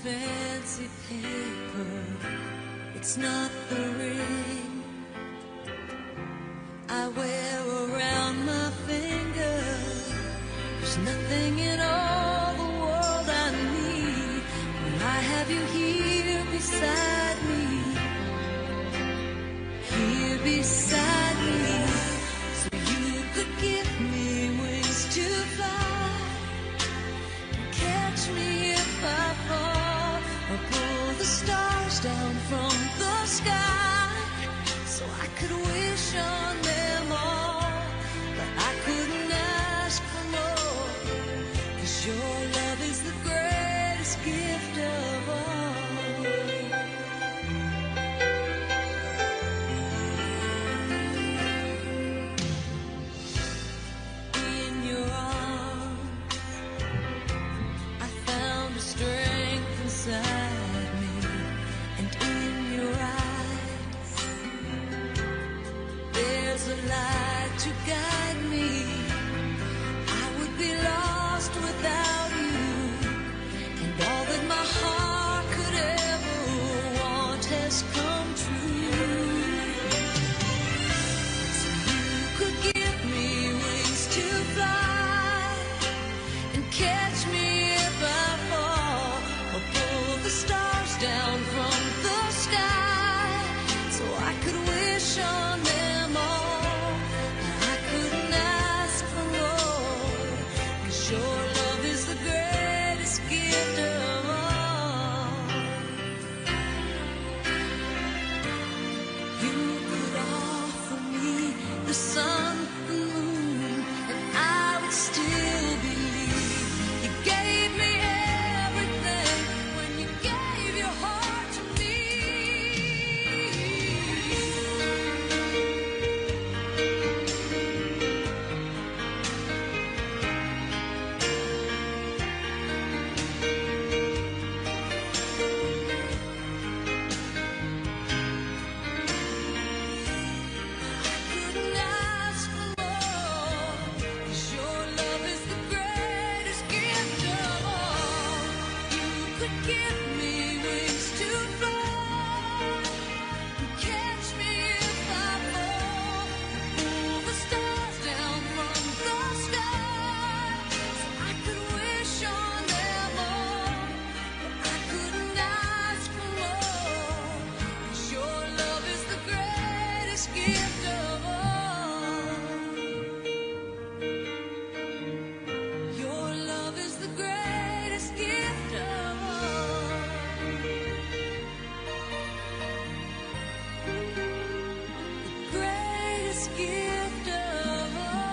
fancy paper, it's not the ring I wear around my finger. There's nothing in all the world I need when I have you here beside me, here beside me. So you could give me wings to fly, catch me if I fall, or pull the stars down from the sky, so I could wish on them all, but I couldn't ask for more, 'cause your love is the greatest gift of all. In your arms I found a strength inside me, and in your eyes there's a light to guide me. I would be lost without you, and all that my heart could ever want has come true. So you could give me wings to fly, and catch me if I fall, or pull the stars down from the sky, so I could wish on them all, but I couldn't ask for more, 'cause your love is the greatest gift of all. You could offer me the sun, the moon, and I would still believe. You gave me everything when you gave your heart to me. I couldn't ask for more, 'cause your love is the greatest gift of all. You could give me wings to fly, and catch me if I fall, pull the stars down from the sky, so I could wish on them all, but I couldn't ask for more, 'cause your love is the greatest gift of all. Your love is the greatest gift of all. The greatest gift of all.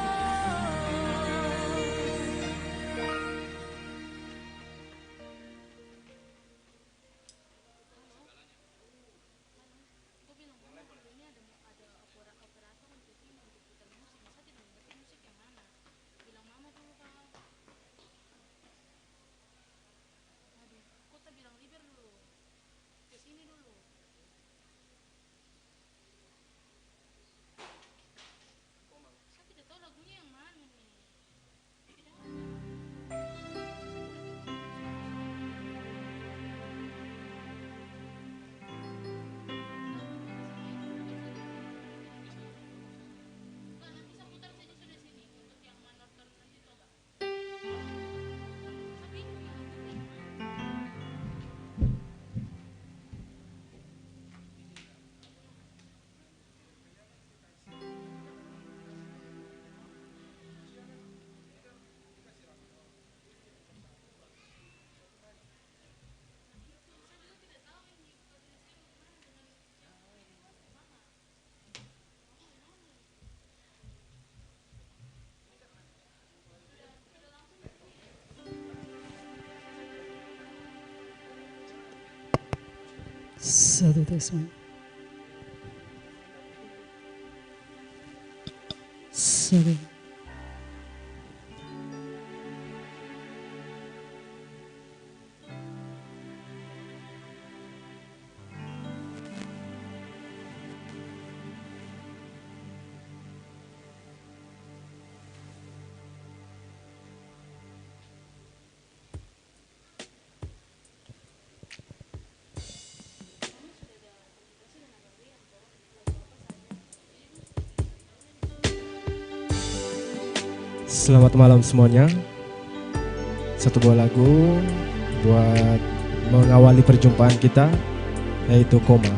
Satu tes semuanya. Satu. Selamat malam semuanya. Satu buah lagu buat mengawali perjumpaan kita, yaitu Koma.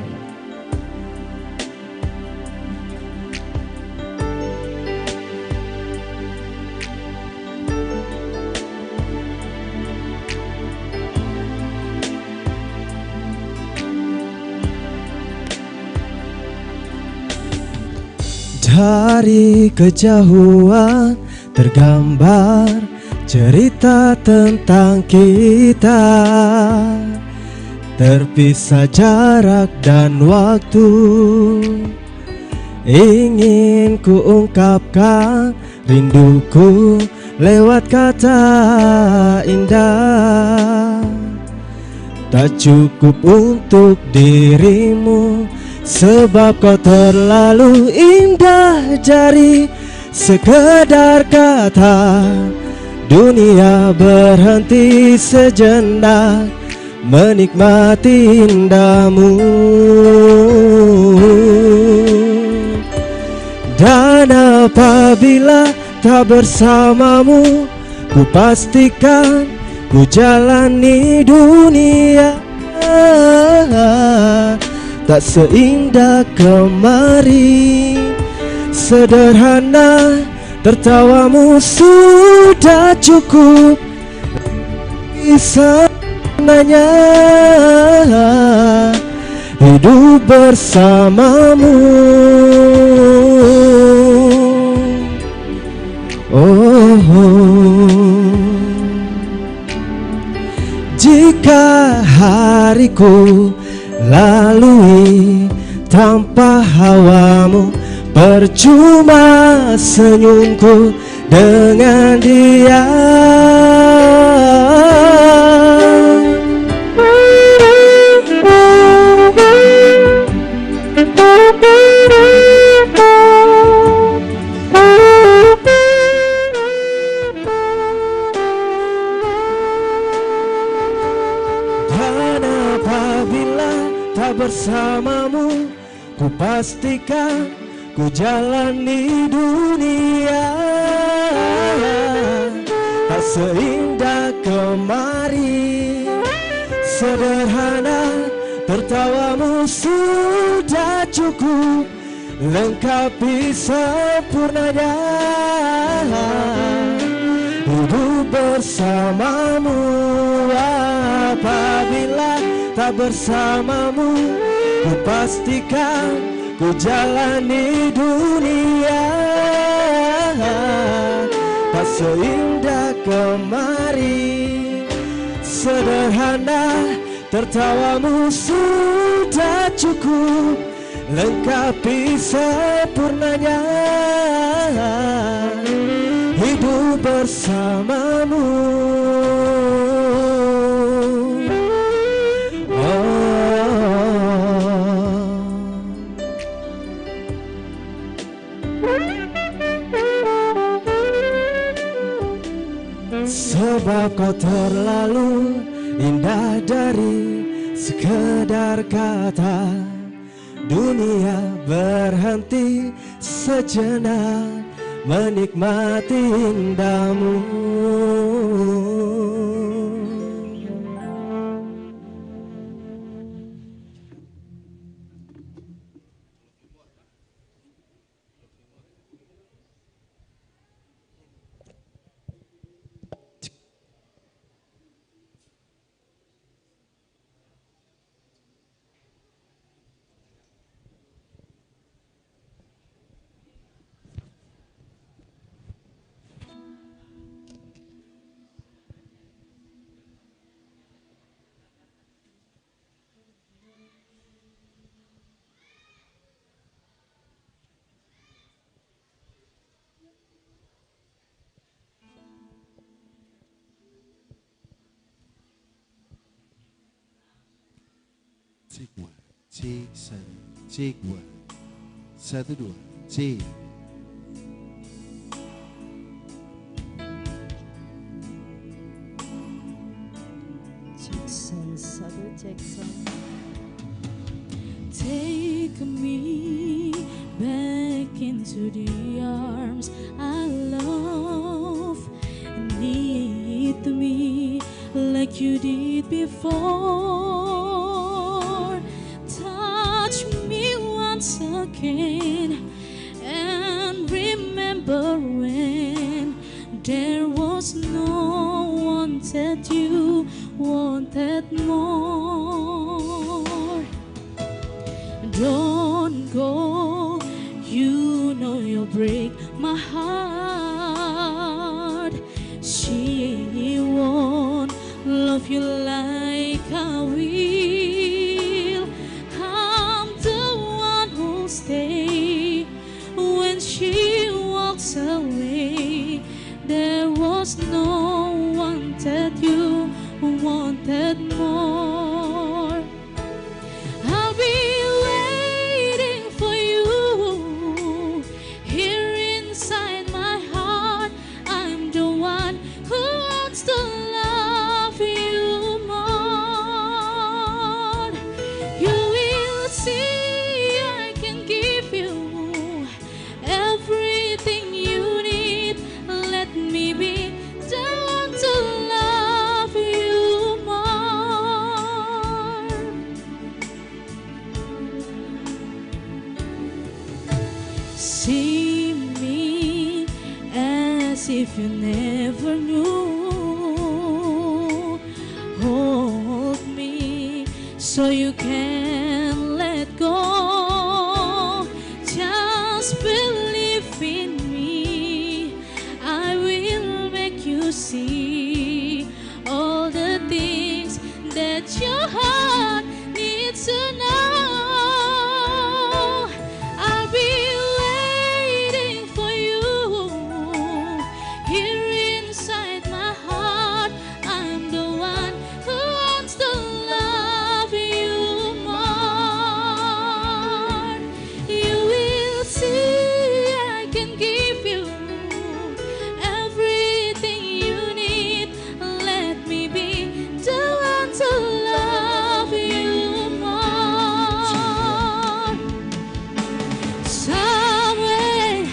Dari kejauhan tergambar cerita tentang kita, terpisah jarak dan waktu. Ingin ku ungkapkan rinduku lewat kata indah. Tak cukup untuk dirimu, sebab kau terlalu indah dari sekedar kata. Dunia berhenti sejenak menikmati indahmu. Dan apabila tak bersamamu, ku pastikan ku jalani dunia tak seindah kemarin. Sederhana, tertawamu sudah cukup. Bisa nanya hidup bersamamu. Jika hariku lalui tanpa hawamu, percuma senyumku dengan dia. Dan apabila tak bersamamu, ku pastikan ku jalani dunia tak seindah kemarin. Sederhana, tertawamu sudah cukup lengkapi sempurnanya hidup bersamamu. Apabila tak bersamamu, ku pastikan ku jalani dunia tak seindah kemarin. Sederhana, tertawamu sudah cukup lengkapi sempurnanya hidup bersamamu. Sebab kau terlalu indah dari sekedar kata. Dunia berhenti sejenak menikmati indahmu. Cek one, cek satu, cek one, satu dua, cek. Jackson. Take me back into the arms I long with me like you did before. Touch me once again and remember when there was no one that you wanted more. Don't go, you know you'll break my heart. She won't love you like I will. I'm the one who'll stay when she walks away. There was no one that you wanted more. I'll be waiting for you here inside my heart. I'm the one who wants to love you more. You will see I can give you everything you need. Let me be the one to love you more. See me as if you never knew. Hold me so you can let go. Just believe in me. I will make you see all the things that your heart needs to know. I'll be waiting for you here inside my heart. I'm the one who wants to love you more. You will see I can give you everything you need. Let me be the one to love you more. Somewhere,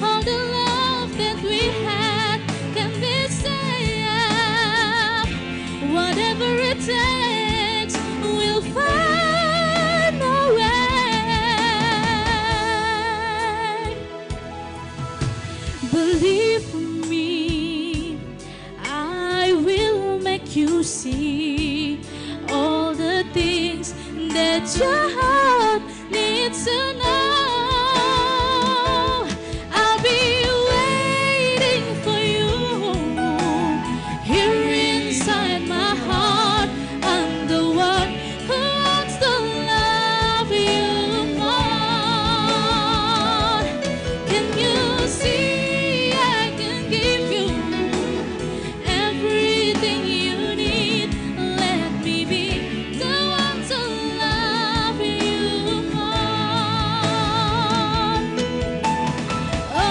all the love that we had can be saved. Whatever it takes, we'll find a way. Believe me, I will make you see all the things that your heart needs to know. I'll be waiting for you here inside my heart. I'm the one who wants to love you more. Can you see I can give you everything you need? Let me be the one to love you more. Oh,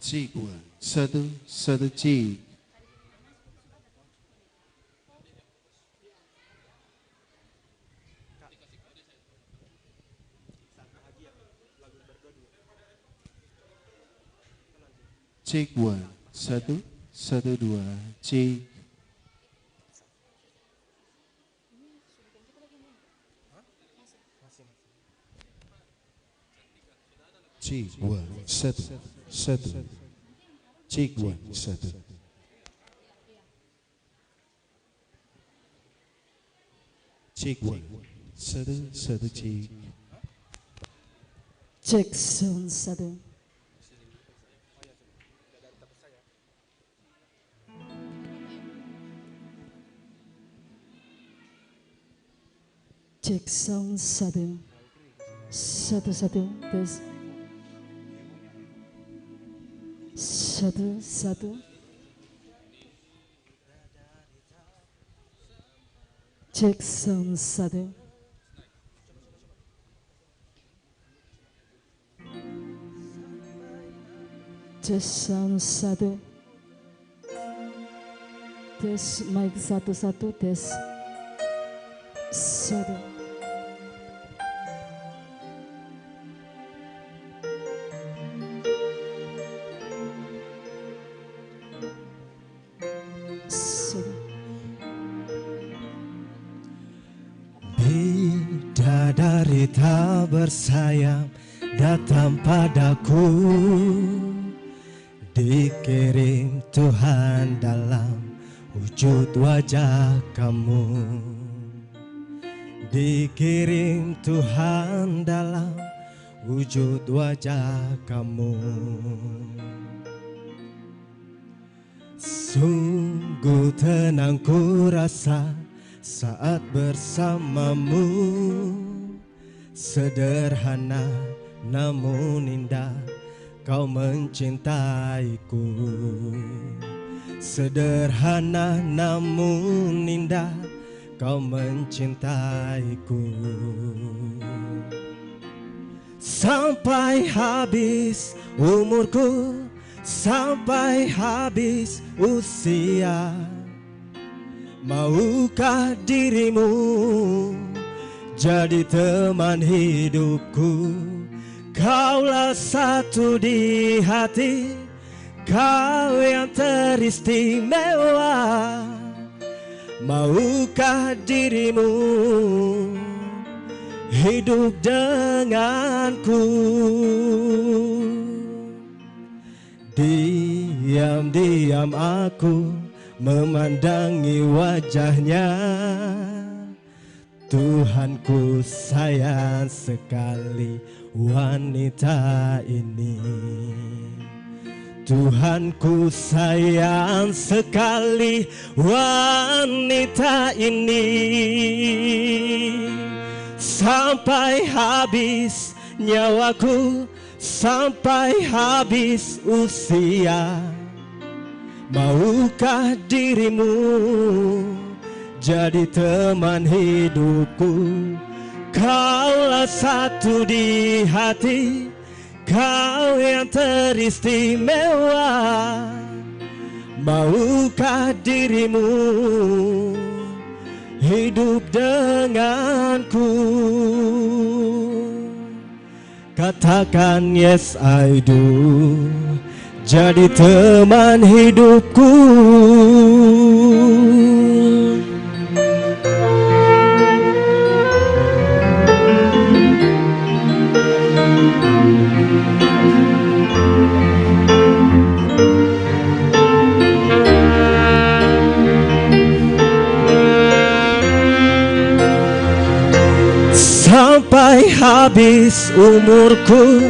Cik, satu, satu cik. Cik one, satu, satu dua, cik. Cik one, satu, satu. Cik one, satu. Cik one, satu, satu cik. Cek sound 1. Cek sound satu. Satu tes. Satu. Cek sound satu. Tes sound satu. Tes mic satu tes. Satu. Bidadari tak bersayap datang padaku, dikirim Tuhan dalam wujud wajah kamu. Dikirim Tuhan dalam wujud wajah kamu. Sungguh tenang ku rasa saat bersamamu, sederhana namun indah kau mencintaiku. Sederhana namun indah kau mencintaiku. Sampai habis umurku, sampai habis usia, maukah dirimu jadi teman hidupku? Kaulah satu di hati, kau yang teristimewa. Maukah dirimu hidup denganku? Diam-diam aku memandangi wajahnya. Tuhanku sayang sekali wanita ini. Tuhanku sayang sekali wanita ini. Sampai habis nyawaku, sampai habis usia, maukah dirimu jadi teman hidupku? Kaulah satu di hati, kau yang teristimewa. Maukah dirimu hidup denganku? Katakan yes I do, jadi teman hidupku. Sampai habis umurku,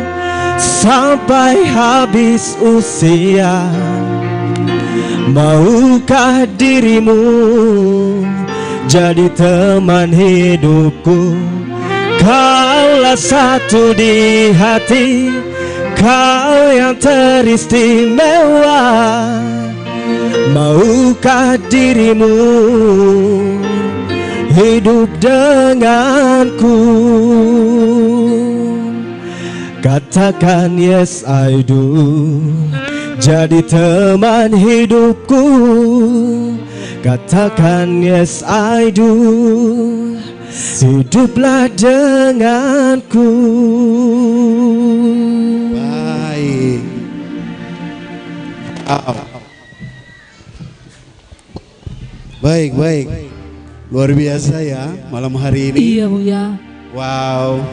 sampai habis usia, maukah dirimu jadi teman hidupku? Kaulah satu di hati, kau yang teristimewa. Maukah dirimu hidup denganku? Katakan yes I do, jadi teman hidupku. Katakan yes I do, hiduplah denganku. Baik. Baik. Luar biasa ya malam hari ini. Iya Bu ya. Wow.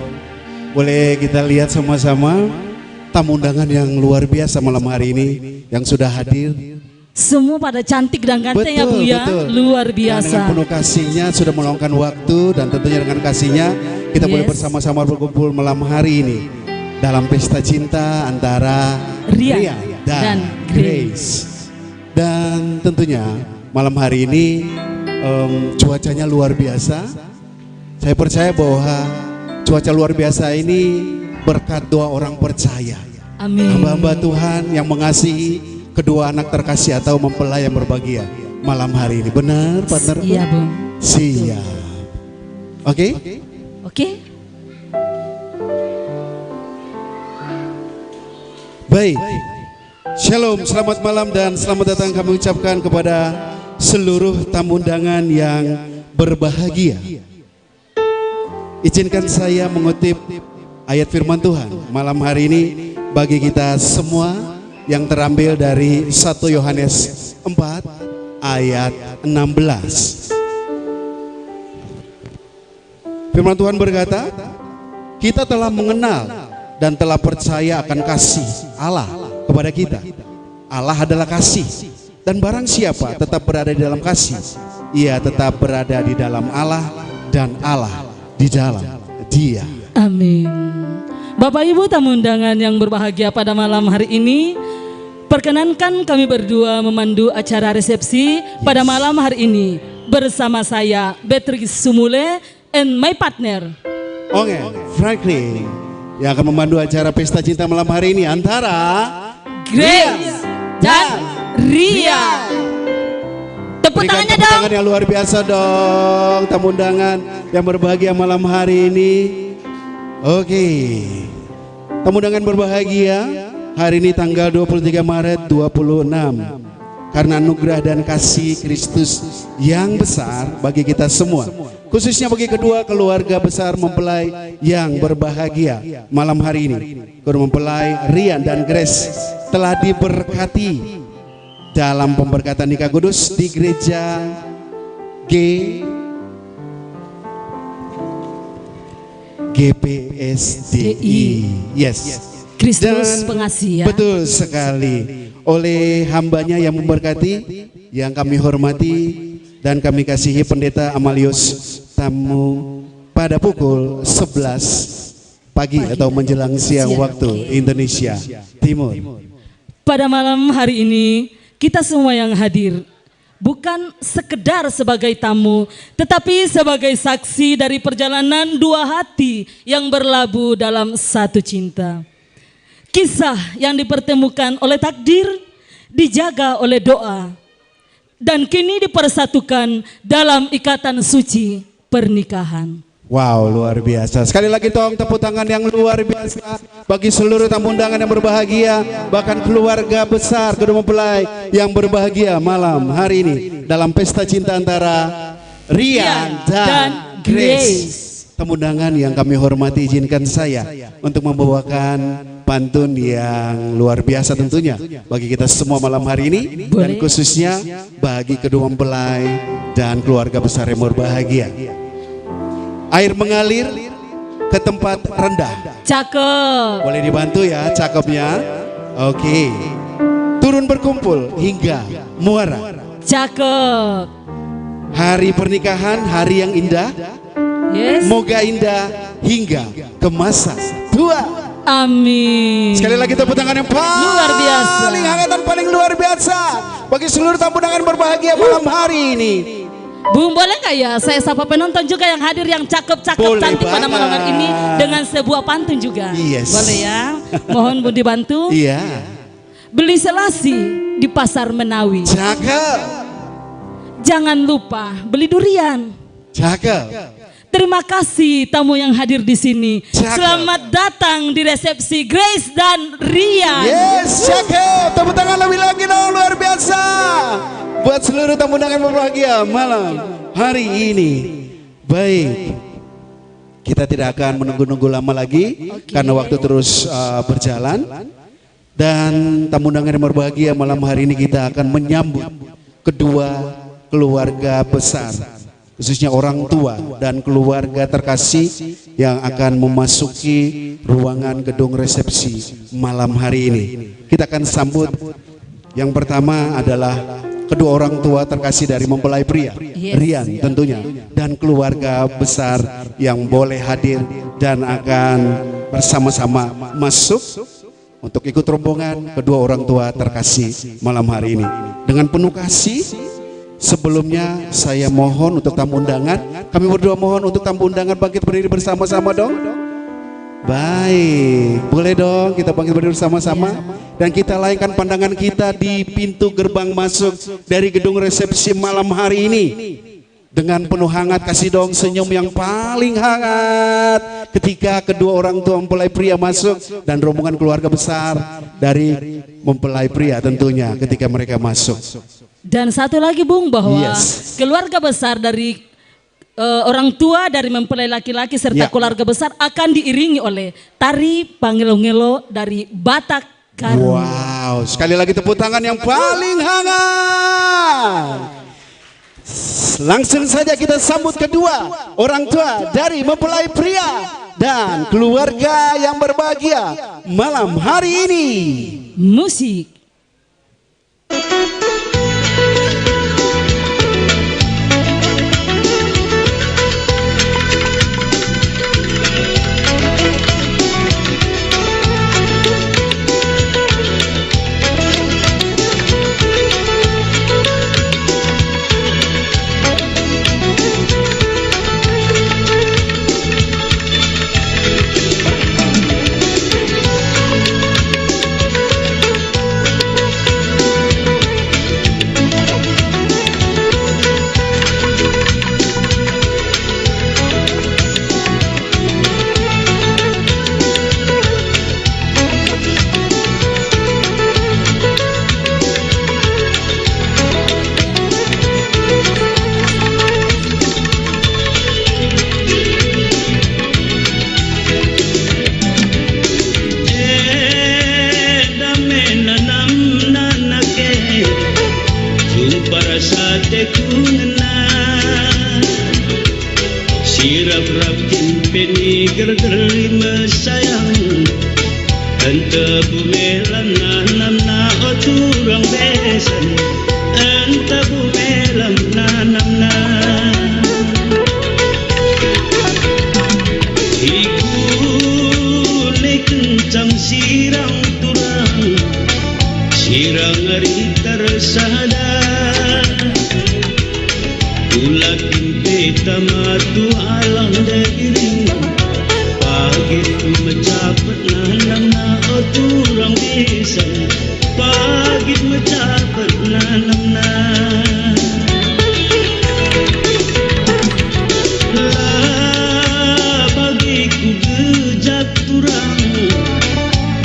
Boleh kita lihat sama-sama tamu undangan yang luar biasa malam hari ini yang sudah hadir. Semua pada cantik dan ganteng ya Bu ya. Luar Dan biasa. dengan penuh kasihnya sudah meluangkan waktu, dan tentunya dengan kasihnya kita boleh bersama-sama berkumpul malam hari ini dalam pesta cinta antara Ria dan Grace. Dan tentunya malam hari ini cuacanya luar biasa. Saya percaya bahwa cuaca luar biasa ini berkat doa orang percaya. Amin. Hamba-hamba Tuhan yang mengasihi kedua anak terkasih atau mempelai yang berbahagia malam hari ini. Benar, partner? Iya, Bung. Siap. Oke? Oke. Baik. Shalom, selamat malam dan selamat datang kami ucapkan kepada seluruh tamu undangan yang berbahagia. Izinkan saya mengutip ayat firman Tuhan malam hari ini bagi kita semua yang terambil dari 1 Yohanes 4 ayat 16. Firman Tuhan berkata, kita telah mengenal dan telah percaya akan kasih Allah kepada kita. Allah adalah kasih, dan barang siapa tetap berada di dalam kasih, ia tetap berada di dalam Allah dan Allah di dalam Dia. Amin. Bapak Ibu tamu undangan yang berbahagia pada malam hari ini, perkenankan kami berdua memandu acara resepsi pada malam hari ini bersama saya Beatrice Sumule and my partner Oke, Franklin yang akan memandu acara pesta cinta malam hari ini antara Grace dan Ria. Tepuk berikan tangannya tepuk dong. tangan yang luar biasa dong, tamu undangan yang berbahagia malam hari ini. Oke, tamu undangan berbahagia hari ini tanggal 23 Maret 26. Karena anugerah dan kasih Kristus yang besar bagi kita semua, khususnya bagi kedua keluarga besar mempelai yang berbahagia malam hari ini. Kedua mempelai Rian dan Grace telah diberkati dalam pemberkatan nikah kudus di gereja GPSDI. Yes. Kristus Dan pengasih ya. betul sekali. Oleh hambanya yang memberkati, yang kami hormati dan kami kasihi Pendeta Amalius Tamu pada pukul 11 pagi atau menjelang siang waktu Indonesia Timur. Pada malam hari ini kita semua yang hadir bukan sekedar sebagai tamu, tetapi sebagai saksi dari perjalanan dua hati yang berlabuh dalam satu cinta. Kisah yang dipertemukan oleh takdir, dijaga oleh doa, dan kini dipersatukan dalam ikatan suci pernikahan. Wow, luar biasa. Sekali lagi tolong tepuk tangan yang luar biasa bagi seluruh tamu undangan yang berbahagia, bahkan keluarga besar kedua mempelai yang berbahagia malam hari ini dalam pesta cinta antara Rian dan Grace. Tamu undangan yang kami hormati, izinkan saya untuk membawakan pantun yang luar biasa tentunya bagi kita semua malam hari ini. Dan khususnya bagi kedua mempelai dan keluarga besar yang berbahagia. Air mengalir ke tempat rendah. Cakep. Boleh dibantu ya cakepnya. Oke. Turun berkumpul hingga muara. Cakep. Hari pernikahan, hari yang indah. Yes. Moga indah hingga ke masa tua. Amin. Sekali lagi tepuk tangan yang Luar biasa. paling hangat dan paling luar biasa bagi seluruh tamu undangan berbahagia malam hari ini. Bung, boleh nggak ya saya sapa penonton juga yang hadir yang cakep-cakep Boleh cantik pada malam hari ini banget. dengan sebuah pantun juga. Yes. Boleh ya? Mohon Bung dibantu. Iya. Beli selasi di pasar Menawi. Cakep. Jangan lupa beli durian. Cakep. Terima kasih tamu yang hadir di sini. Cakep. Selamat datang di resepsi Grace dan Rian. Yes, cakep. Tepuk tangan lebih lagi dong, luar biasa. Buat seluruh tamu undangan berbahagia malam hari ini. Baik, kita tidak akan menunggu-nunggu lama lagi karena waktu terus berjalan. Dan tamu undangan yang berbahagia malam hari ini kita akan menyambut kedua keluarga besar, khususnya orang tua dan keluarga terkasih yang akan memasuki ruangan gedung resepsi malam hari ini. Kita akan sambut yang pertama adalah kedua orang tua terkasih dari mempelai pria, Rian tentunya, dan keluarga besar yang boleh hadir dan akan bersama-sama masuk untuk ikut rombongan kedua orang tua terkasih malam hari ini. Dengan penuh kasih Sebelumnya saya mohon untuk tamu undangan, kami berdua mohon untuk tamu undangan bangkit berdiri bersama-sama dong. Baik, boleh dong kita bangkit berdiri bersama-sama dan kita layangkan pandangan kita di pintu gerbang masuk dari gedung resepsi malam hari ini. Dengan penuh hangat kasih dong senyum yang paling hangat ketika kedua orang tua mempelai pria masuk dan rombongan keluarga besar dari mempelai pria tentunya ketika mereka masuk. Dan satu lagi Bung, bahwa Yes. keluarga besar dari orang tua dari mempelai laki-laki serta Ya. keluarga besar akan diiringi oleh tari pangelo-ngelo dari Batak Karo. Wow, sekali lagi tepuk tangan yang paling hangat. Langsung saja kita sambut kedua orang tua dari mempelai pria dan keluarga yang berbahagia malam hari ini. Musik. Gergeri mesayang ente bumelan nanam na oturang besan ente bumelan nanam na ikune kencang sirang turang sirang ari tersada ulakin peta matu alam deiring Pagitu mencapat nanam na oturang bisa Pagit mencapat nanam na La bagiku gejat turang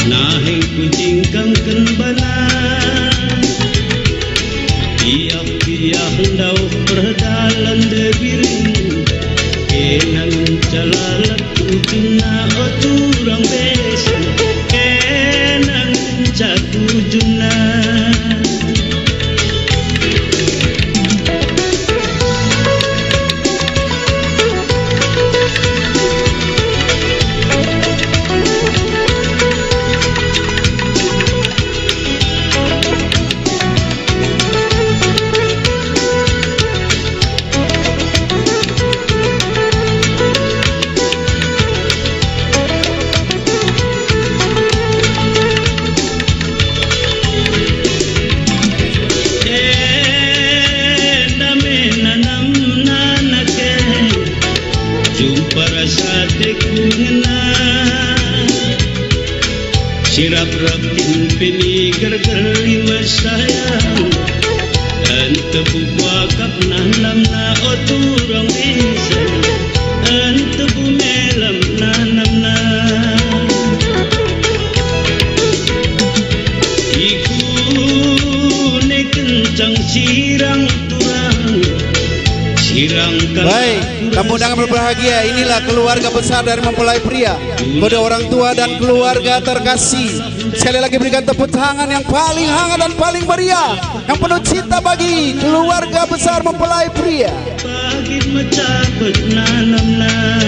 Nahe ku jingkang kenbana Tiap-tiap dau perdalan debiring Enang jalalat ujuna oturang besa Enang jatujuna Sirap-rapin pini gergeri mesayang Ente bubuakap nanam na oturang bisa Ente bumelam nanam na Ikune kencang sirang turang Sirang Baik, tamu undangan berbahagia, inilah keluarga besar dari mempelai pria, kedua orang tua dan keluarga terkasih. Sekali lagi berikan tepuk tangan yang paling hangat dan paling meriah, yang penuh cinta bagi keluarga besar mempelai pria.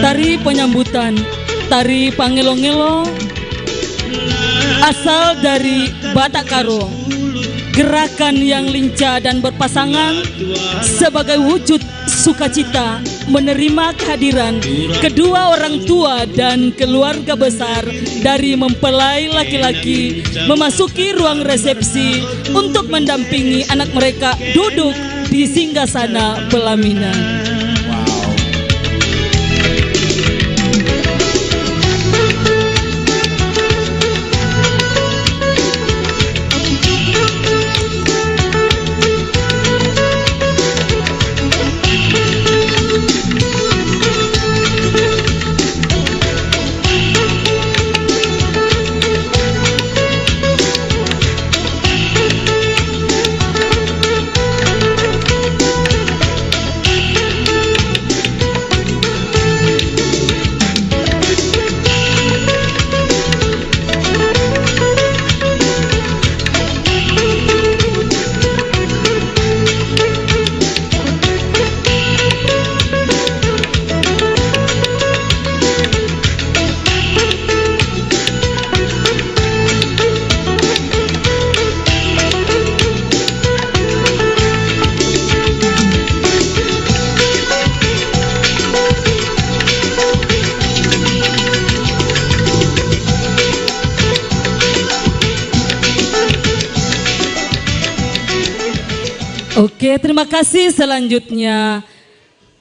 Tari penyambutan, tari pangelo-ngelo asal dari Batak Karo. Gerakan yang lincah dan berpasangan sebagai wujud sukacita menerima kehadiran kedua orang tua dan keluarga besar dari mempelai laki-laki memasuki ruang resepsi untuk mendampingi anak mereka duduk di singgasana pelaminan. Oke, terima kasih. Selanjutnya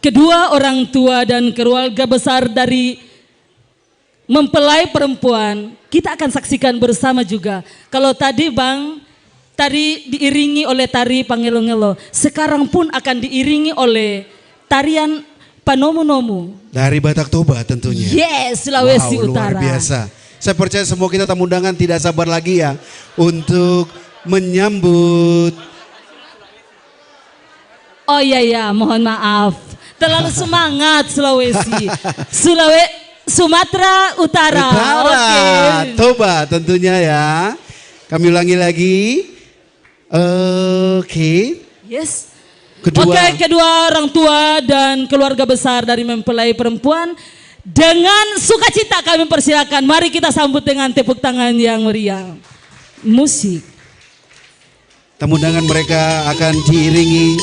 kedua orang tua dan keluarga besar dari mempelai perempuan kita akan saksikan bersama juga. Kalau tadi Bang, tadi diiringi oleh tari Pangelo-ngelo, sekarang pun akan diiringi oleh tarian Panomu-nomu Dari Batak Toba tentunya. Yes, Sulawesi Luar Utara. biasa. Saya percaya semua kita tamu undangan tidak sabar lagi ya untuk menyambut. Oh iya, mohon maaf. Terlalu semangat Sulawesi. Sumatera Utara. Oke. Toba tentunya ya. Kami ulangi lagi. Oke. Yes. Kedua. Oke, kedua orang tua dan keluarga besar dari mempelai perempuan dengan sukacita kami persilakan. Mari kita sambut dengan tepuk tangan yang meriah. Musik. Tamu undangan mereka akan diiringi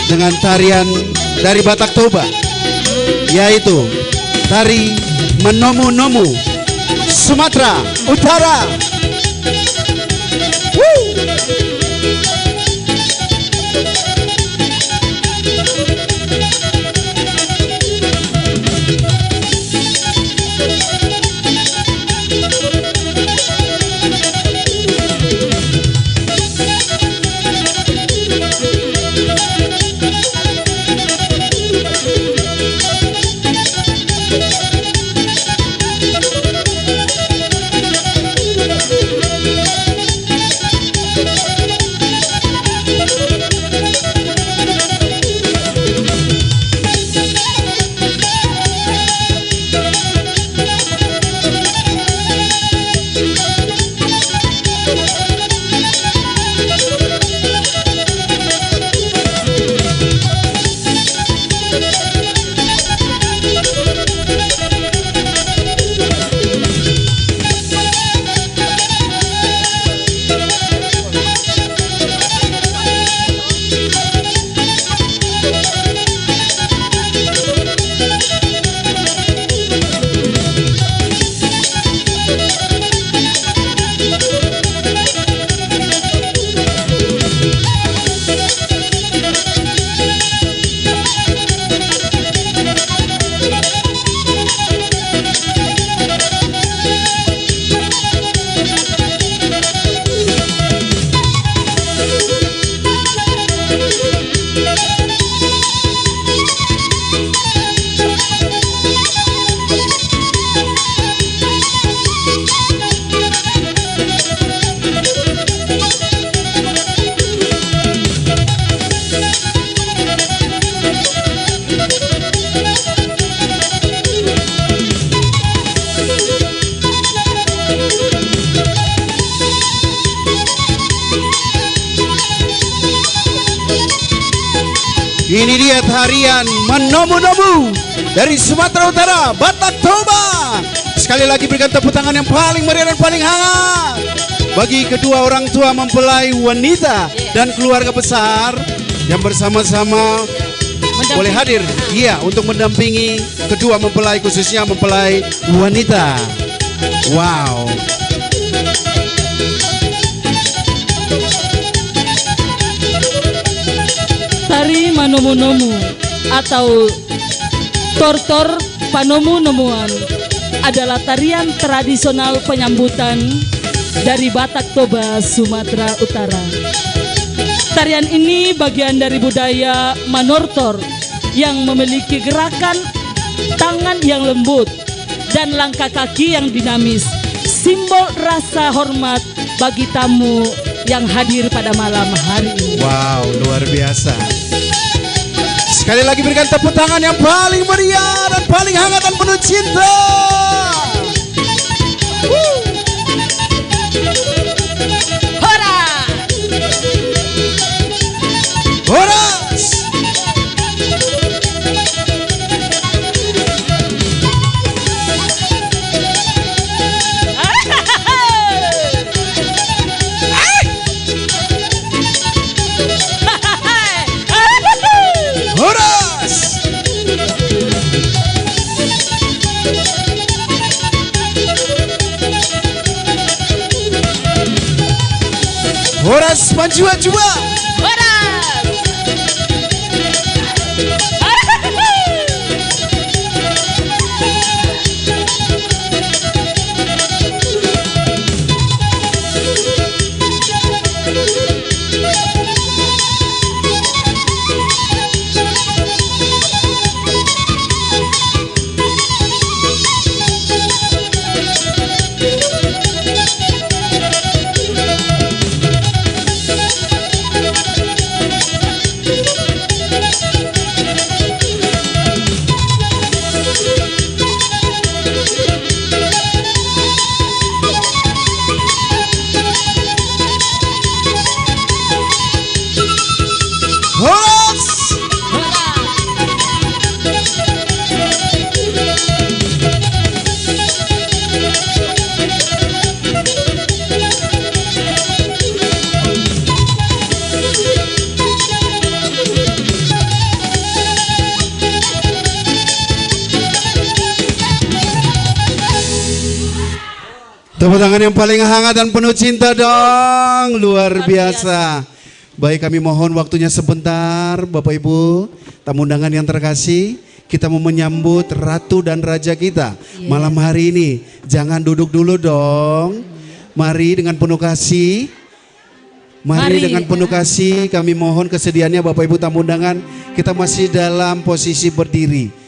dengan tarian dari Batak Toba, yaitu tari Menomu-nomu Sumatera Utara. Woo! Ini dia tarian Menomu-nomu dari Sumatera Utara, Batak Toba. Sekali lagi berikan tepuk tangan yang paling meriah dan paling hangat bagi kedua orang tua mempelai wanita dan keluarga besar yang bersama-sama boleh hadir, iya, untuk mendampingi kedua mempelai, khususnya mempelai wanita. Wow. Manomu-nomu atau Tortor Panomu-nomuan adalah tarian tradisional penyambutan dari Batak Toba, Sumatera Utara. Tarian ini bagian dari budaya Manortor yang memiliki gerakan tangan yang lembut dan langkah kaki yang dinamis, simbol rasa hormat bagi tamu yang hadir pada malam hari ini. Wow, luar biasa. Sekali lagi berikan tepuk tangan yang paling meriah dan paling hangat dan penuh cinta. Hora! Horas! Horas! Horas Panjua-jua. Horas! Tepuk tangan yang paling hangat dan penuh cinta dong. Luar biasa. Baik, kami mohon waktunya sebentar Bapak Ibu, tamu undangan yang terkasih. Kita mau menyambut Ratu dan Raja kita malam hari ini. Jangan duduk dulu dong. Mari dengan penuh kasih. Mari dengan penuh kasih kami mohon kesediaannya Bapak Ibu tamu undangan. Kita masih dalam posisi berdiri.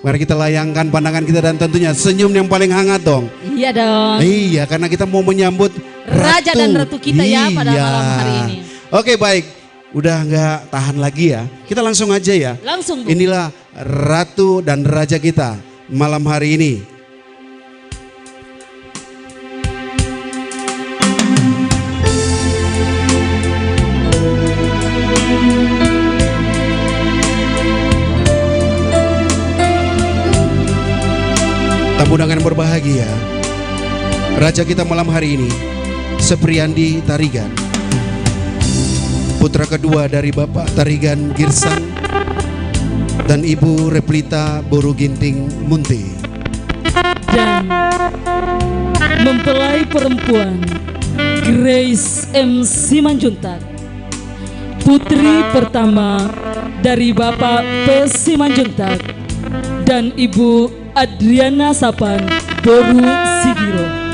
Mari kita layangkan pandangan kita dan tentunya senyum yang paling hangat dong. Iya dong. Iya, karena kita mau menyambut Raja dan Ratu kita ya pada malam hari ini. Oke, baik. Udah nggak tahan lagi ya. Kita langsung aja ya. Langsung, Bu. Inilah Ratu dan Raja kita malam hari ini. Tamu undangan yang berbahagia, Raja kita malam hari ini, Sepriandi Tarigan, putra kedua dari Bapak Tarigan Girsang dan Ibu Replita Boru Ginting Munti. Dan mempelai perempuan Grace M. Simanjuntak, putri pertama dari Bapak P. Simanjuntak dan Ibu Adriana Sapan Boru Sigiro.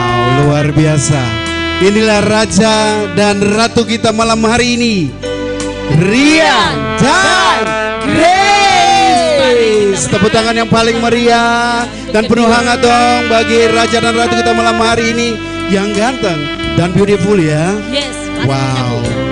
Wow, luar biasa. Inilah raja dan ratu kita malam hari ini, Rian dan Grace. Tepuk tangan yang paling meriah dan penuh hangat dong bagi raja dan ratu kita malam hari ini yang ganteng dan beautiful ya. Yes. Wow.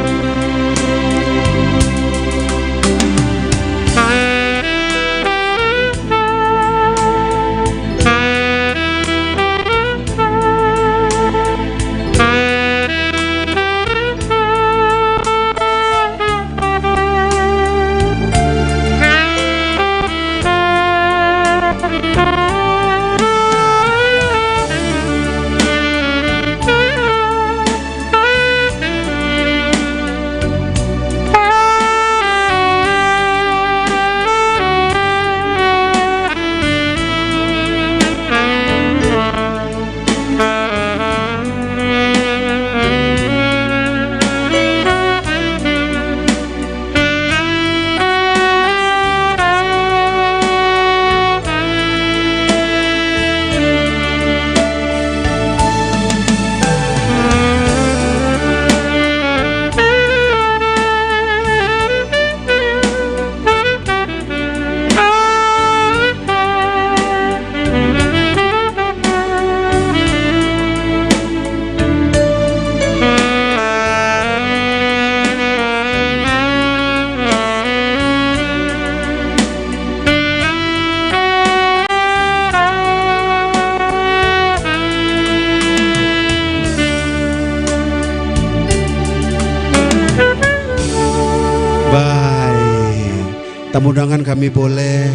Tamu undangan kami boleh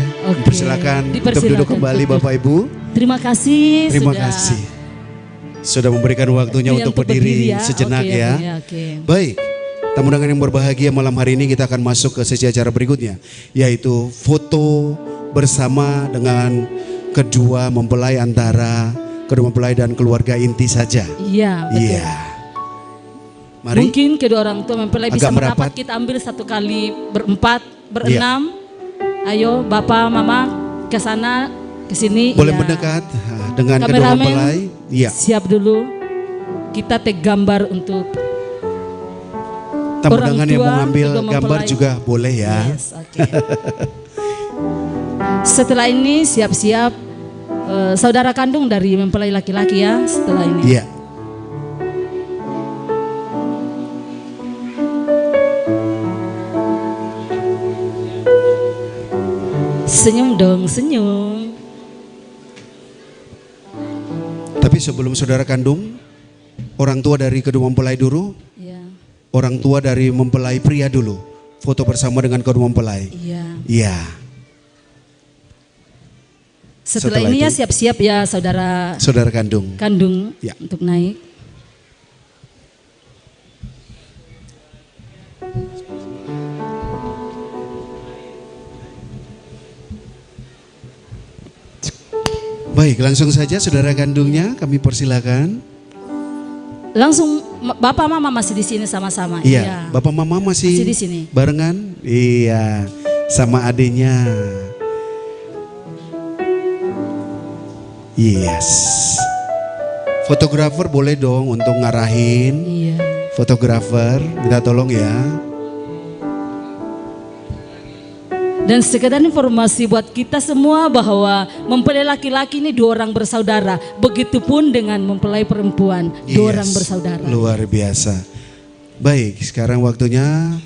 dipersilakan untuk duduk kembali Bapak Ibu. Terima kasih. Terima kasih. Sudah memberikan waktunya untuk berdiri sejenak ya. Baik, tamu undangan yang berbahagia malam hari ini kita akan masuk ke sesi acara berikutnya, yaitu foto bersama dengan kedua mempelai antara kedua mempelai dan keluarga inti saja. Iya, betul. Iya. Mari. Mungkin kedua orang tua mempelai bisa merapat, kita ambil satu kali berempat, berenam. Ayo Bapak, Mama ke sana, ke sini. Boleh mendekat dengan kedua mempelai. Iya. Siap dulu. Kita take gambar untuk tamu undangan yang mau ambil gambar juga boleh ya. Yes, okay. Setelah ini siap-siap saudara kandung dari mempelai laki-laki ya. Setelah ini. Iya. Senyum dong, senyum. Tapi sebelum saudara kandung, orang tua dari kedua mempelai dulu, ya. Orang tua dari mempelai pria dulu, foto bersama dengan kedua mempelai. Iya. Iya. Setelah ini ya siap-siap ya saudara. Saudara kandung. Kandung ya. Untuk naik. Baik, langsung saja saudara kandungnya kami persilakan. Langsung Bapak Mama masih di sini sama-sama. Iya, ya. Bapak Mama masih di sini. Barengan? Iya, sama adiknya. Yes. Fotografer boleh dong untuk ngarahin. Iya. Fotografer, minta tolong ya. Dan sekedar informasi buat kita semua bahwa mempelai laki-laki ini dua orang bersaudara. Begitupun dengan mempelai perempuan, dua orang bersaudara. Luar biasa. Baik, sekarang waktunya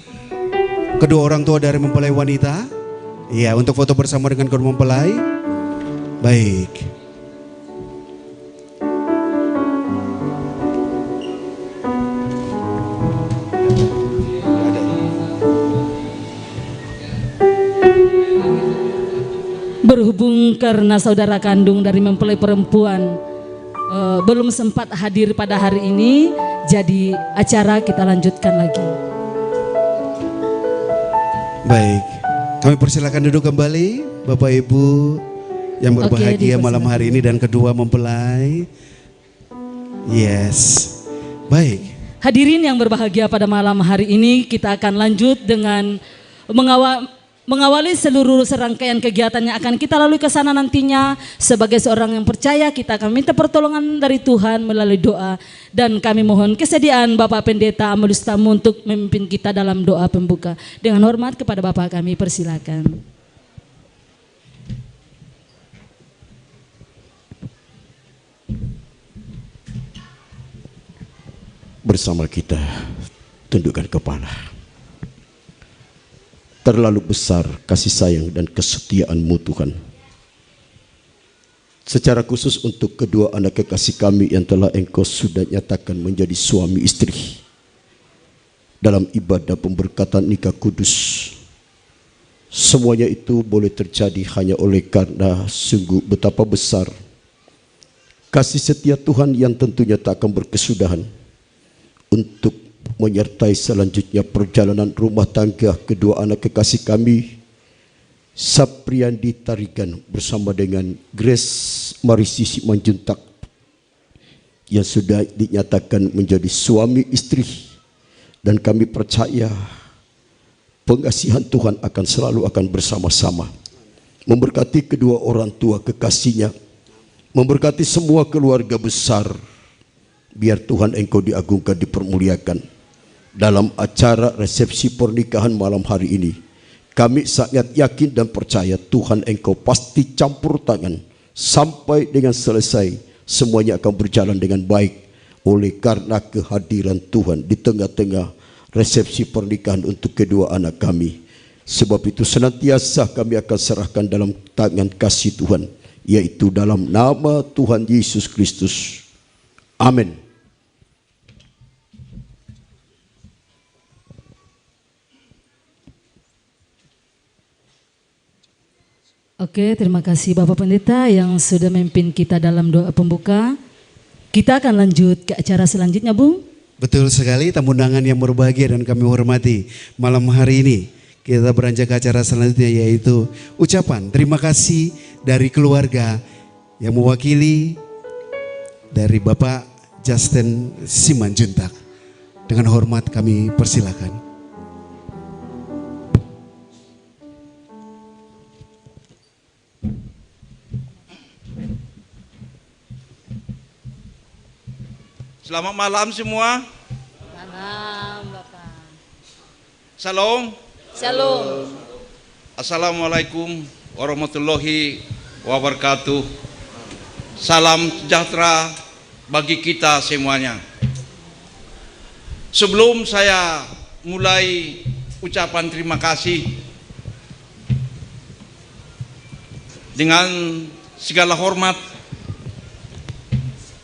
kedua orang tua dari mempelai wanita. Iya, untuk foto bersama dengan kedua mempelai. Baik. Berhubung karena saudara kandung dari mempelai perempuan belum sempat hadir pada hari ini, jadi acara kita lanjutkan lagi. Baik, kami persilakan duduk kembali Bapak Ibu yang berbahagia malam hari ini dan kedua mempelai. Yes, baik. Hadirin yang berbahagia pada malam hari ini, kita akan lanjut dengan mengawali seluruh serangkaian kegiatan yang akan kita lalui ke sana nantinya. Sebagai seorang yang percaya, kita akan minta pertolongan dari Tuhan melalui doa. Dan kami mohon kesediaan Bapak Pendeta Amadus Tamu untuk memimpin kita dalam doa pembuka. Dengan hormat kepada Bapak kami persilakan. Bersama kita tundukkan kepala. Terlalu besar kasih sayang dan kesetiaan-Mu Tuhan. Secara khusus untuk kedua anak kekasih kami yang telah Engkau sudah nyatakan menjadi suami istri dalam ibadah pemberkatan nikah kudus. Semuanya itu boleh terjadi hanya oleh karena sungguh betapa besar kasih setia Tuhan yang tentunya tak akan berkesudahan untuk menyertai selanjutnya perjalanan rumah tangga kedua anak kekasih kami, Sapriandi Tarigan bersama dengan Grace Marisi Simanjuntak yang sudah dinyatakan menjadi suami istri. Dan kami percaya pengasihan Tuhan akan selalu akan bersama-sama memberkati kedua orang tua kekasihnya, memberkati semua keluarga besar. Biar Tuhan Engkau diagungkan, dipermuliakan dalam acara resepsi pernikahan malam hari ini. Kami sangat yakin dan percaya Tuhan Engkau pasti campur tangan sampai dengan selesai. Semuanya akan berjalan dengan baik oleh karena kehadiran Tuhan di tengah-tengah resepsi pernikahan untuk kedua anak kami. Sebab itu senantiasa kami akan serahkan dalam tangan kasih Tuhan, yaitu dalam nama Tuhan Yesus Kristus. Amin. Oke, terima kasih Bapak Pendeta yang sudah memimpin kita dalam doa pembuka. Kita akan lanjut ke acara selanjutnya, Bung. Betul sekali, tamu undangan yang berbahagia dan kami hormati. Malam hari ini kita beranjak ke acara selanjutnya, yaitu ucapan terima kasih dari keluarga yang mewakili dari Bapak Justin Simanjuntak. Dengan hormat kami persilakan. Selamat malam semua. Malam, Bapak. Shalom. Shalom. Assalamualaikum warahmatullahi wabarakatuh. Salam sejahtera bagi kita semuanya. Sebelum saya mulai ucapan terima kasih, dengan segala hormat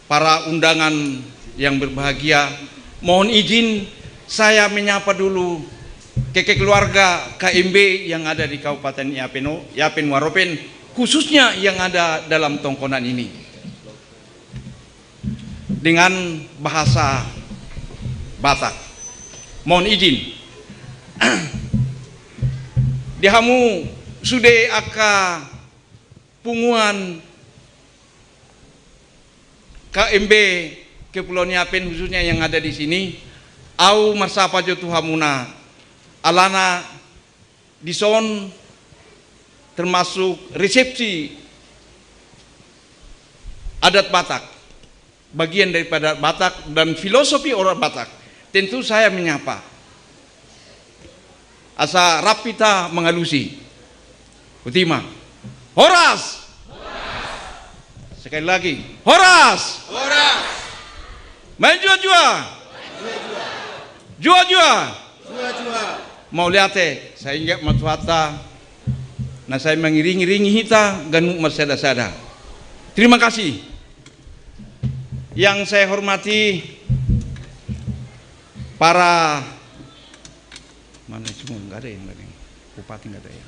para undangan yang berbahagia, mohon izin saya menyapa dulu keluarga KMB yang ada di Kabupaten Yapen Waropen, khususnya yang ada dalam tongkonan ini. Dengan bahasa Batak, mohon izin dihamu sudah aka punguan KMB Kepulauan Yapen khususnya yang ada di sini, au marsapa jo tuhamuna alana dison termasuk resepsi adat Batak, bagian daripada Batak dan filosofi orang Batak. Tentu saya menyapa asa rapita mengalusi Utima Horas. Sekali lagi Horas. Main jua. Mau lihat saya ingat matuata, nah saya mengiringi hita ganu masada-sada. Terima kasih. Yang saya hormati para mana semua nggak ada yang bupati nggak ada ya.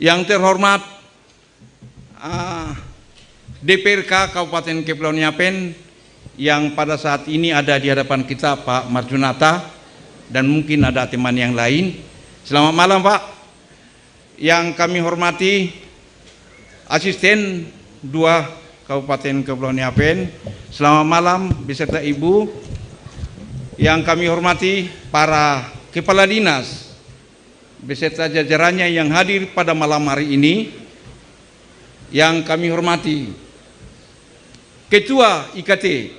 Yang terhormat DPRK Kabupaten Kepulauan Yapen yang pada saat ini ada di hadapan kita, Pak Marjunata, dan mungkin ada teman yang lain. Selamat malam Pak. Yang kami hormati Asisten 2 Kabupaten Kepulauan Yapen, selamat malam beserta Ibu. yang kami hormati para kepala dinas beserta jajarannya yang hadir pada malam hari ini, yang kami hormati Ketua IKT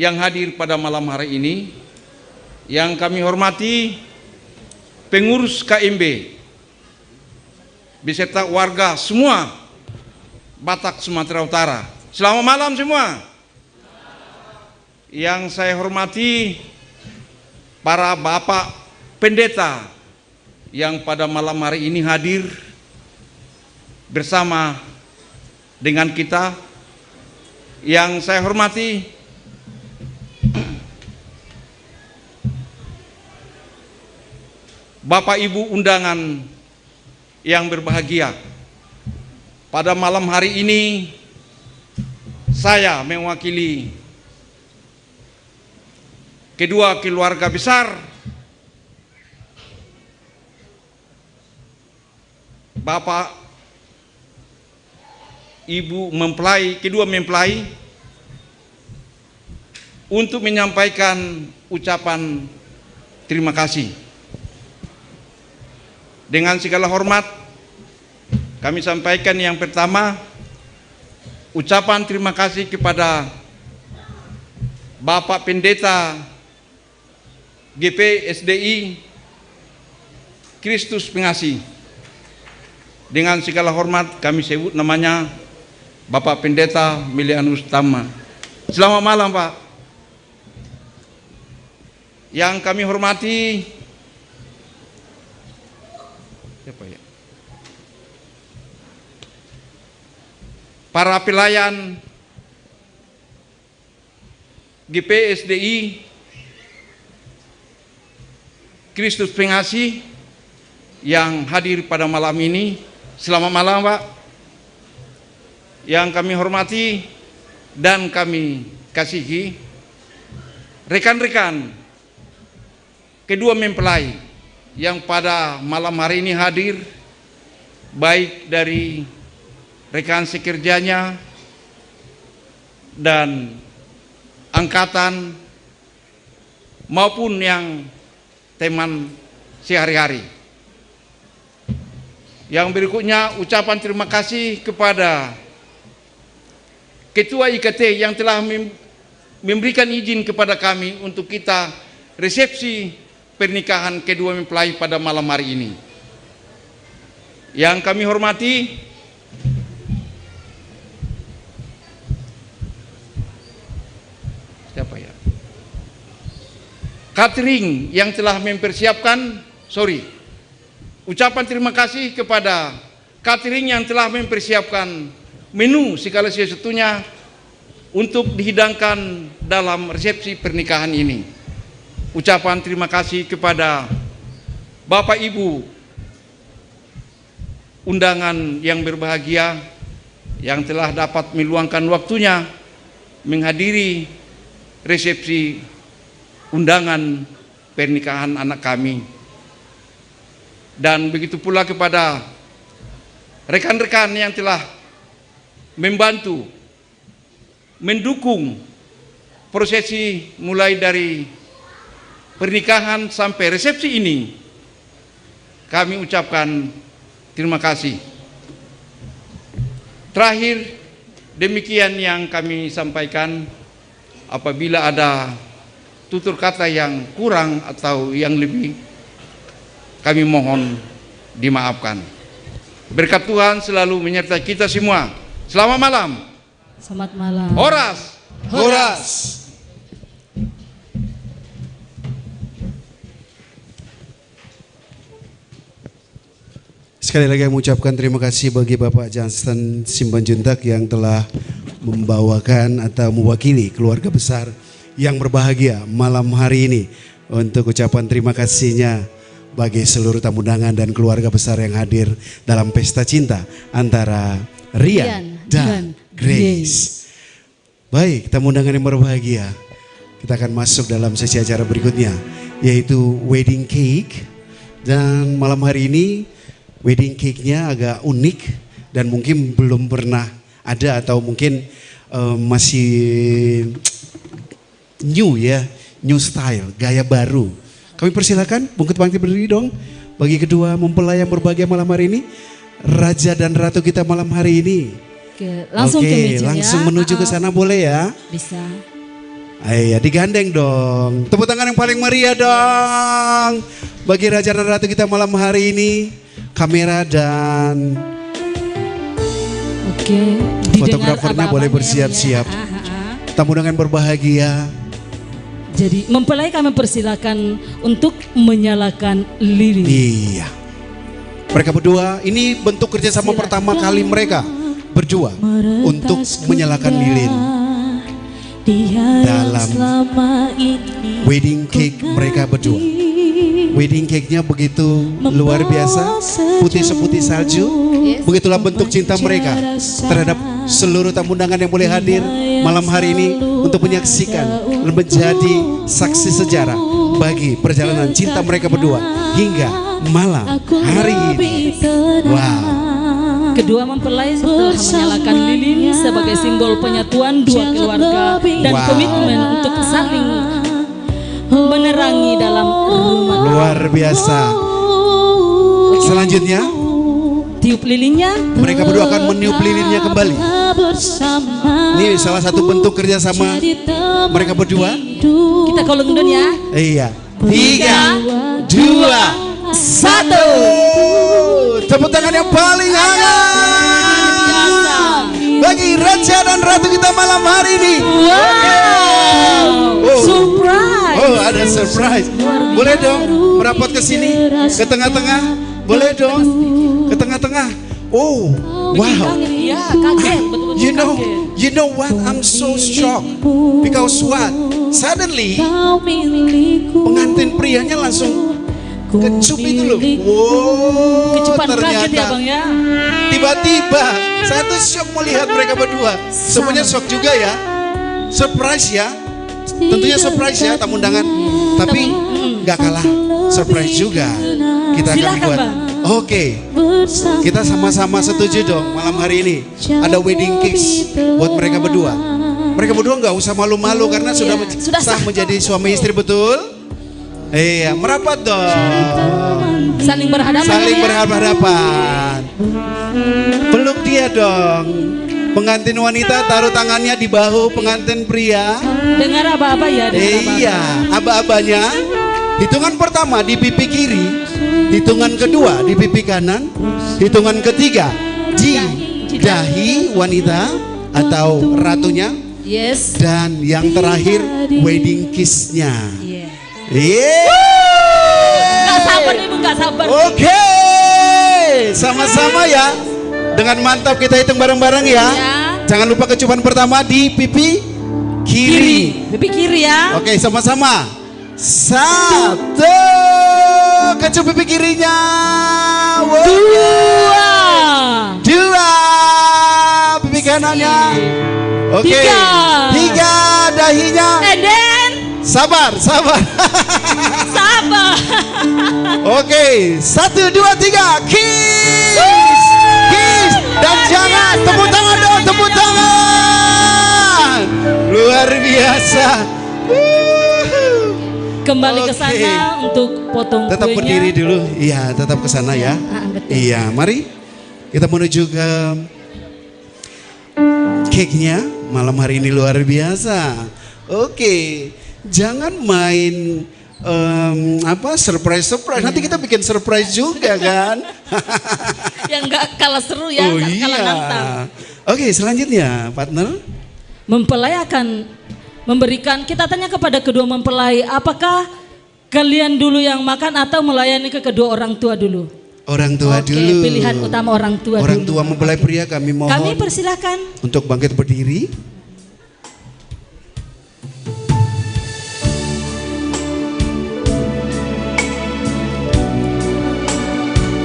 yang hadir pada malam hari ini, yang kami hormati pengurus KMB beserta warga semua Batak Sumatera Utara. Selamat malam semua. Yang saya hormati para bapak pendeta yang pada malam hari ini hadir bersama dengan kita. Yang saya hormati Bapak Ibu undangan yang berbahagia. Pada malam hari ini saya mewakili kedua keluarga besar Bapak Ibu mempelai, kedua mempelai, untuk menyampaikan ucapan terima kasih. Dengan segala hormat kami sampaikan yang pertama ucapan terima kasih kepada Bapak Pendeta GP SDI Kristus Pengasih. Dengan segala hormat kami sebut namanya Bapak Pendeta Milianus Tama. Selamat malam Pak. Yang kami hormati siapa ya? Para pelayan GPSDI Kristus Pengasih yang hadir pada malam ini. Selamat malam Pak. Yang kami hormati dan kami kasihi rekan-rekan kedua mempelai yang pada malam hari ini hadir, baik dari rekan sekerjanya dan angkatan maupun yang teman sehari-hari. Yang berikutnya ucapan terima kasih kepada Ketua IKT yang telah memberikan izin kepada kami untuk kita resepsi pernikahan kedua mempelai pada malam hari ini. Yang kami hormati siapa ya? Catering yang telah mempersiapkan, ucapan terima kasih kepada catering yang telah mempersiapkan menu segala sesuatunya untuk dihidangkan dalam resepsi pernikahan ini. Ucapan terima kasih kepada Bapak Ibu undangan yang berbahagia yang telah dapat meluangkan waktunya menghadiri resepsi undangan pernikahan anak kami. Dan begitu pula kepada rekan-rekan yang telah membantu, mendukung prosesi mulai dari pernikahan sampai resepsi ini. Kami ucapkan terima kasih. Terakhir, demikian yang kami sampaikan. Apabila ada tutur kata yang kurang atau yang lebih, kami mohon dimaafkan. Berkat Tuhan selalu menyertai kita semua. Selamat malam. Selamat malam. Horas. Horas. Sekali lagi mengucapkan terima kasih bagi Bapak Johnston Simbanjuntak yang telah membawakan atau mewakili keluarga besar yang berbahagia malam hari ini untuk ucapan terima kasihnya bagi seluruh tamu undangan dan keluarga besar yang hadir dalam pesta cinta antara Rian dan Grace. Baik, tamu undangan yang berbahagia, kita akan masuk dalam sesi acara berikutnya, yaitu wedding cake. Dan malam hari ini wedding cake-nya agak unik dan mungkin belum pernah ada atau mungkin masih new ya, new style, gaya baru. Kami persilakan bungkut bangkit berdiri dong. Bagi kedua mempelai yang berbahagia malam hari ini, Raja dan Ratu kita malam hari ini. Oke, langsung ke meja langsung ya. menuju ke sana boleh ya? Bisa. Ayo digandeng dong. Tepuk tangan yang paling meriah dong. Bagi Raja dan Ratu kita malam hari ini. Kamera dan Oke, fotografernya boleh bersiap-siap. Tamu undangan berbahagia. Jadi mempelai kami persilakan untuk menyalakan lilin. Iya. Mereka berdua ini bentuk kerjasama pertama kali mereka berdua untuk menyalakan lilin dalam wedding cake mereka berdua. Wedding cake-nya begitu luar biasa, putih seputih salju. Begitulah bentuk cinta mereka terhadap seluruh tamu undangan yang boleh hadir malam hari ini untuk menyaksikan dan menjadi saksi sejarah bagi perjalanan cinta mereka berdua hingga malam hari ini. Wow. Kedua mempelai telah menyalakan lilin sebagai simbol penyatuan dua keluarga dan komitmen untuk saling menerangi dalam rumah. Luar biasa. Selanjutnya tiup lilinnya. mereka berdua akan meniup lilinnya kembali. Ini salah satu bentuk kerjasama mereka berdua. Kita kolong dun ya. Iya. 3, 2, 1. Tepuk tangan yang paling hangat bagi Raja dan Ratu kita malam hari ini. Wow. Surprise. Oh, ada surprise. Boleh dong merapat ke sini, ke tengah-tengah. Boleh dong ke tengah-tengah. Oh, wow. Iya, kaget betul-betul. You know what? I'm so shocked because what? Suddenly pengantin prianya langsung kecup itu loh. Wow, Kecupan kaget ya ternyata bang ya. tiba-tiba saya tuh shock melihat mereka berdua. Semuanya shock juga ya. Surprise ya. Tentunya surprise ya tamu undangan. Tapi nggak kalah surprise juga. Kita akan Silakan, buat. Bang. Oke. Kita sama-sama setuju dong malam hari ini ada wedding cakes buat mereka berdua. Mereka berdua nggak usah malu-malu karena sudah sah menjadi suami istri, betul? Iya, merapat dong. Saling berhadapan. Saling ya. berhadapan. Peluk dia dong. Pengantin wanita taruh tangannya di bahu pengantin pria. Dengar aba-aba ya. Dengar aba-aba. Iya, aba-abanya. Hitungan pertama di pipi kiri, hitungan kedua di pipi kanan, hitungan ketiga di dahi wanita atau ratunya, Yes. dan yang terakhir wedding kiss-nya. Yeah. Yeah. Gak sabar ibu, gak sabar. Oke, sama-sama ya. Dengan mantap kita hitung bareng-bareng ya. Ya. Jangan lupa kecupan pertama di pipi kiri. Pipi kiri ya. Oke, sama-sama. 1, kecup pipi kirinya. 2, pipi kanannya. Oke. 3, dahinya. And then Sabar. sabar. Oke, 1, 2, 3, kiss, kiss, dan jangan tepuk tangan dong, tepuk tangan, luar biasa. Kembali ke Oke. sana untuk potong Tetap kuenya. berdiri dulu, iya, tetap ke sana ya. Betul. Iya, mari kita menuju ke cake-nya malam hari ini luar biasa. Oke, jangan main surprise. Nanti kita bikin surprise juga kan. Yang gak kalah seru ya, Oh gak kalah iya. nantang. Oke, selanjutnya partner. Mempelai akan memberikan, kita tanya kepada kedua mempelai, apakah kalian dulu yang makan atau melayani ke kedua orang tua dulu? Orang tua Oke, dulu. pilihan utama orang tua Orang dulu. tua mempelai pria kami mohon Kami persilakan. untuk bangkit berdiri.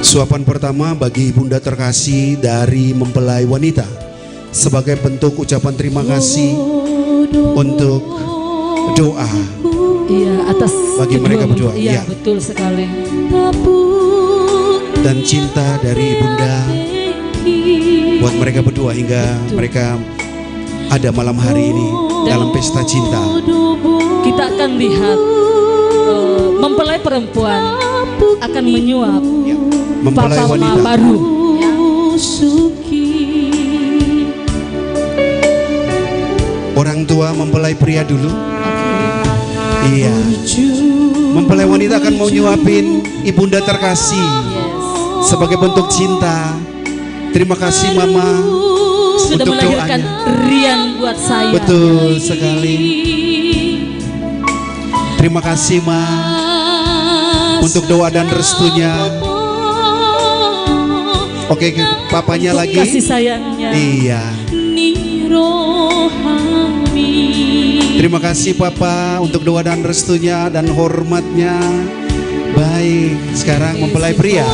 Suapan pertama bagi bunda terkasih dari mempelai wanita sebagai bentuk ucapan terima kasih untuk doa Iya, atas Bagi kedua mereka berdua, mempelai. Iya, iya. betul sekali. dan cinta dari bunda buat mereka berdua hingga mereka ada malam hari ini dalam pesta cinta. Kita akan lihat mempelai perempuan akan menyuap Mempelai papa wanita. baru. Ya. Orang tua mempelai pria dulu. Iya. Mempelai wanita akan mau nyuapin ibunda terkasih sebagai bentuk cinta. Terima kasih Mama Sudah untuk melahirkan doanya. Rian buat saya. Betul sekali. Terima kasih Ma untuk doa dan restunya. Oke, papanya lagi. Kasih sayangnya. Iya. Terima kasih Papa untuk doa dan restunya dan hormatnya. Baik, sekarang mempelai pria.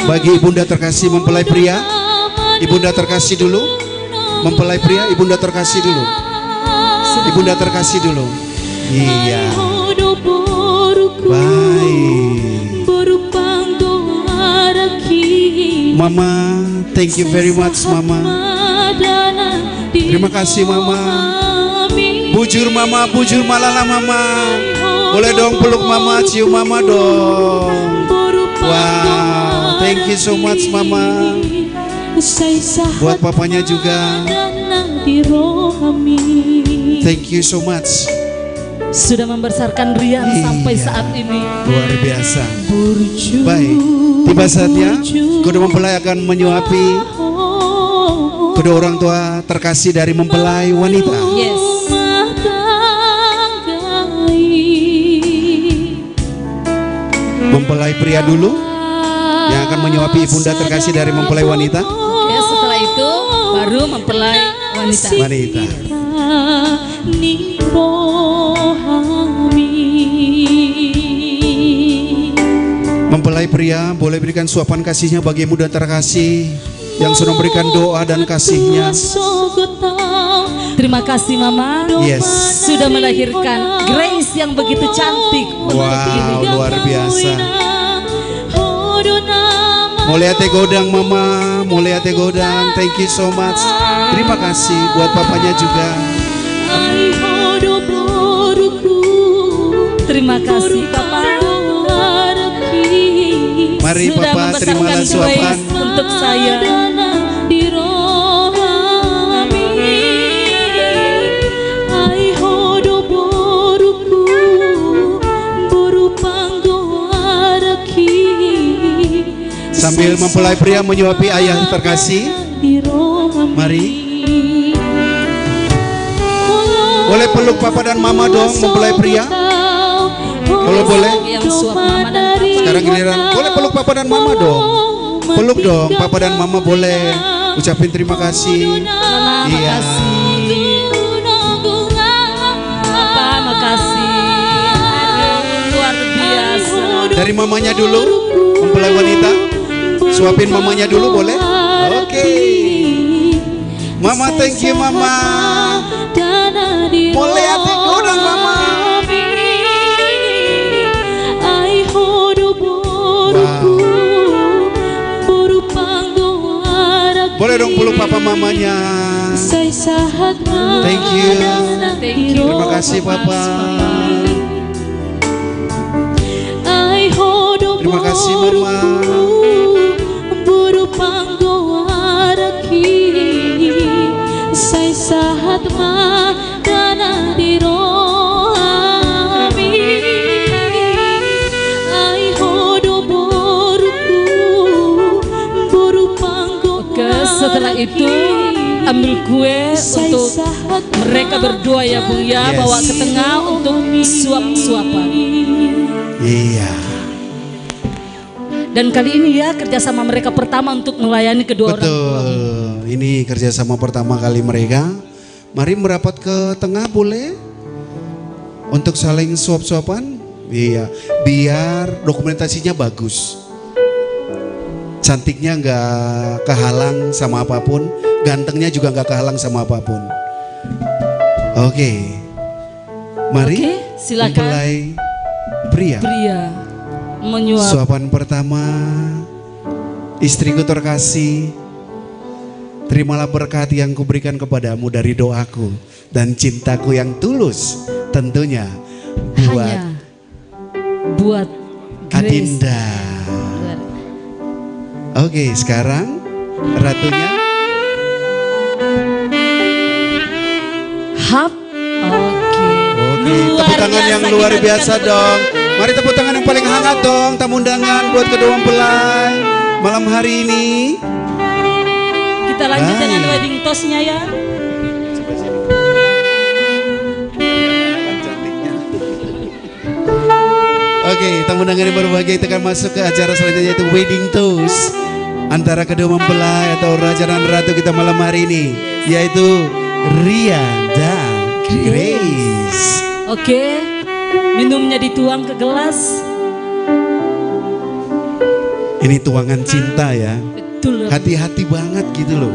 Bagi ibunda terkasih mempelai pria, ibunda terkasih dulu. Mempelai pria, ibunda terkasih dulu. Ibunda terkasih dulu. Iya. Baik. Mama, thank you very much Mama. Terima kasih Mama. Bujur Mama, bujur malala Mama. Boleh dong peluk Mama, cium Mama dong. Wow, thank you so much Mama. Buat papanya juga. Thank you so much. Sudah membesarkan Rian sampai saat ini. Luar biasa. Baik, tiba saatnya kedua mempelai akan menyuapi kedua orang tua terkasih dari mempelai wanita. Yes. Mempelai pria dulu yang akan menyuapi ibunda terkasih dari mempelai wanita. Oke, setelah itu baru mempelai wanita. Wanita. Mempelai pria boleh berikan suapan kasihnya bagi ibunda terkasih yang sudah memberikan doa dan kasihnya. Terima kasih Mama. Yes. Sudah melahirkan Grace yang begitu cantik. Wow, luar biasa. Mulai ate godang Mama, mulai ate godang. Thank you so much. Terima kasih buat papanya juga. Terima kasih Papa. Mari Sudah Papa terimalah membesarkan suapan. Grace untuk saya. Sambil mempelai pria menyuapi ayah terkasih. Mari. Boleh peluk Papa dan Mama dong mempelai pria. Kalau boleh. Yang suap Mama dan Papa. Sekarang giliran. Boleh peluk Papa dan Mama dong. Peluk dong Papa dan Mama boleh. Ucapin terima kasih. Mama, Iya. makasih. Papa, makasih. Aduh, luar biasa. Dari mamanya dulu mempelai wanita. Suapin mamanya dulu boleh? Oke. Mama, thank you Mama. Boleh hati godang Mama. Boleh dong peluk Papa mamanya. Thank you. Thank you. Terima kasih Papa. Terima kasih Mama. Oke, setelah itu ambil kue untuk mereka berdua ya Bung ya. Yes. Bawa ke tengah untuk suap-suapan. Iya. Dan kali ini ya kerjasama mereka pertama untuk melayani kedua orang tua. Betul. Ini kerjasama pertama kali mereka. Mari merapat ke tengah boleh? Untuk saling suap-suapan. Iya. Biar dokumentasinya bagus. Cantiknya nggak kehalang sama apapun. Gantengnya juga nggak kehalang sama apapun. Oke. Mari Oke, silakan. mempelai pria. menyuap. Suapan pertama, istriku terkasih, terimalah berkat yang kuberikan kepadamu dari doaku dan cintaku yang tulus, tentunya Hanya buat Grace. Adinda. Oke, sekarang ratunya. Hap. Oke. Tepuk tangan yang luar kita biasa berikan dong. Mari tepuk tangan yang paling hangat dong, tamu undangan buat kedua mempelai malam hari ini. Kita lanjut Baik. dengan wedding toast-nya ya. Oke, tamu undangan yang berbahagia kita akan masuk ke acara selanjutnya, yaitu wedding toast antara kedua mempelai atau raja dan ratu kita malam hari ini, yaitu Rian dan Grace. Oke. Minumnya dituang ke gelas. Ini tuangan cinta ya. Betul. Hati-hati banget gitu loh.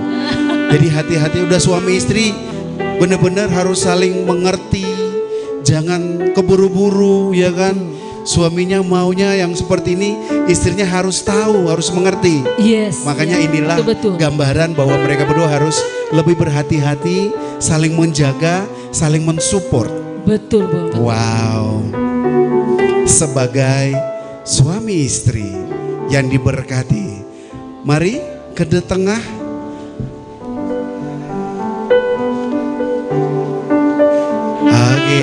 Jadi hati-hati, udah suami istri benar-benar harus saling mengerti. Jangan keburu-buru ya kan. Suaminya maunya yang seperti ini, istrinya harus tahu, harus mengerti. Yes. Makanya yes. inilah Betul. gambaran bahwa mereka berdua harus lebih berhati-hati, saling menjaga, saling mensupport. Betul, Bang. Wow. Sebagai suami istri yang diberkati, mari ke tengah. Oke.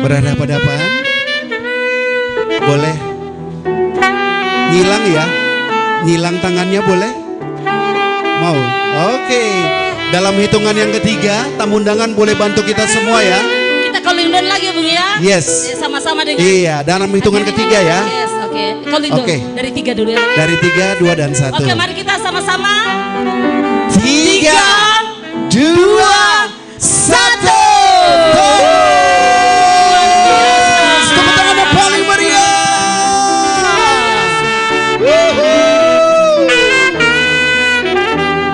Berhadapan-hadapan. Boleh nyilang ya? Nyilang tangannya boleh? Mau? Oke. Dalam hitungan yang ketiga, tamu undangan boleh bantu kita semua ya. Kita calling down lagi, Bung ya. Yes. Sama-sama dengan. Iya, dalam hitungan ketiga ya. Yes, oke. Calling down. Oke. Dari 3 dulu ya. Dari 3, 2, dan 1. Oke, mari kita sama-sama. 3, 2, 1. Tepuk tangan yang paling meriah.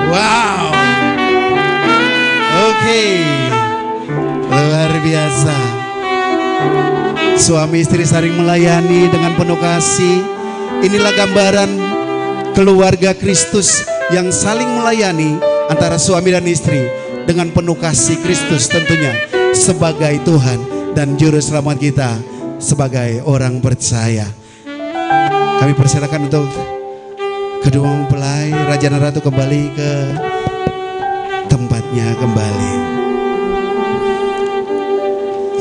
Wow. Oke. Luar biasa. Suami istri saling melayani dengan penuh kasih. Inilah gambaran keluarga Kristus yang saling melayani antara suami dan istri dengan penuh kasih Kristus tentunya sebagai Tuhan dan juru selamat kita sebagai orang percaya. Kami persilakan untuk kedua mempelai Raja dan Ratu kembali ke tempatnya kembali.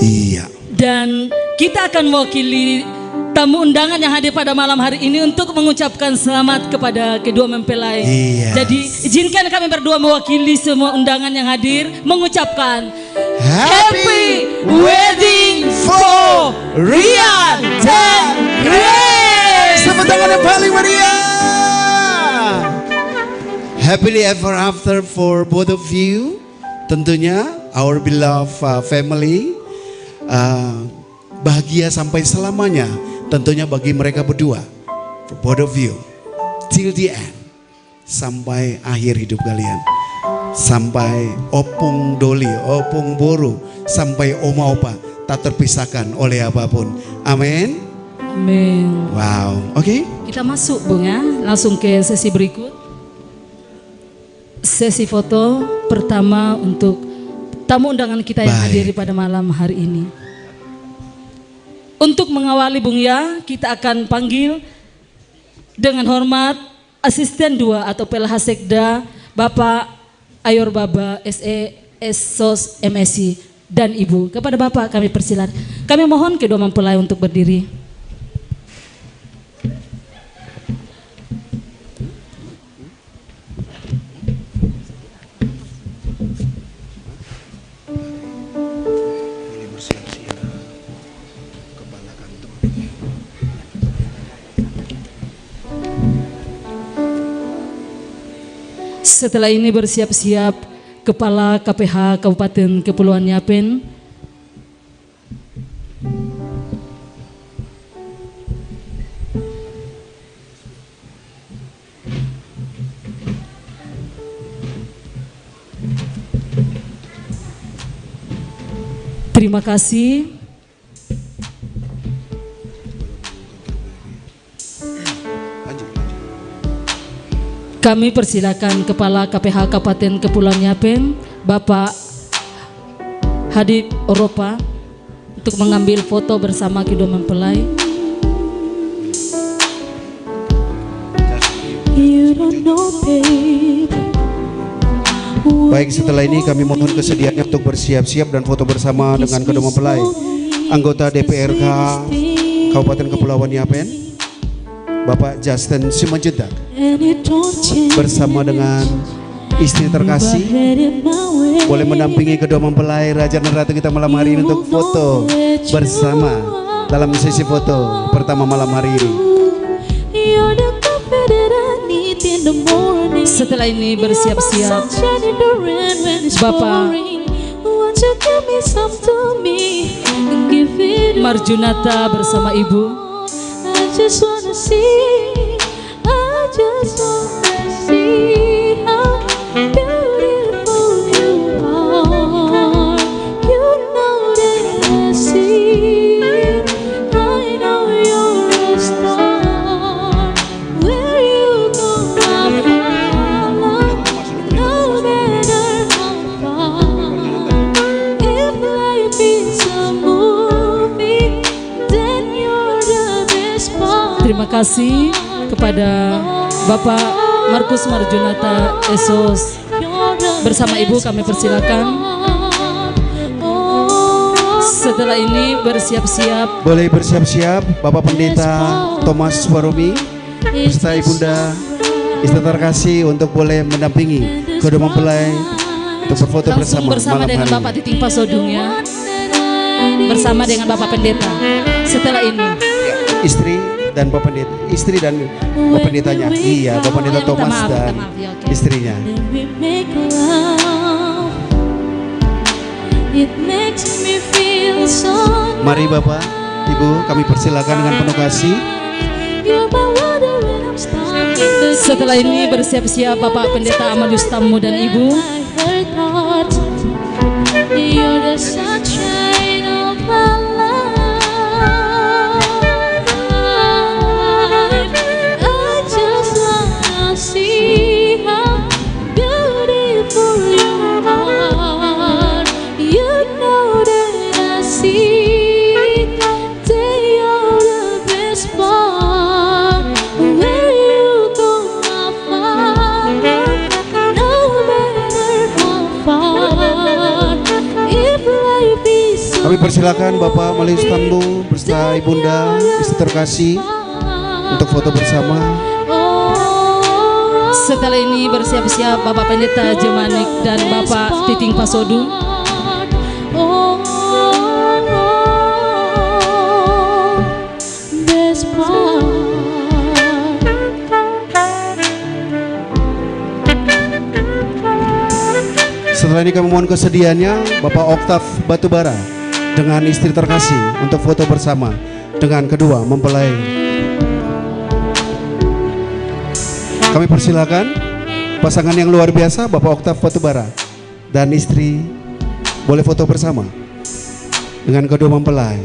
Iya. Dan kita akan mewakili tamu undangan yang hadir pada malam hari ini untuk mengucapkan selamat kepada kedua mempelai. Iya. Jadi izinkan kami berdua mewakili semua undangan yang hadir mengucapkan Happy Wedding for Rian dan Grace. Tepuk tangan yang paling meriah. Happily ever after for both of you. Tentunya our beloved family. Bahagia sampai selamanya. Tentunya bagi mereka berdua. For both of you. Till the end. Sampai akhir hidup kalian. Sampai opung doli, opung boru, sampai oma opa tak terpisahkan oleh apapun. Amin. Amin. Wow. Oke. Kita masuk, Bung ya, langsung ke sesi berikut. Sesi foto pertama untuk tamu undangan kita yang Baik. hadir pada malam hari ini. Untuk mengawali, Bung ya, kita akan panggil dengan hormat Asisten 2 atau PLH Sekda Bapak Ayor Baba SE Sos MSI dan Ibu. Kepada Bapak kami persilakan. Kami mohon kedua mempelai untuk berdiri. Setelah ini bersiap-siap Kepala KPH Kabupaten Kepulauan Yapen, Terima kasih. Kami persilakan Kepala KPH Kabupaten Kepulauan Yapen, Bapak Hadid Oropa, untuk mengambil foto bersama kedua mempelai. Baik, setelah ini kami mohon kesediaannya untuk bersiap-siap dan foto bersama dengan kedua mempelai. Anggota DPRK Kabupaten Kepulauan Yapen, Bapak Justin Simanjuntak, bersama dengan istri terkasih, boleh mendampingi kedua mempelai raja dan ratu kita malam hari ini untuk foto bersama dalam sesi foto pertama malam hari ini. Setelah ini bersiap-siap Bapak Marjunata bersama Ibu. I just wanna see how beautiful you are. You know that I see it. I know you're a star. Where you go, I follow. No matter how far. If life is a movie, then you're the best part. Terima kasih kepada Bapak Markus Marjunata Esos bersama Ibu, kami persilakan. Setelah ini bersiap-siap. Boleh bersiap-siap Bapak Pendeta Thomas Waromi beserta Ibunda istri terkasih untuk boleh mendampingi kedua mempelai untuk berfoto Langsung bersama malam dengan hari. Bapak Titing Pasodung ya, bersama dengan Bapak Pendeta. Setelah ini Istri dan Bapak Pendeta, istri dan Bapak Pendetanya. Iya, Bapak Pendeta minta Thomas maaf, dan minta maaf, ya, oke. istrinya. We make love. It makes me feel so. Mari Bapak, Ibu, kami persilakan dengan penuh kasih. You're my water when I'm stuck in the setelah ini bersiap-siap Bapak Pendeta Amalius Tamu dan Ibu. my hurt heart. You're the sunshine of my life. I just wanna see how beautiful you are. You know that I see that you're the best part. Where you go, I follow. No matter how far. If life is so Kami persilakan Bapak Amalius Tamu beserta Ibunda istri terkasih untuk foto bersama. Setelah ini bersiap-siap Bapak Pendeta Jemanik dan Bapak Titing Pasodung. Best part. Setelah ini kami mohon kesediaannya Bapak Oktav Batubara dengan istri terkasih untuk foto bersama dengan kedua mempelai. Kami persilakan pasangan yang luar biasa Bapak Oktav Batubara dan istri boleh foto bersama dengan kedua mempelai.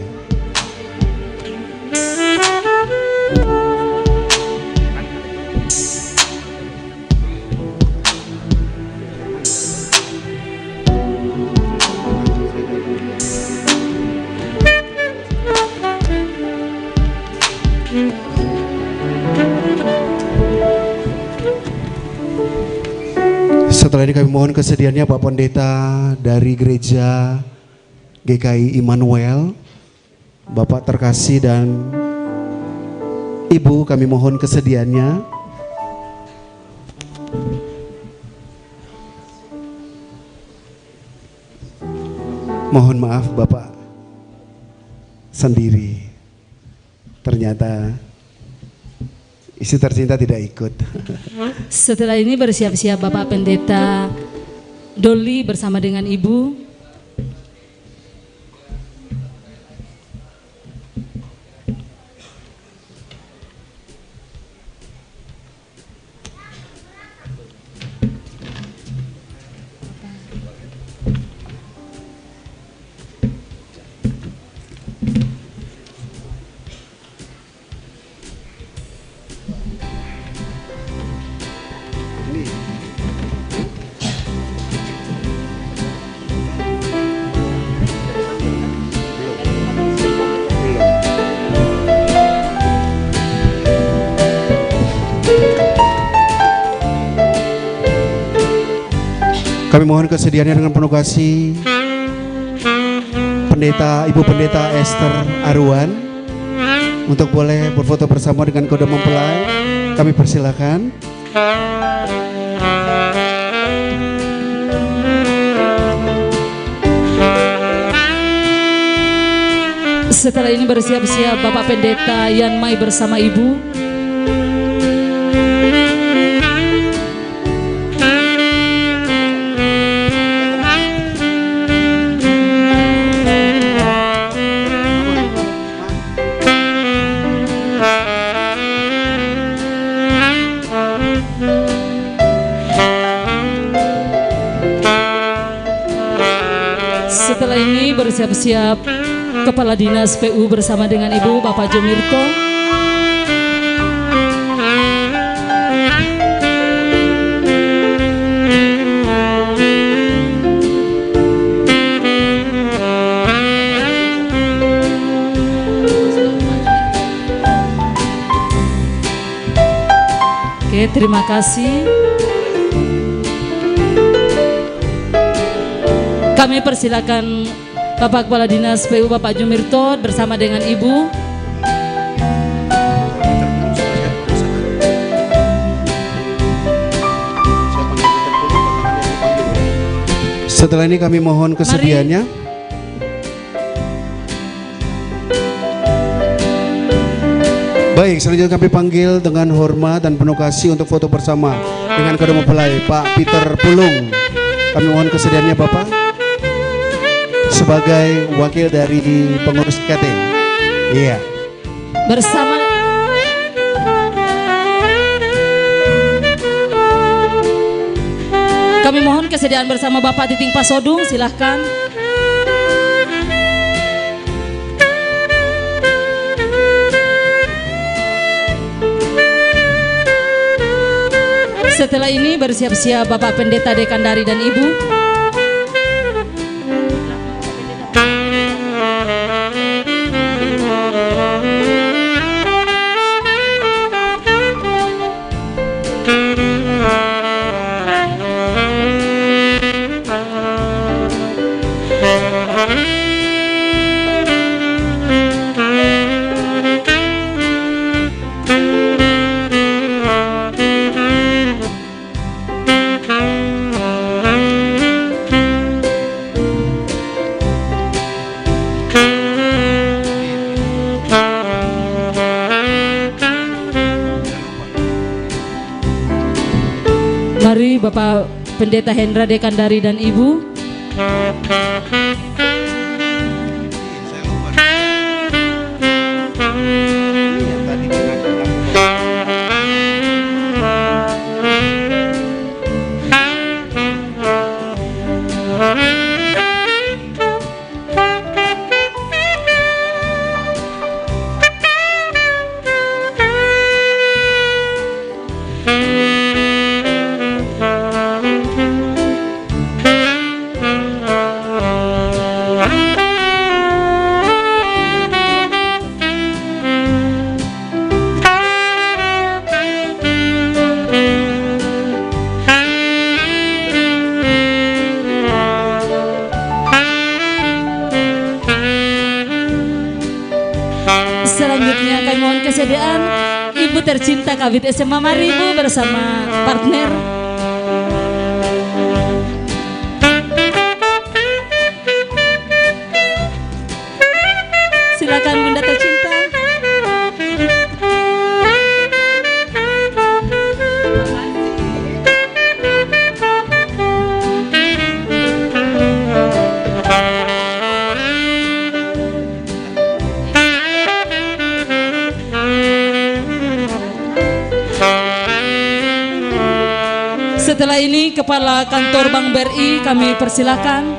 Setelah ini kami mohon kesediaannya Pak Pendeta dari Gereja GKI Immanuel, Bapak terkasih dan Ibu, kami mohon kesediaannya. Mohon maaf Bapak sendiri, ternyata istri tercinta tidak ikut. Setelah ini bersiap-siap Bapak Pendeta Doli bersama dengan Ibu. Kami mohon kesediaannya dengan penuh kasih Ibu Pendeta Esther Arwan untuk boleh berfoto bersama dengan kedua mempelai. Kami persilakan. Setelah ini bersiap-siap Bapak Pendeta Yan Mai bersama Ibu. Setelah ini bersiap-siap Kepala Dinas PU bersama dengan Ibu Bapak Jomirko. Oke, terima kasih. Kami persilakan Bapak Kepala Dinas PU Bapak Jumirto bersama dengan Ibu. Setelah ini kami mohon kesediaannya. Baik, selanjutnya kami panggil dengan hormat dan penuh kasih untuk foto bersama dengan kedua mempelai Pak Peter Pulung. Kami mohon kesediaannya Bapak sebagai wakil dari pengurus KT. Iya. Bersama kami mohon kesediaan bersama Bapak Titing Pasodung, silahkan. Setelah ini bersiap-siap Bapak Pendeta Dekandari dan Ibu. Mari Bapak Pendeta Hendra Dekandari dan Ibu. Selanjutnya kami mohon kesediaan Ibu tercinta Kabid SMA, mari Ibu bersama partner. Silakan Bunda tercinta. Setelah ini Kepala Kantor Bank BRI kami persilakan.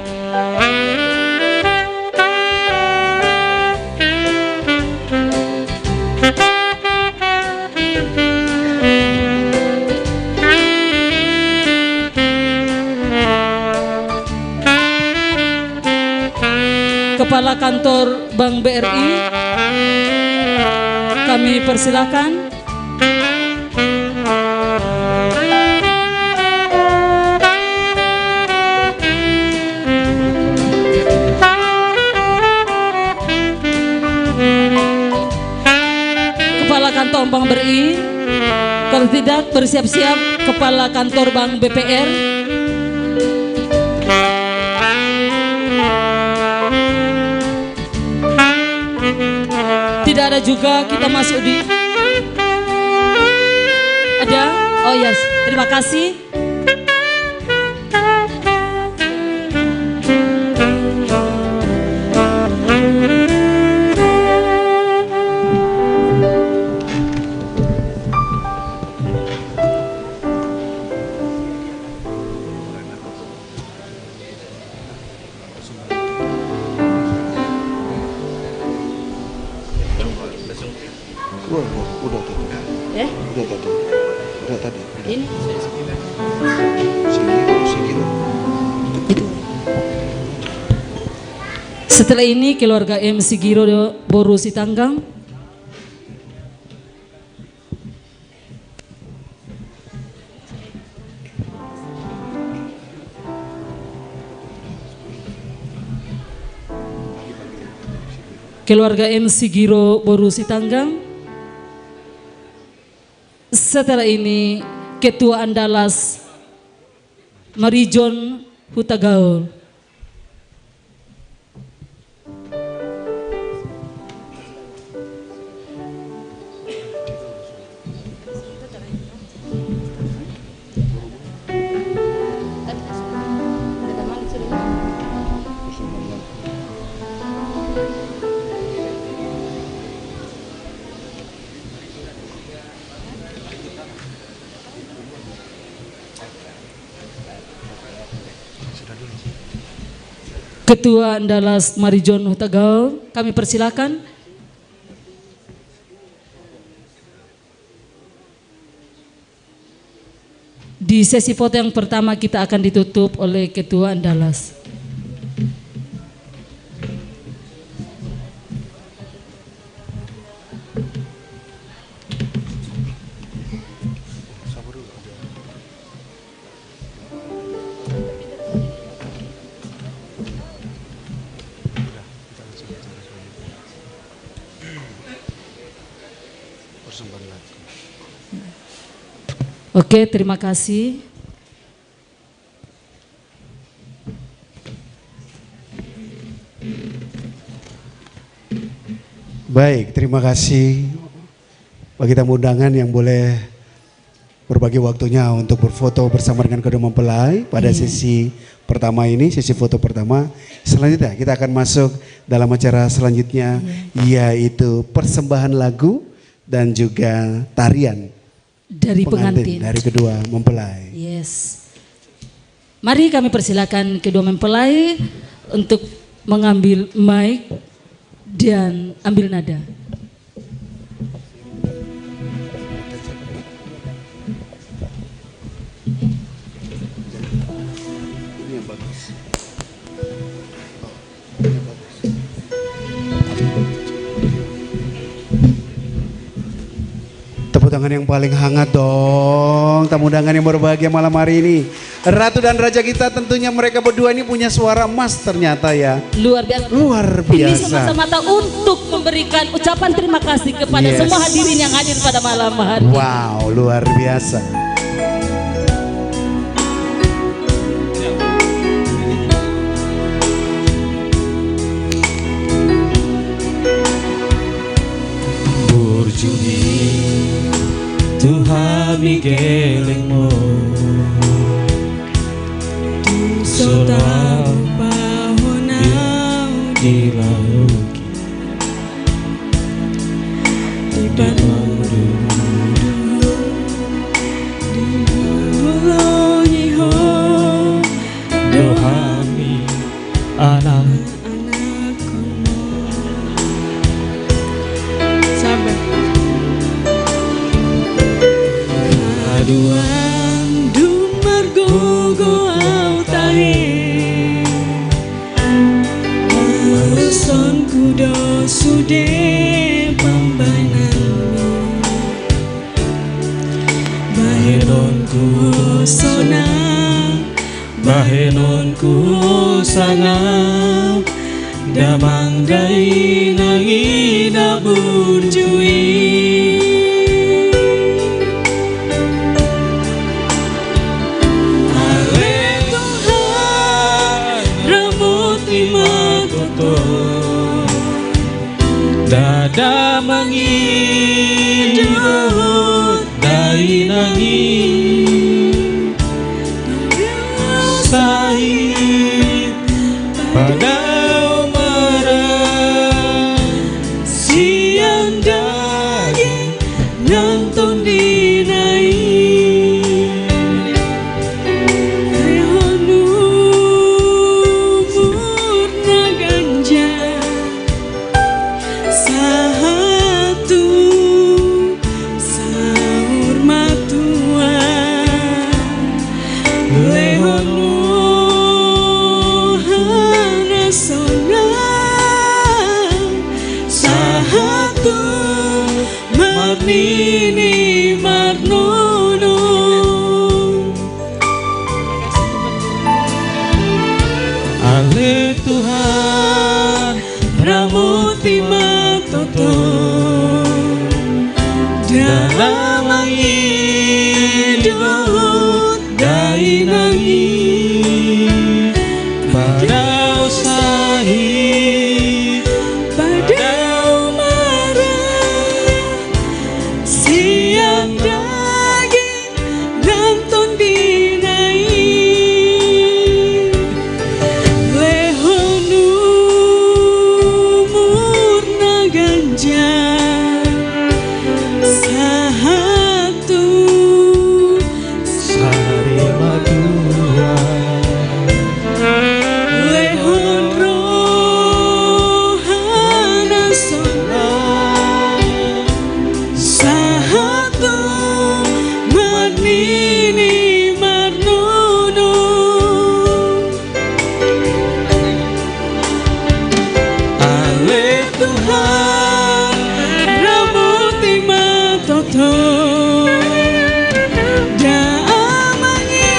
Kepala Kantor Bank BRI kami persilakan. tidak, bersiap-siap Kepala Kantor Bank BPR. Tidak ada juga, kita masuk di... Ada? Oh yes, terima kasih. Udah tadi. Ini Sigiro. setelah ini keluarga M Sigiro Boru Sitanggang. Keluarga M Sigiro Boru Sitanggang. Setelah ini Ketua Andalas Marijon Hutagaul. Ketua Andalas Marijon Hutagaul, kami persilakan. Di sesi foto yang pertama kita akan ditutup oleh Ketua Andalas. Oke, terima kasih. Baik, terima kasih bagi tamu undangan yang boleh berbagi waktunya untuk berfoto bersama dengan kedua mempelai pada sesi pertama ini, sesi foto pertama. Selanjutnya kita akan masuk dalam acara selanjutnya, yaitu persembahan lagu dan juga tarian Dari pengantin. dari kedua mempelai. Yes. Mari kami persilakan kedua mempelai untuk mengambil mic dan ambil nada. Ini yang bagus. Tepuk tangan yang paling hangat dong, tamu undangan yang berbahagia malam hari ini. Ratu dan Raja kita tentunya mereka berdua ini punya suara emas ternyata ya. Luar biasa. Luar Ini biasa. semata-mata untuk memberikan ucapan terima kasih kepada Yes. semua hadirin yang hadir pada malam hari. Wow, luar biasa. Burjuni Tuhan migelengmu Solau bahonau di laut di pandu di dohami anak aduan dumar gogo au tahe son kudo sude pambanami bahenon ku sona bahenon ku sangap damang dai nangida burjui sahid pada marah siang daging nonton dinai rehonu murna ganja sahatu sahur matua lehonu hanasona sahatu marnini marnono Ale Tuhan Pramuti Matoto dalam hidup dainangi pada usahi pada marah siang daging nonton dinai lehonu murna ganja sahatu sari madua lehon rohana sona sahatu marnini marnono Ale Tuhan Pramuti Matoto damangi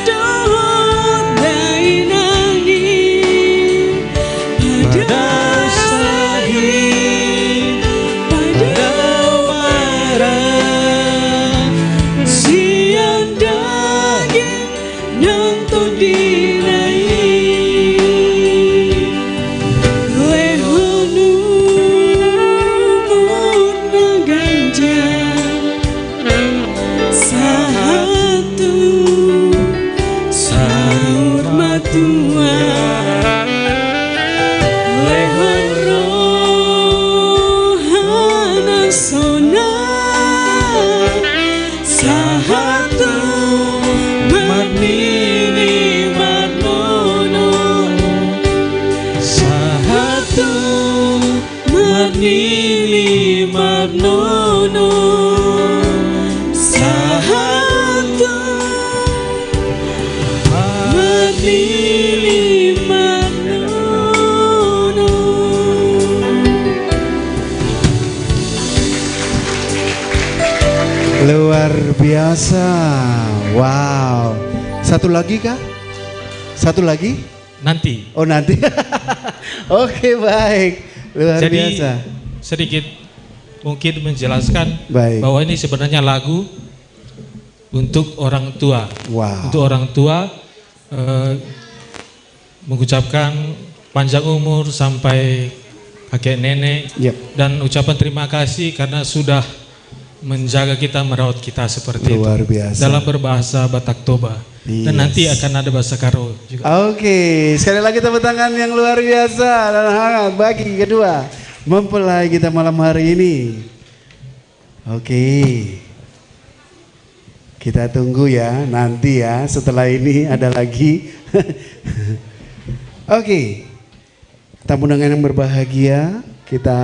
dohot dainangi pada sahid pada marah siang daging nonton dinai lehonu murna ganja sahatu sahur matua lehon rohana sona sahatu marnini marnono sahatu marnini marnono sahatu marnini marnono. Luar biasa. Wow. Satu lagi kah? Satu lagi? Nanti. Oh nanti. Oke baik. Luar Jadi biasa. sedikit mungkin menjelaskan Baik. bahwa ini sebenarnya lagu untuk orang tua. Wow. Untuk orang tua mengucapkan panjang umur sampai kakek nenek Yep. dan ucapan terima kasih karena sudah menjaga kita, merawat kita seperti Luar itu. biasa. Dalam berbahasa Batak Toba. Dan Yes. nanti akan ada bahasa Karo juga. Oke, sekali lagi tepuk tangan yang luar biasa dan hangat bagi kedua mempelai kita malam hari ini. Oke, kita tunggu ya nanti ya setelah ini ada lagi. Oke, tamu undangan yang berbahagia, kita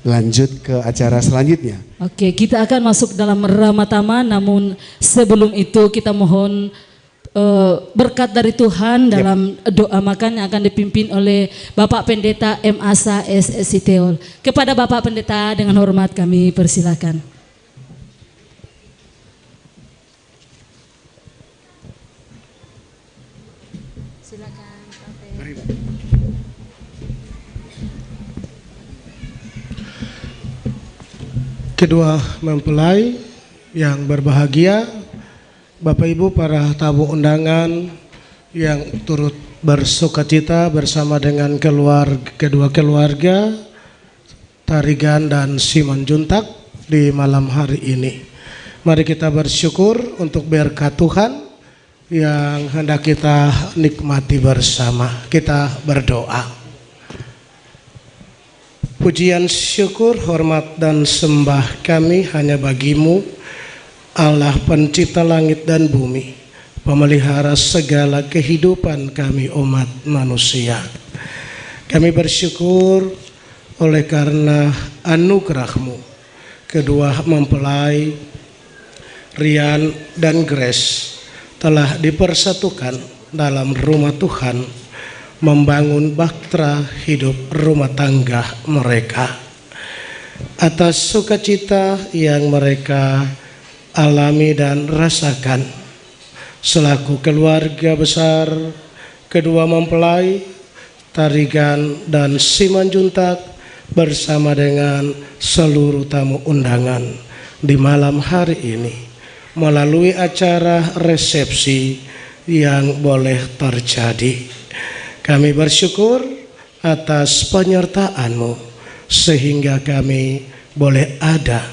lanjut ke acara selanjutnya. Oke, kita akan masuk dalam Ramatama, namun sebelum itu kita mohon berkat dari Tuhan dalam doa makan yang akan dipimpin oleh Bapak Pendeta M. Asa S. Siteol. Kepada Bapak Pendeta dengan hormat kami persilakan. Silakan, Kedua mempelai yang berbahagia, Bapak Ibu para tamu undangan yang turut bersukacita bersama dengan kedua keluarga Tarigan dan Simanjuntak di malam hari ini. Mari kita bersyukur untuk berkat Tuhan yang hendak kita nikmati bersama. Kita berdoa. Pujian, syukur, hormat, dan sembah kami hanya bagi-Mu, Allah pencipta langit dan bumi, pemelihara segala kehidupan kami umat manusia. Kami bersyukur oleh karena anugerah-Mu, kedua mempelai Rian dan Grace telah dipersatukan dalam rumah Tuhan, membangun bahtera hidup rumah tangga mereka. Atas sukacita yang mereka alami dan rasakan selaku keluarga besar kedua mempelai Tarigan dan Simanjuntak bersama dengan seluruh tamu undangan di malam hari ini melalui acara resepsi yang boleh terjadi. Kami bersyukur atas penyertaan-Mu sehingga kami boleh ada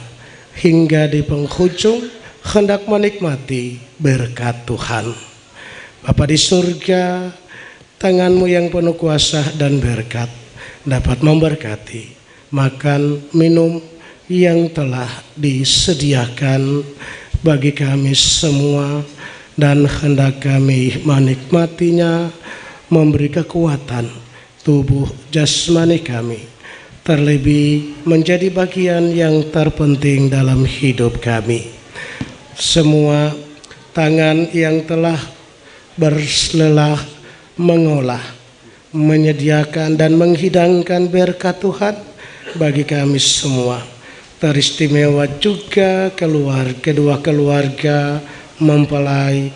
hingga di penghujung hendak menikmati berkat Tuhan. Bapa di surga, tangan-Mu yang penuh kuasa dan berkat dapat memberkati makan minum yang telah disediakan bagi kami semua, dan hendak kami menikmatinya memberi kekuatan tubuh jasmani kami, terlebih menjadi bagian yang terpenting dalam hidup kami. Semua tangan yang telah berlelah mengolah, menyediakan dan menghidangkan berkat Tuhan bagi kami semua, teristimewa juga kedua keluarga mempelai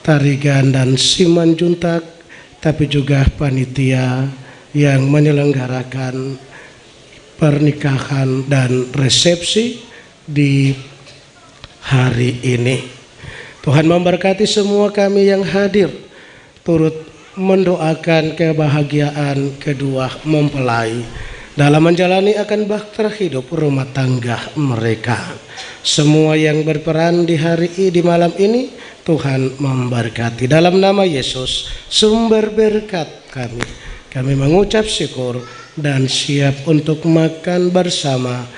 Tarigan dan Simanjuntak, tapi juga panitia yang menyelenggarakan pernikahan dan resepsi di hari ini. Tuhan memberkati semua kami yang hadir, turut mendoakan kebahagiaan kedua mempelai dalam menjalani akan bahtera hidup rumah tangga mereka. Semua yang berperan di malam ini, Tuhan memberkati. Dalam nama Yesus, sumber berkat kami mengucap syukur dan siap untuk makan bersama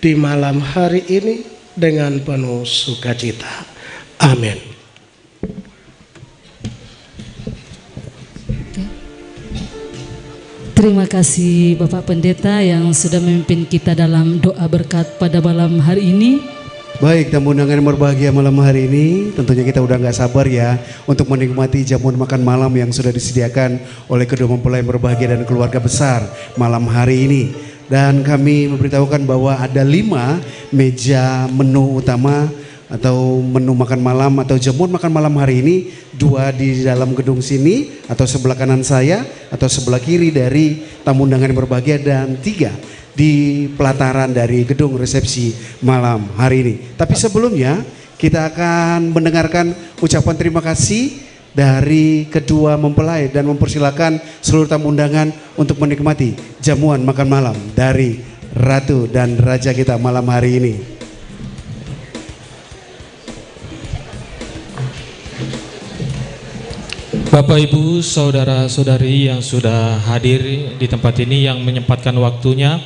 di malam hari ini dengan penuh sukacita. Amin. Terima kasih Bapak Pendeta yang sudah memimpin kita dalam doa berkat pada malam hari ini. Baik, tamu undangan yang berbahagia malam hari ini, tentunya kita udah gak sabar ya untuk menikmati jamuan makan malam yang sudah disediakan oleh kedua mempelai berbahagia dan keluarga besar malam hari ini. Dan kami memberitahukan bahwa ada 5 meja menu utama atau menu makan malam atau jamuan makan malam hari ini, 2 di dalam gedung sini atau sebelah kanan saya atau sebelah kiri dari tamu undangan yang berbahagia, dan 3 di pelataran dari gedung resepsi malam hari ini. Tapi sebelumnya kita akan mendengarkan ucapan terima kasih dari kedua mempelai dan mempersilakan seluruh tamu undangan untuk menikmati jamuan makan malam dari Ratu dan Raja kita malam hari ini. Bapak, Ibu, saudara-saudari yang sudah hadir di tempat ini, yang menyempatkan waktunya,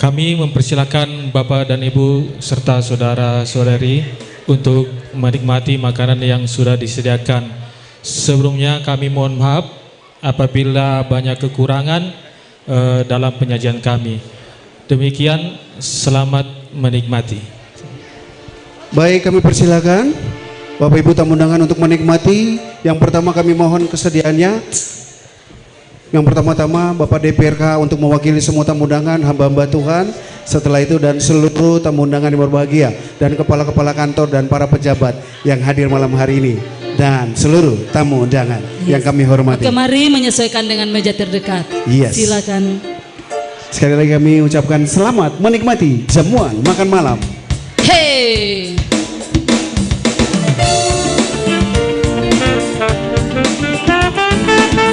kami mempersilakan Bapak dan Ibu serta saudara-saudari untuk menikmati makanan yang sudah disediakan. Sebelumnya kami mohon maaf apabila banyak kekurangan dalam penyajian kami. Demikian, selamat menikmati. Baik, kami persilakan Bapak Ibu tamu undangan untuk menikmati. Yang pertama kami mohon kesediaannya. Yang pertama-tama Bapak DPRK untuk mewakili semua tamu undangan, hamba-hamba Tuhan. Setelah itu dan seluruh tamu undangan yang berbahagia dan kepala-kepala kantor dan para pejabat yang hadir malam hari ini, dan seluruh tamu undangan yang kami hormati. Mari menyesuaikan dengan meja terdekat. Yes. Silakan. Sekali lagi kami ucapkan selamat menikmati jamuan makan malam. Hey.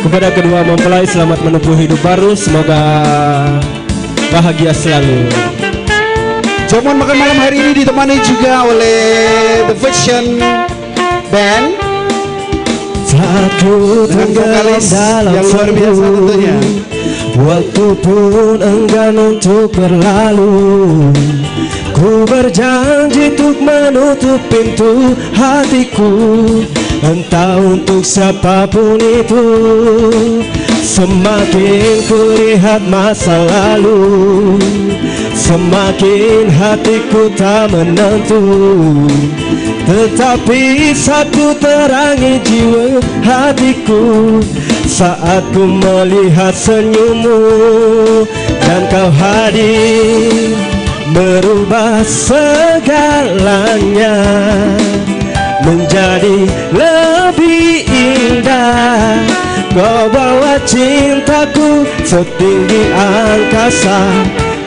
Kepada kedua mempelai, selamat menempuh hidup baru, semoga bahagia selalu. Jamuan makan malam hari ini ditemani juga oleh The Fashion Band dengan vokalis yang luar biasa tentunya. Waktu pun enggan untuk berlalu, ku berjanji untuk menutup pintu hatiku, entah untuk siapapun itu. Semakin ku lihat masa lalu, semakin hatiku tak menentu. Tetapi satu terangi jiwa hatiku saat ku melihat senyummu, dan kau hadir merubah segalanya menjadi lebih indah. Kau bawa cintaku setinggi angkasa,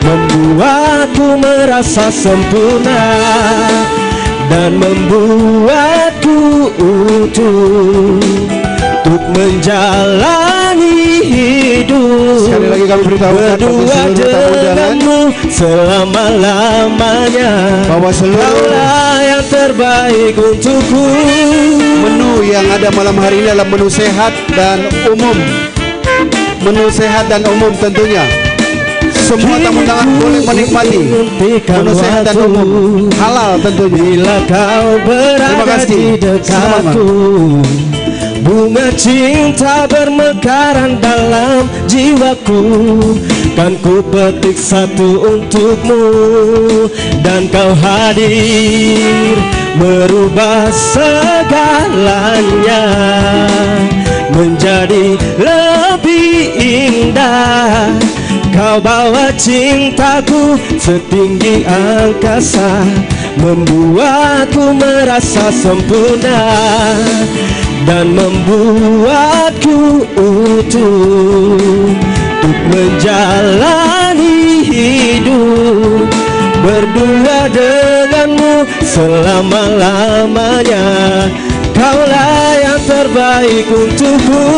membuatku merasa sempurna dan membuatku utuh untuk menjalani hidup. Sekali lagi kami beritahukan berdua denganmu selama-lamanya, bahwa seluruh kaulah yang terbaik untukku. Menu yang ada malam hari ini adalah menu sehat dan umum. Menu sehat dan umum tentunya. Semua tamu undangan boleh menikmati menu sehat dan umum, halal tentunya. Bila kau berada di dekatku, bunga cinta bermekaran dalam jiwaku, kan ku petik satu untukmu, dan kau hadir merubah segalanya menjadi lebih indah. Kau bawa cintaku setinggi angkasa, membuatku merasa sempurna dan membuatku utuh untuk menjalani hidup berdua denganmu selama-lamanya. Kaulah yang terbaik untukku.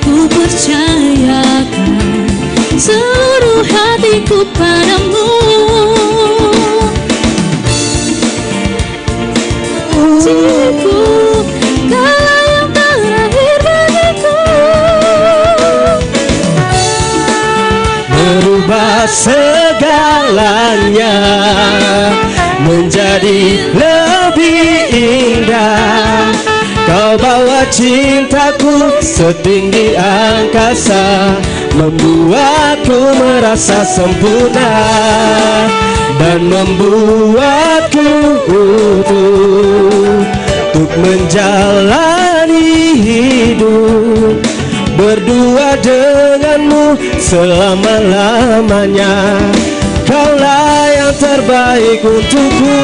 Ku percayakan seluruh hatiku padamu. Cintaku, kau yang terakhir bagiku. Merubah segalanya menjadi lebih indah. Kau bawa cintaku setinggi angkasa, membuatku merasa sempurna dan membuatku utuh untuk menjalani hidup berdua denganmu selama-lamanya. Kaulah yang terbaik untukku.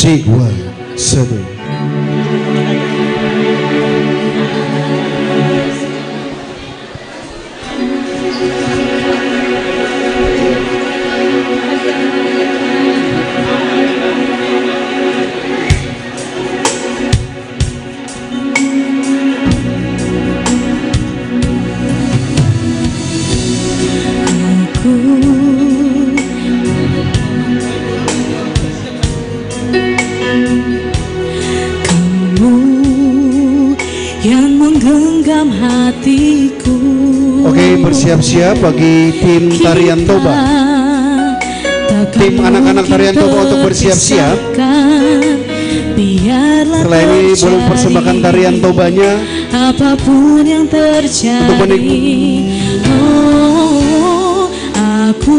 Jiwa satu. Yang menggenggam hatiku. Oke, bersiap-siap bagi tim Tarian Toba. Tim anak-anak Tarian Toba untuk bersiap-siap. Setelah ini belum persembahkan Tarian Tobanya. Apapun yang terjadi, aku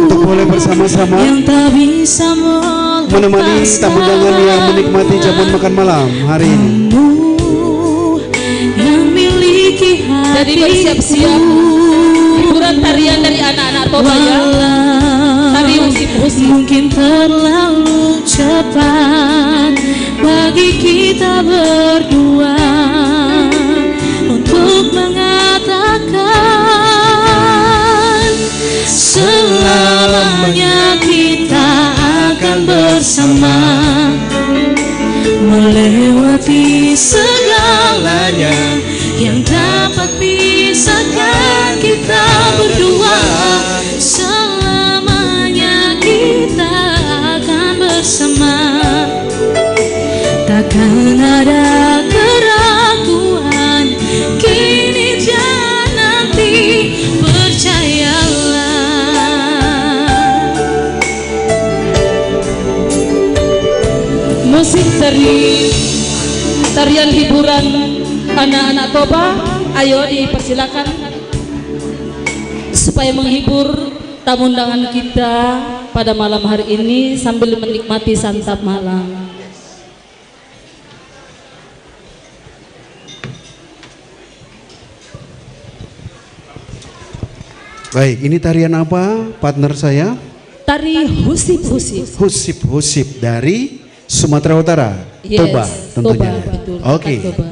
untuk boleh bersama-sama yang tak bisa menemani tamu undangan yang menikmati jamuan makan malam hari ini. Yang milik memiliki hatiku. Jadi bersiap-siap hiburan tarian dari anak-anak Toba ya. Tari husip-husip. Mungkin terlalu cepat bagi kita berdua untuk mengatakan selamanya kita akan bersama, melewati segalanya yang dapat pisahkan kita berdua. Selamanya kita akan bersama, takkan ada keraguan kini dan nanti, percayalah. Musik dari tarian hiburan anak-anak Toba, ayo dipersilakan supaya menghibur tamu undangan kita pada malam hari ini sambil menikmati santap malam. Baik, ini tarian apa partner saya? Tari husip-husip. Husip-husip dari Sumatera Utara, Yes, Toba tentunya. Toba, betul. Oke. Toba.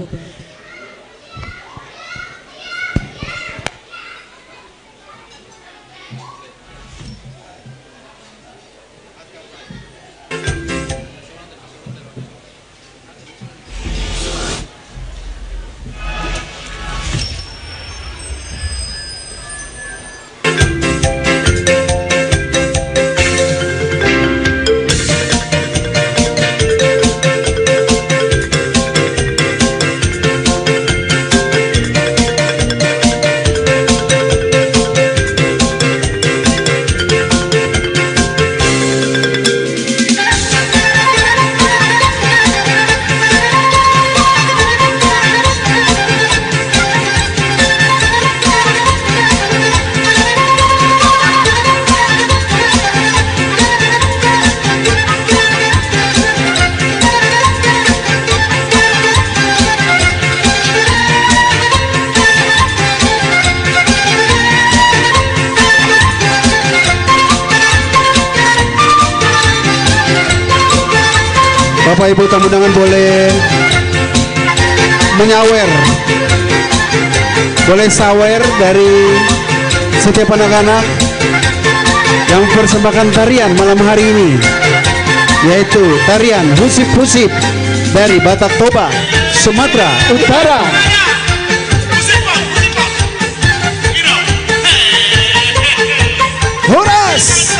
Bapak Ibu tamu undangan boleh menyawer, boleh sawer dari setiap anak-anak yang mempersembahkan tarian malam hari ini, yaitu tarian husip-husip dari Batak Toba, Sumatera Utara. Horas!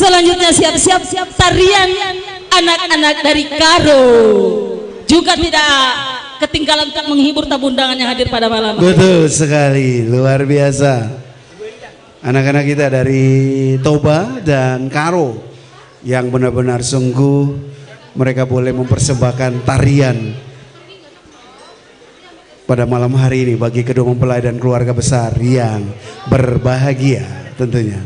Selanjutnya siap-siap tarian anak-anak dari Karo. Juga tidak ketinggalan untuk menghibur tamu undangan yang hadir pada malam hari. Betul sekali, luar biasa. Anak-anak kita dari Toba dan Karo yang benar-benar sungguh mereka boleh mempersembahkan tarian pada malam hari ini bagi kedua mempelai dan keluarga besar yang berbahagia tentunya.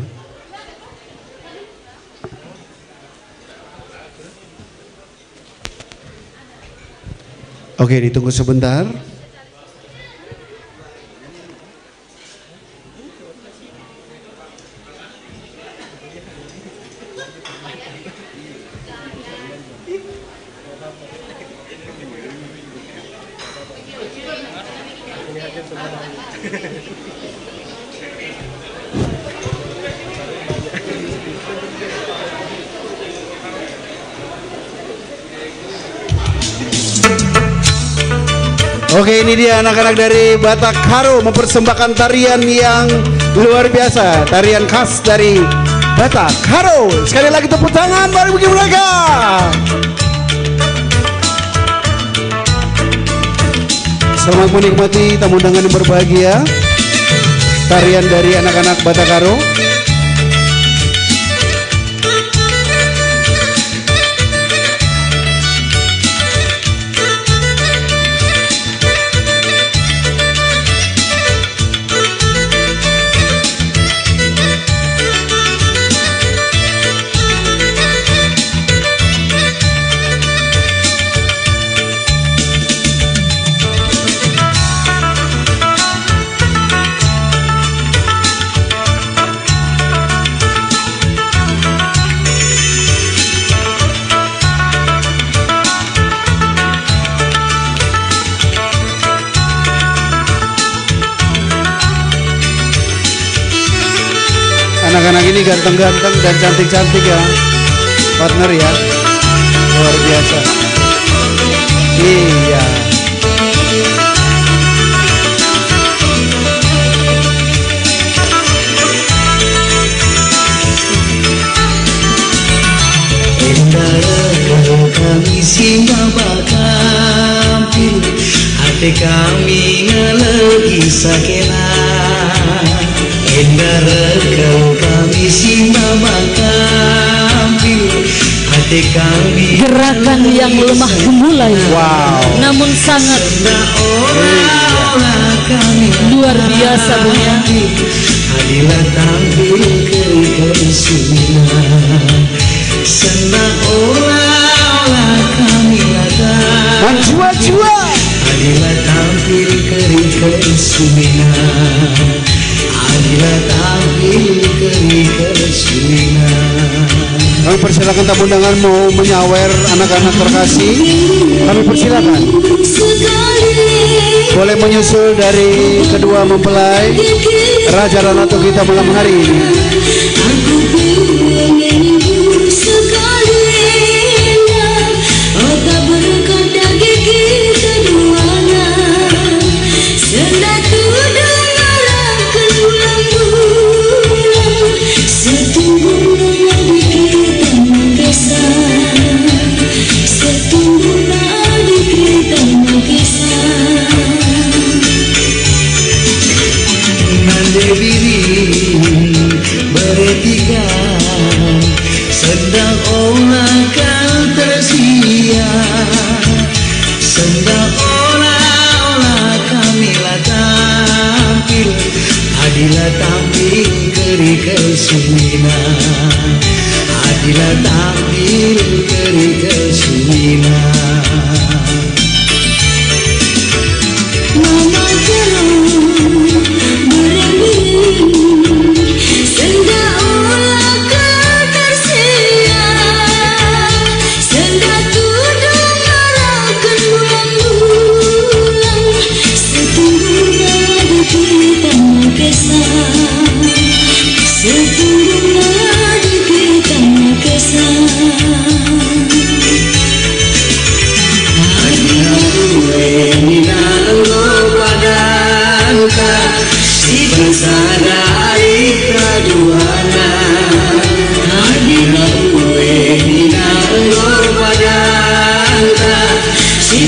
Oke, ditunggu sebentar. Oke, ini dia anak-anak dari Batak Karo mempersembahkan tarian yang luar biasa, tarian khas dari Batak Karo. Sekali lagi tepuk tangan bagi mereka. Selamat menikmati tamu undangan yang berbahagia. Tarian dari anak-anak Batak Karo. Anak-anak ini ganteng-ganteng dan cantik-cantik ya, partner ya, luar biasa. Iya. Kami simbabakampil, hati kami ngalegi sakena. Endarekau kami simbabakampil, hati kami. Gerakan yang lemah gemulai, namun sangat luar biasa punya. Hadilah tampil kesulitan, senang olah kami datang. Manjua-jua. Hadilah tampil kesulitan, hadilah tampil kesulitan. Kami persilakan tamu undangan mau menyawer anak-anak terkasih. Kami persilakan. Boleh menyusul dari kedua mempelai Raja dan Ratu kita malam hari ini. Sedang olah tersiap, sedang olah kami tampil, hadilah tampil keri kesulitan, hadilah tampil keri kesulitan. Mama jalan berembing, senda olah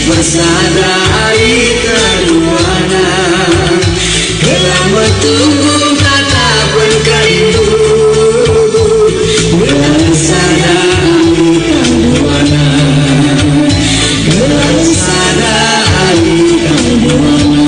Bersadari kaduana Kelama tunggu kata berkerindu Bersadari kaduana Bersadari kaduana.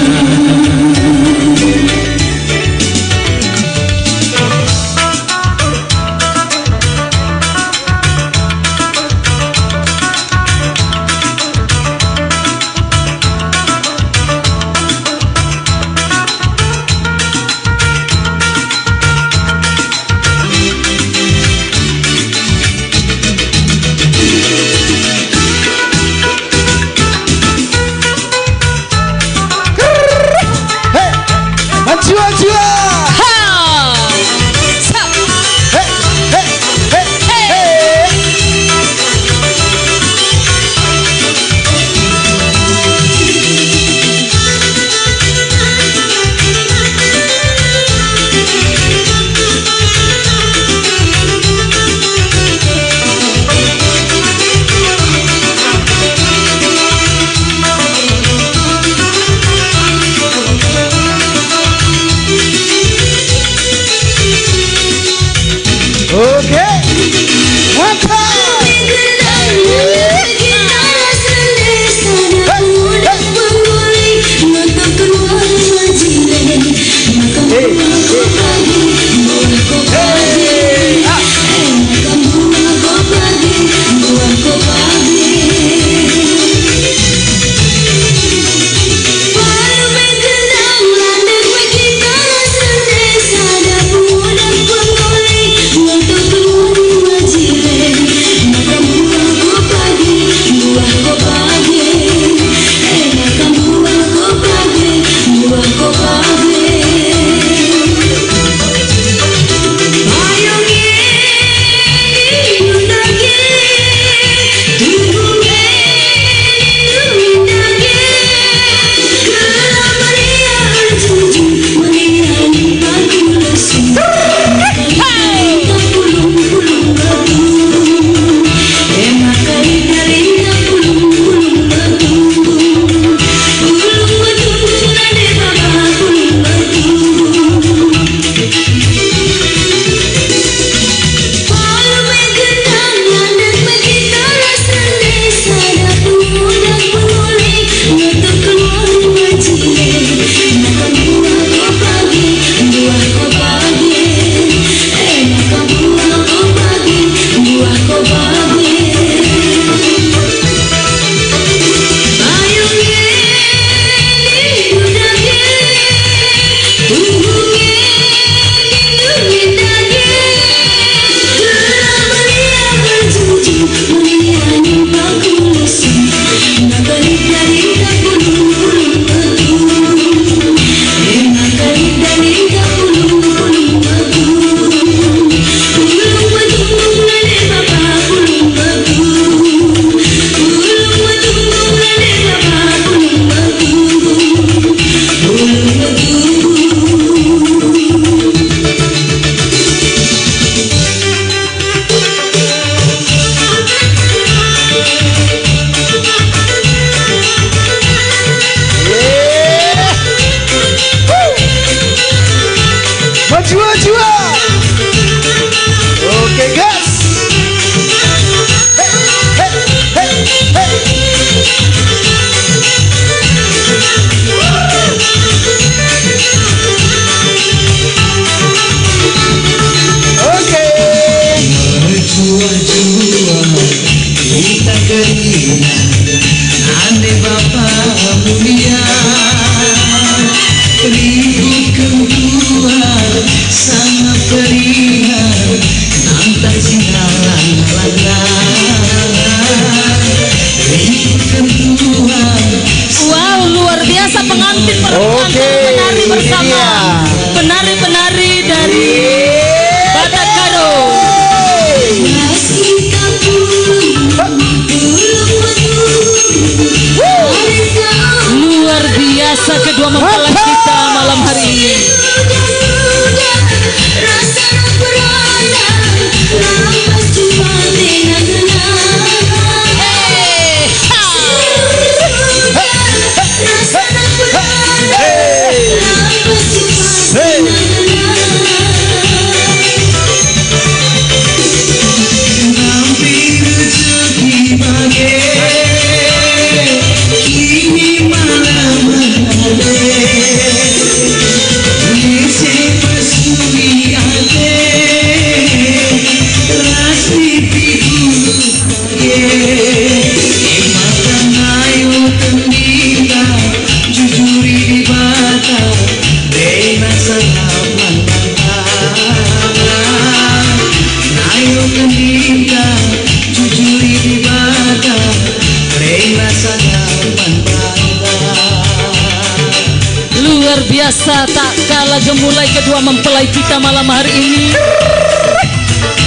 biasa tak kalah gemulai kedua mempelai kita malam hari ini.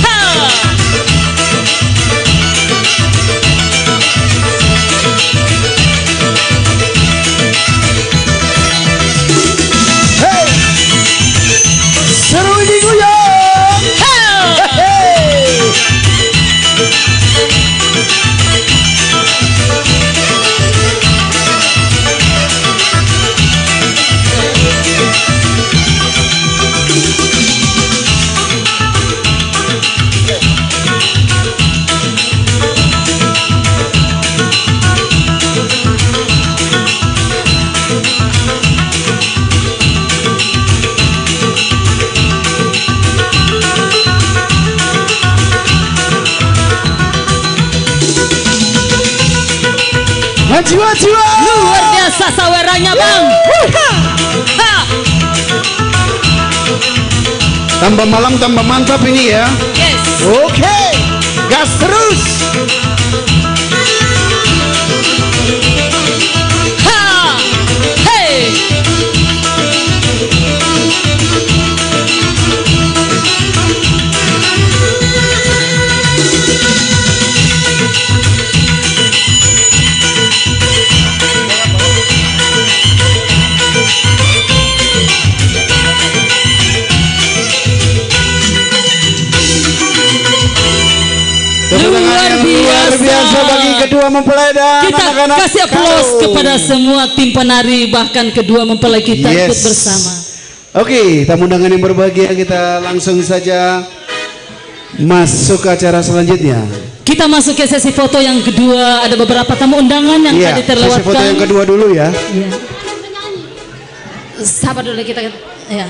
Ha! Hey, seru ini goyang. Hey. Jiwa-jiwa Luar biasa sawerannya bang. Ha! tambah malam tambah mantap ini ya. Yes. Oke, gas terus. Ha! Hey! Luar biasa bagi kedua mempelai dan Kita anak-anak kasih aplaus kado. kepada semua tim penari, bahkan kedua mempelai kita ikut bersama. Oke, tamu undangan yang berbahagia, kita langsung saja masuk ke acara selanjutnya. Kita masuk ke sesi foto yang kedua. Ada beberapa tamu undangan yang Iya, tadi sesi terlewatkan. foto yang kedua dulu ya. Iya. Sabar dulu kita. Ya.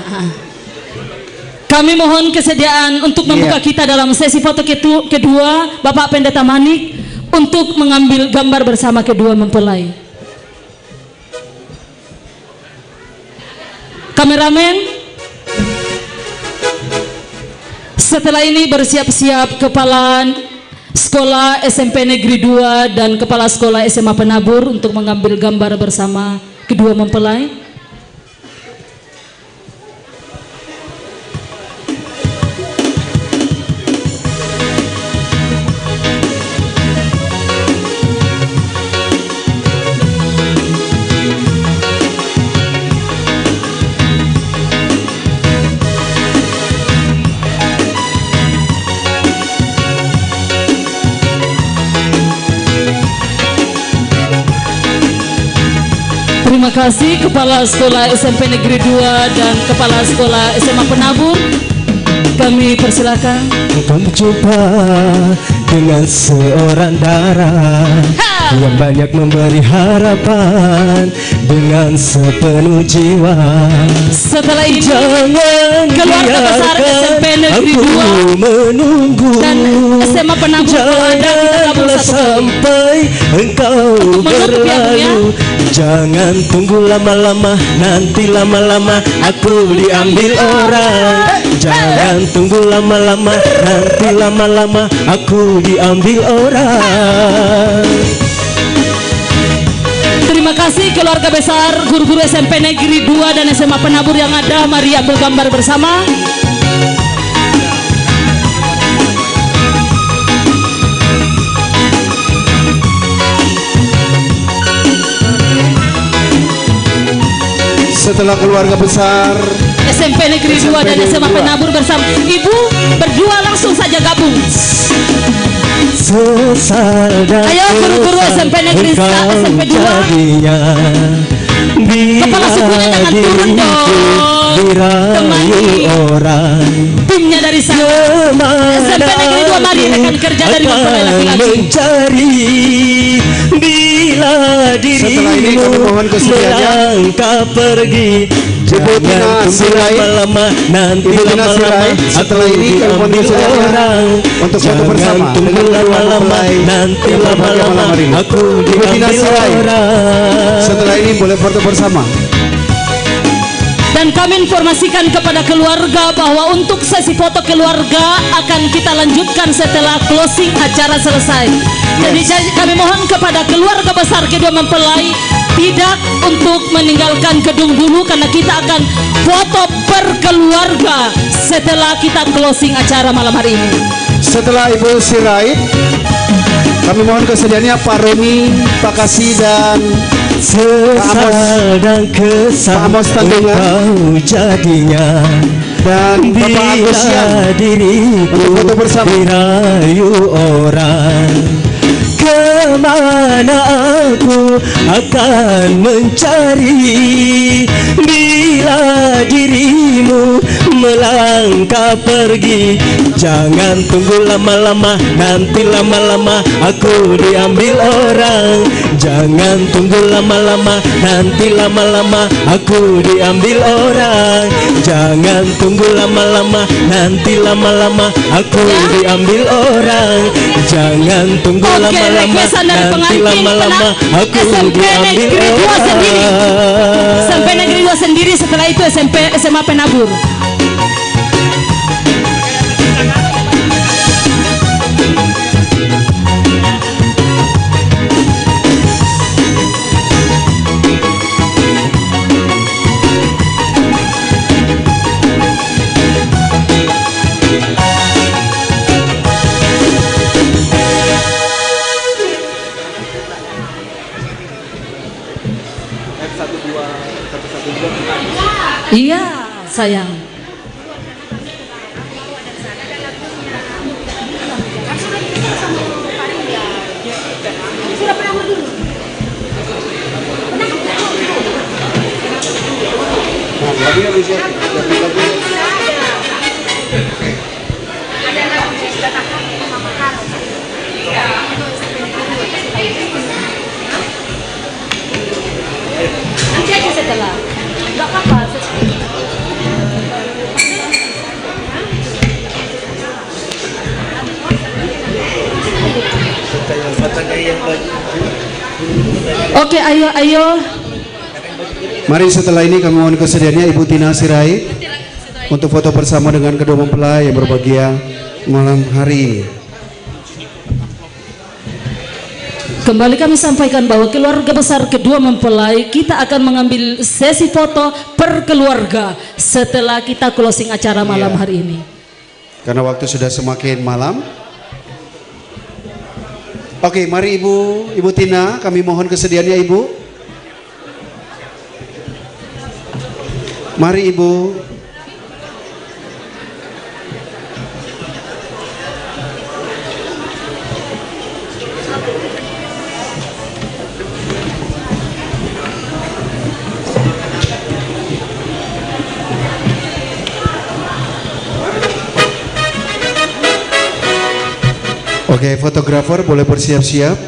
Kami mohon kesediaan untuk membuka Iya. kita dalam sesi foto kedua, Bapak Pendeta Manik, untuk mengambil gambar bersama kedua mempelai. Kameramen, setelah ini bersiap-siap kepala sekolah SMP Negeri 2 dan kepala sekolah SMA Penabur untuk mengambil gambar bersama kedua mempelai. Terima kasih Kepala Sekolah SMP Negeri 2 dan Kepala Sekolah SMA Penabur. Kami persilakan. Berjumpa dengan seorang darah yang banyak memberi harapan dengan sepenuh jiwa. Setelah ini Jangan keluarga besar SMP Negeri aku 2 menunggu dan SMA Penabur kalau ada kita gabung Janganlah satu kali. sampai engkau Menutup ya, Bung, ya. berlalu. Jangan tunggu lama-lama, nanti lama-lama aku diambil orang. Jangan tunggu lama-lama, nanti lama-lama aku diambil orang. Terima kasih keluarga besar guru-guru SMP Negeri 2 dan SMA Penabur yang ada. Mari ambil gambar bersama. Setelah keluarga besar SMP Negeri 2 dan SMA Penabur bersama Ibu berdua langsung saja gabung. Sesal dan Ayo, guru-guru SMP Negeri engkau SMP 2. jadinya. Kepala sukunya jangan turun dong. Dirayu Temani orang timnya dari sana. SMP Negeri 2 mari rekan kerja dari mempelai laki-laki. mencari bila Setelah ini kami mohon dirimu kesediaannya. melangkah pergi. Ibu Tina Jangan tunggu Sirai. lama-lama, nanti Ibu Tina lama-lama Sirai, setelah aku ini kami mohon diambil kesediaannya orang. untuk foto Jangan bersama tunggu dengan kedua lama-lama, mempelai nanti yang berbahagia lama-lama malam hari ini. aku Ibu Tina diambil Sirai. orang. Setelah ini boleh foto bersama. Dan kami informasikan kepada keluarga bahwa untuk sesi foto keluarga akan kita lanjutkan setelah closing acara selesai. Jadi kami mohon kepada keluarga besar kedua mempelai tidak untuk meninggalkan gedung dulu, karena kita akan foto berkeluarga setelah kita closing acara malam hari ini. Setelah Ibu Sirait, kami mohon kesediaannya Pak Roni, Pak Kasih dan Sesal dan kesal engkau jadinya, dan Bapak Agus Yan diriku foto bersama. dirayu orang. Kemana aku akan mencari bila dirimu melangkah pergi? Jangan tunggu lama-lama, nanti lama-lama aku diambil orang. Jangan tunggu lama-lama, nanti lama-lama aku diambil orang. Jangan tunggu lama-lama, nanti lama-lama aku diambil orang. Jangan tunggu lama-lama, nanti lama-lama aku diambil orang. SMP Negeri 2 sendiri, setelah itu SMA Penabur. Iya, sayang. Nanti aja setelah. Enggak apa-apa. Oke, ayo. Mari setelah ini kami mohon kesediaannya Ibu Tina Sirait untuk foto bersama dengan kedua mempelai yang berbahagia malam hari ini. Kembali kami sampaikan bahwa keluarga besar kedua mempelai kita akan mengambil sesi foto per keluarga setelah kita closing acara malam hari ini. Karena waktu sudah semakin malam. Oke, mari Ibu Tina, kami mohon kesediaannya Ibu. Mari Ibu. Oke, fotografer boleh bersiap-siap.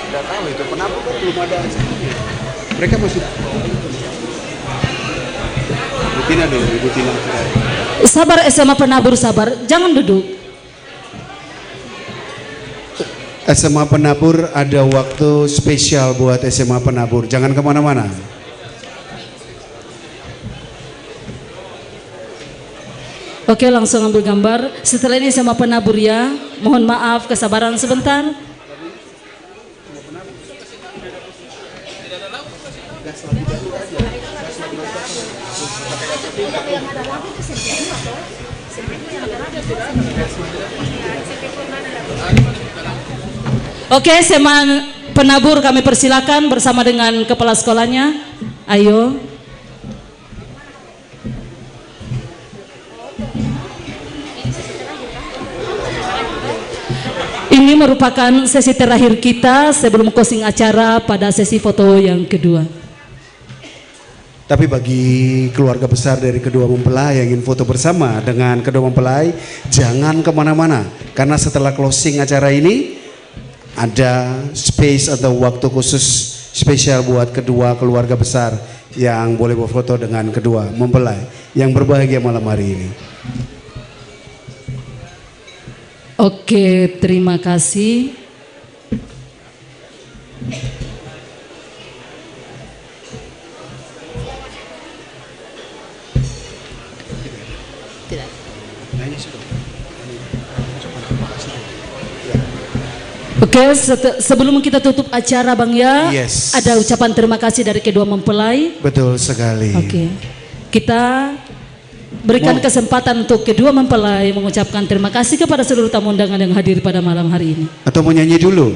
Tidak tahu itu kenapa kok belum ada. Mereka masih. Ibu Tina dulu, Ibu Tina. Sabar SMA Penabur, sabar, jangan duduk. SMA Penabur ada waktu spesial buat SMA Penabur. Jangan kemana-mana. Oke, langsung ambil gambar. Setelah ini sama Penabur ya. Mohon maaf, kesabaran sebentar. Oke, SMA Penabur kami persilakan bersama dengan kepala sekolahnya. Ayo. Ini merupakan sesi terakhir kita sebelum closing acara pada sesi foto yang kedua. Tapi bagi keluarga besar dari kedua mempelai yang ingin foto bersama dengan kedua mempelai, jangan kemana-mana. Karena setelah closing acara ini, ada space atau waktu khusus spesial buat kedua keluarga besar yang boleh berfoto dengan kedua mempelai yang berbahagia malam hari ini. Oke, terima kasih. Oke, sebelum kita tutup acara Bang ya, Yes. ada ucapan terima kasih dari kedua mempelai. Betul sekali. Oke, kita berikan kesempatan untuk kedua mempelai mengucapkan terima kasih kepada seluruh tamu undangan yang hadir pada malam hari ini. Atau mau nyanyi dulu?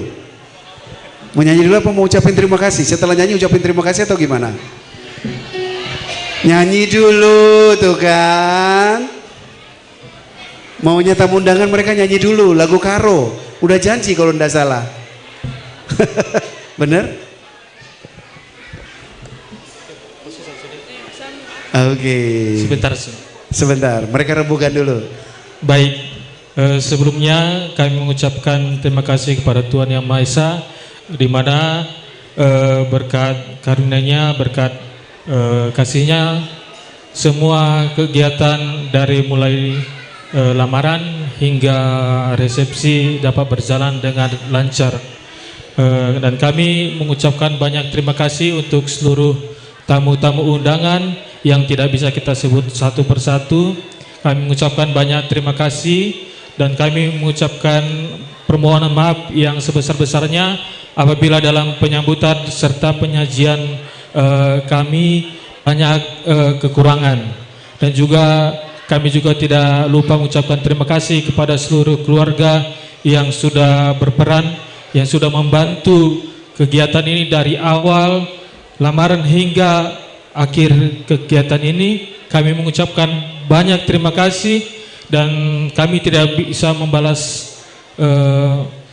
Mau nyanyi dulu apa mau ucapin terima kasih? Setelah nyanyi ucapin terima kasih atau gimana? Nyanyi dulu tuh kan. Maunya tamu undangan mereka nyanyi dulu lagu Karo. Udah janji kalau ndak salah. Bener? Oke. Sebentar, mereka rembukan dulu. Baik, sebelumnya kami mengucapkan terima kasih kepada Tuhan Yang Maha Esa, di mana berkat karunia-Nya, berkat kasih-Nya, semua kegiatan dari mulai lamaran hingga resepsi dapat berjalan dengan lancar. Dan kami mengucapkan banyak terima kasih untuk seluruh tamu-tamu undangan yang tidak bisa kita sebut satu persatu. Kami mengucapkan banyak terima kasih dan kami mengucapkan permohonan maaf yang sebesar-besarnya apabila dalam penyambutan serta penyajian kami banyak kekurangan. Dan juga kami juga tidak lupa mengucapkan terima kasih kepada seluruh keluarga yang sudah berperan, yang sudah membantu kegiatan ini dari awal lamaran hingga akhir kegiatan ini. Kami mengucapkan banyak terima kasih dan kami tidak bisa membalas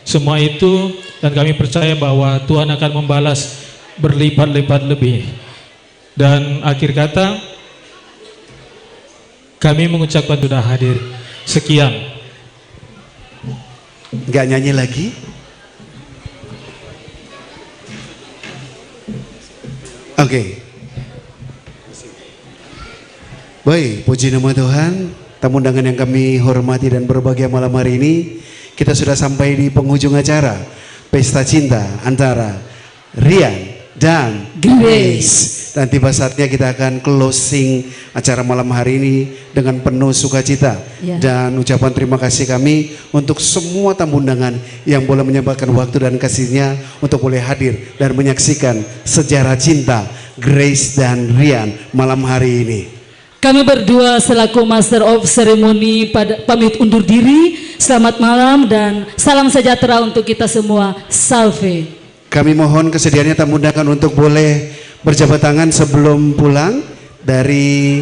semua itu, dan kami percaya bahwa Tuhan akan membalas berlipat-lipat lebih. Dan akhir kata, kami mengucapkan sudah hadir. Sekian. Nggak nyanyi lagi? Oke. Baik, puji nama Tuhan. Tamu undangan yang kami hormati dan berbahagia malam hari ini, kita sudah sampai di penghujung acara Pesta Cinta antara Rian dan Grace. Dan tiba saatnya kita akan closing acara malam hari ini dengan penuh sukacita dan ucapan terima kasih kami untuk semua tamu undangan yang boleh menyempatkan waktu dan kasihnya untuk boleh hadir dan menyaksikan sejarah cinta Grace dan Rian malam hari ini. Kami berdua selaku Master of Ceremony pamit undur diri. Selamat malam dan salam sejahtera untuk kita semua. Salve. Kami mohon kesediaannya tamu undangan untuk boleh berjabat tangan sebelum pulang dari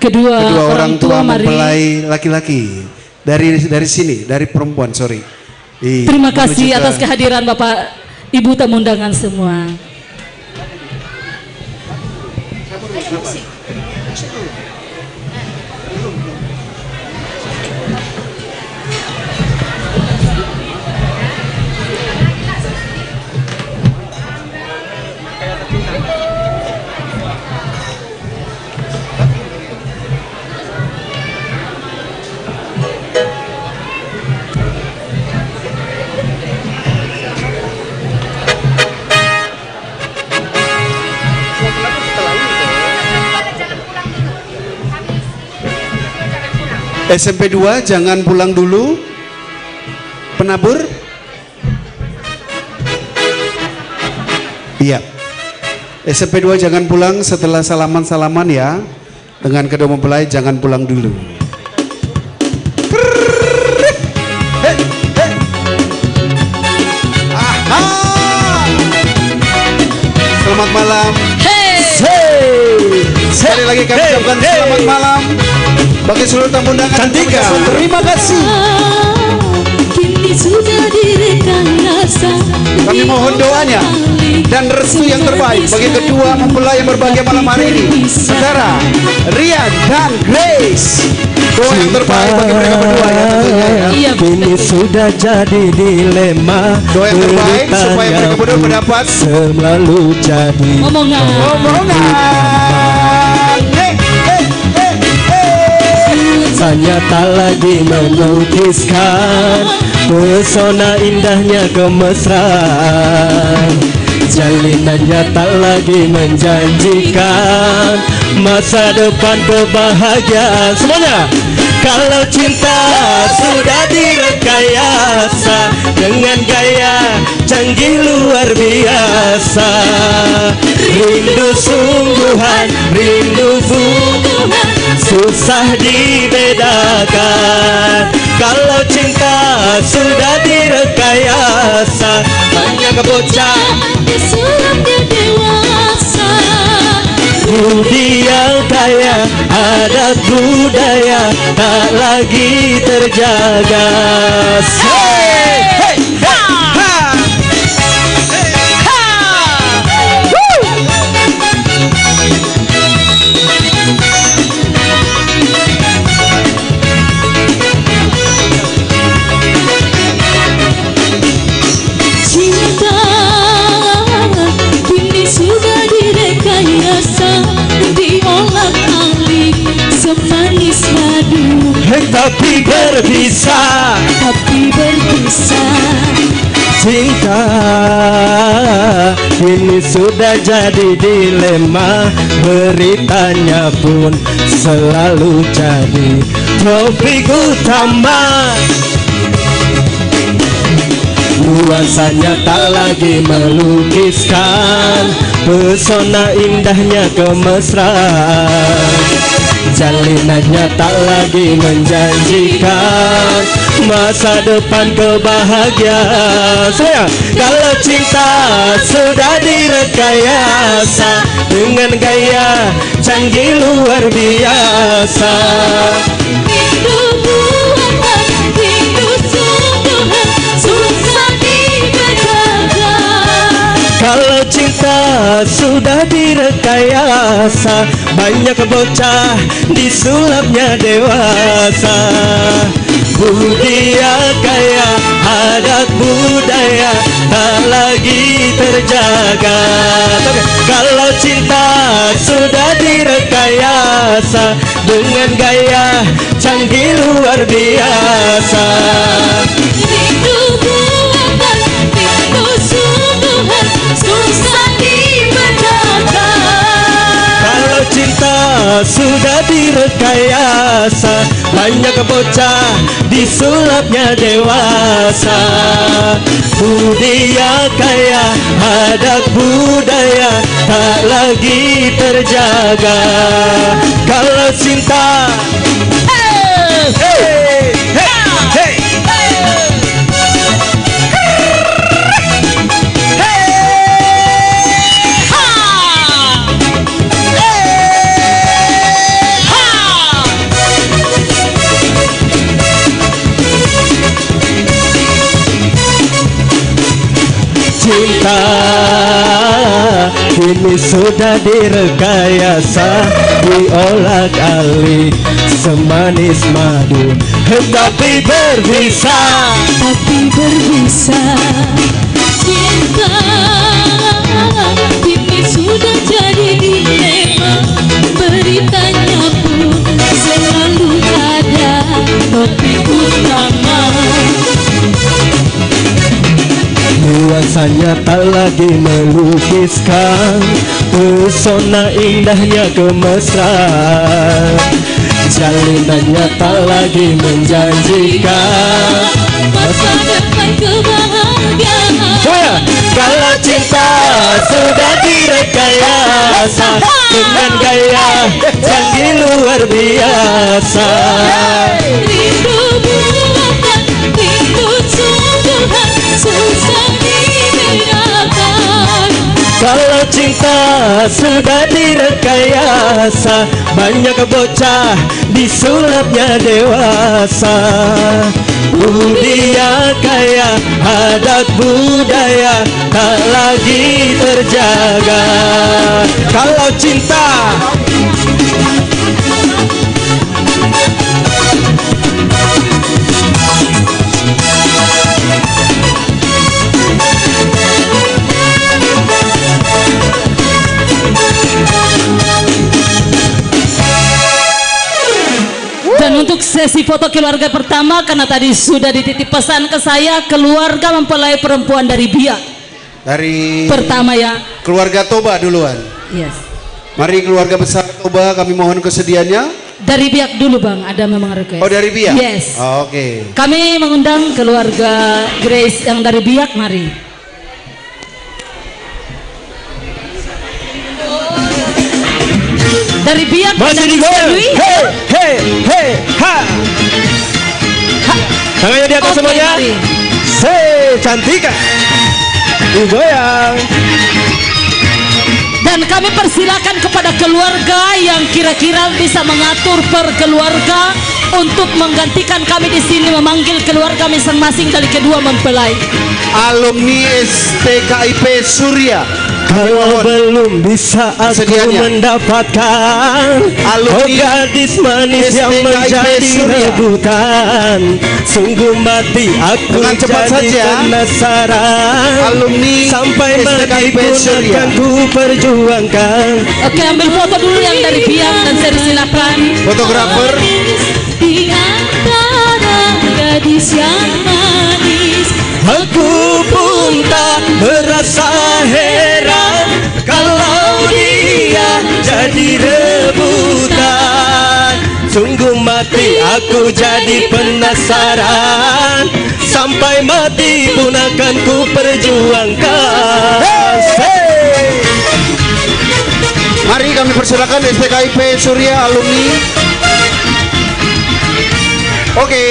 kedua orang tua mempelai laki-laki dari sini, dari perempuan, sorry. Terima kasih atas kehadiran Bapak Ibu tamu undangan semua. SMP 2 jangan pulang dulu. Penabur? Iya. SMP 2 jangan pulang setelah salaman-salaman ya. Dengan kedua mempelai jangan pulang dulu. Selamat malam. Sekali lagi kami ucapkan selamat malam bagi seluruh tamu undangan. Cantika, terima kasih. Kini sudah direkam rasa. Kami mohon doanya dan restu yang terbaik bagi kedua mempelai yang berbahagia malam hari ini, saudara Rian dan Grace. Doa yang terbaik bagi mereka berdua ya tentunya ya. Kini sudah jadi dilema. Doa yang terbaik supaya mereka berdua mendapat selalu jadi omongan. Nuansanya tak lagi melukiskan pesona indahnya kemesraan. Jalinannya tak lagi menjanjikan masa depan kebahagiaan. Semuanya. Kalau cinta sudah direkayasa dengan gaya canggih luar biasa, rindu sungguhan, rindu sungguhan, susah dibedakan. Kalau cinta sudah direkayasa, banyak bocah disulapnya dewasa. budi yang kaya, adat budaya tak lagi terjaga. Hey, hey, hey, ha. Cinta kini sudah direkayasa, diolak-alik semanis madu. Tapi berpisah, Tapi berpisah. cinta kini sudah jadi dilema, beritanya pun selalu jadi topik utama. Nuansanya tak lagi melukiskan pesona indahnya kemesraan. Jalinannya tak lagi menjanjikan masa depan kebahagiaan. Saya kalau cinta sudah direkayasa dengan gaya canggih luar biasa. Rindu buatan, rindu sungguhan, susah dibedakan. Kalau cinta sudah direkayasa, banyak bocah disulapnya dewasa. Budi yang kaya, adat budaya tak lagi terjaga. Kalau cinta sudah direkayasa dengan gaya canggih luar biasa. Rindu buatan, rindu sungguhan, susah dibedakan. Kalau cinta sudah direkayasa, banyak bocah disulapnya dewasa. Budi yang kaya, adat budaya tak lagi terjaga. Kalau cinta, hey, hey, hey, hey. Cinta kini sudah direkayasa, diolak-alik semanis madu, tapi berpisah. Tapi berpisah. Cinta kini sudah jadi dilema, beritanya pun selalu ada topik utama. Nuansanya tak lagi melukiskan pesona indahnya kemesraan. Jalinannya tak lagi menjanjikan Masa depan kebahagiaan. Saya, kalau cinta sudah direkayasa dengan gaya canggih luar biasa. Rindu buatan, rindu sungguhan, susah dibedakan. Kalau cinta sudah direkayasa, banyak bocah disulapnya dewasa. Budi yang kaya, adat budaya tak lagi terjaga. Kalau cinta Dan untuk sesi foto keluarga pertama, karena tadi sudah dititip pesan ke saya, keluarga mempelai perempuan dari Biak. Dari Pertama ya. keluarga Toba duluan. Yes. Mari keluarga besar Toba, kami mohon kesediaannya. Dari Biak dulu bang, ada memang request. Oh dari Biak? Yes. Oh, oke. Kami mengundang keluarga Grace yang dari Biak, mari. Dari Biak Masih dan digoyang. Dwi. Hey, hey, hey, ha. Tangannya di atas Oke, semuanya. mari. Cantika. Digoyang. Dan kami persilakan kepada keluarga yang kira-kira bisa mengatur per keluarga untuk menggantikan kami di sini memanggil keluarga masing-masing dari kedua mempelai. Alumni STKIP Surya. Kalau belum bisa aku Kesediaannya. mendapatkan Alumni gadis manis yang STKIP menjadi Surya. rebutan, sungguh mati aku Dengan cepat jadi saja. penasaran. Alumni Sampai mati STKIP pun Surya. akan ku perjuangkan. Oke, ambil foto dulu yang dari Biak dan saya silakan. Fotografer. Di antara gadis yang manis, Aku pun tak merasa heran kalau dia jadi rebutan. Sungguh mati aku jadi penasaran, sampai mati pun akan ku perjuangkan. Hey! Mari kami persilakan STKIP Surya alumni. Oke.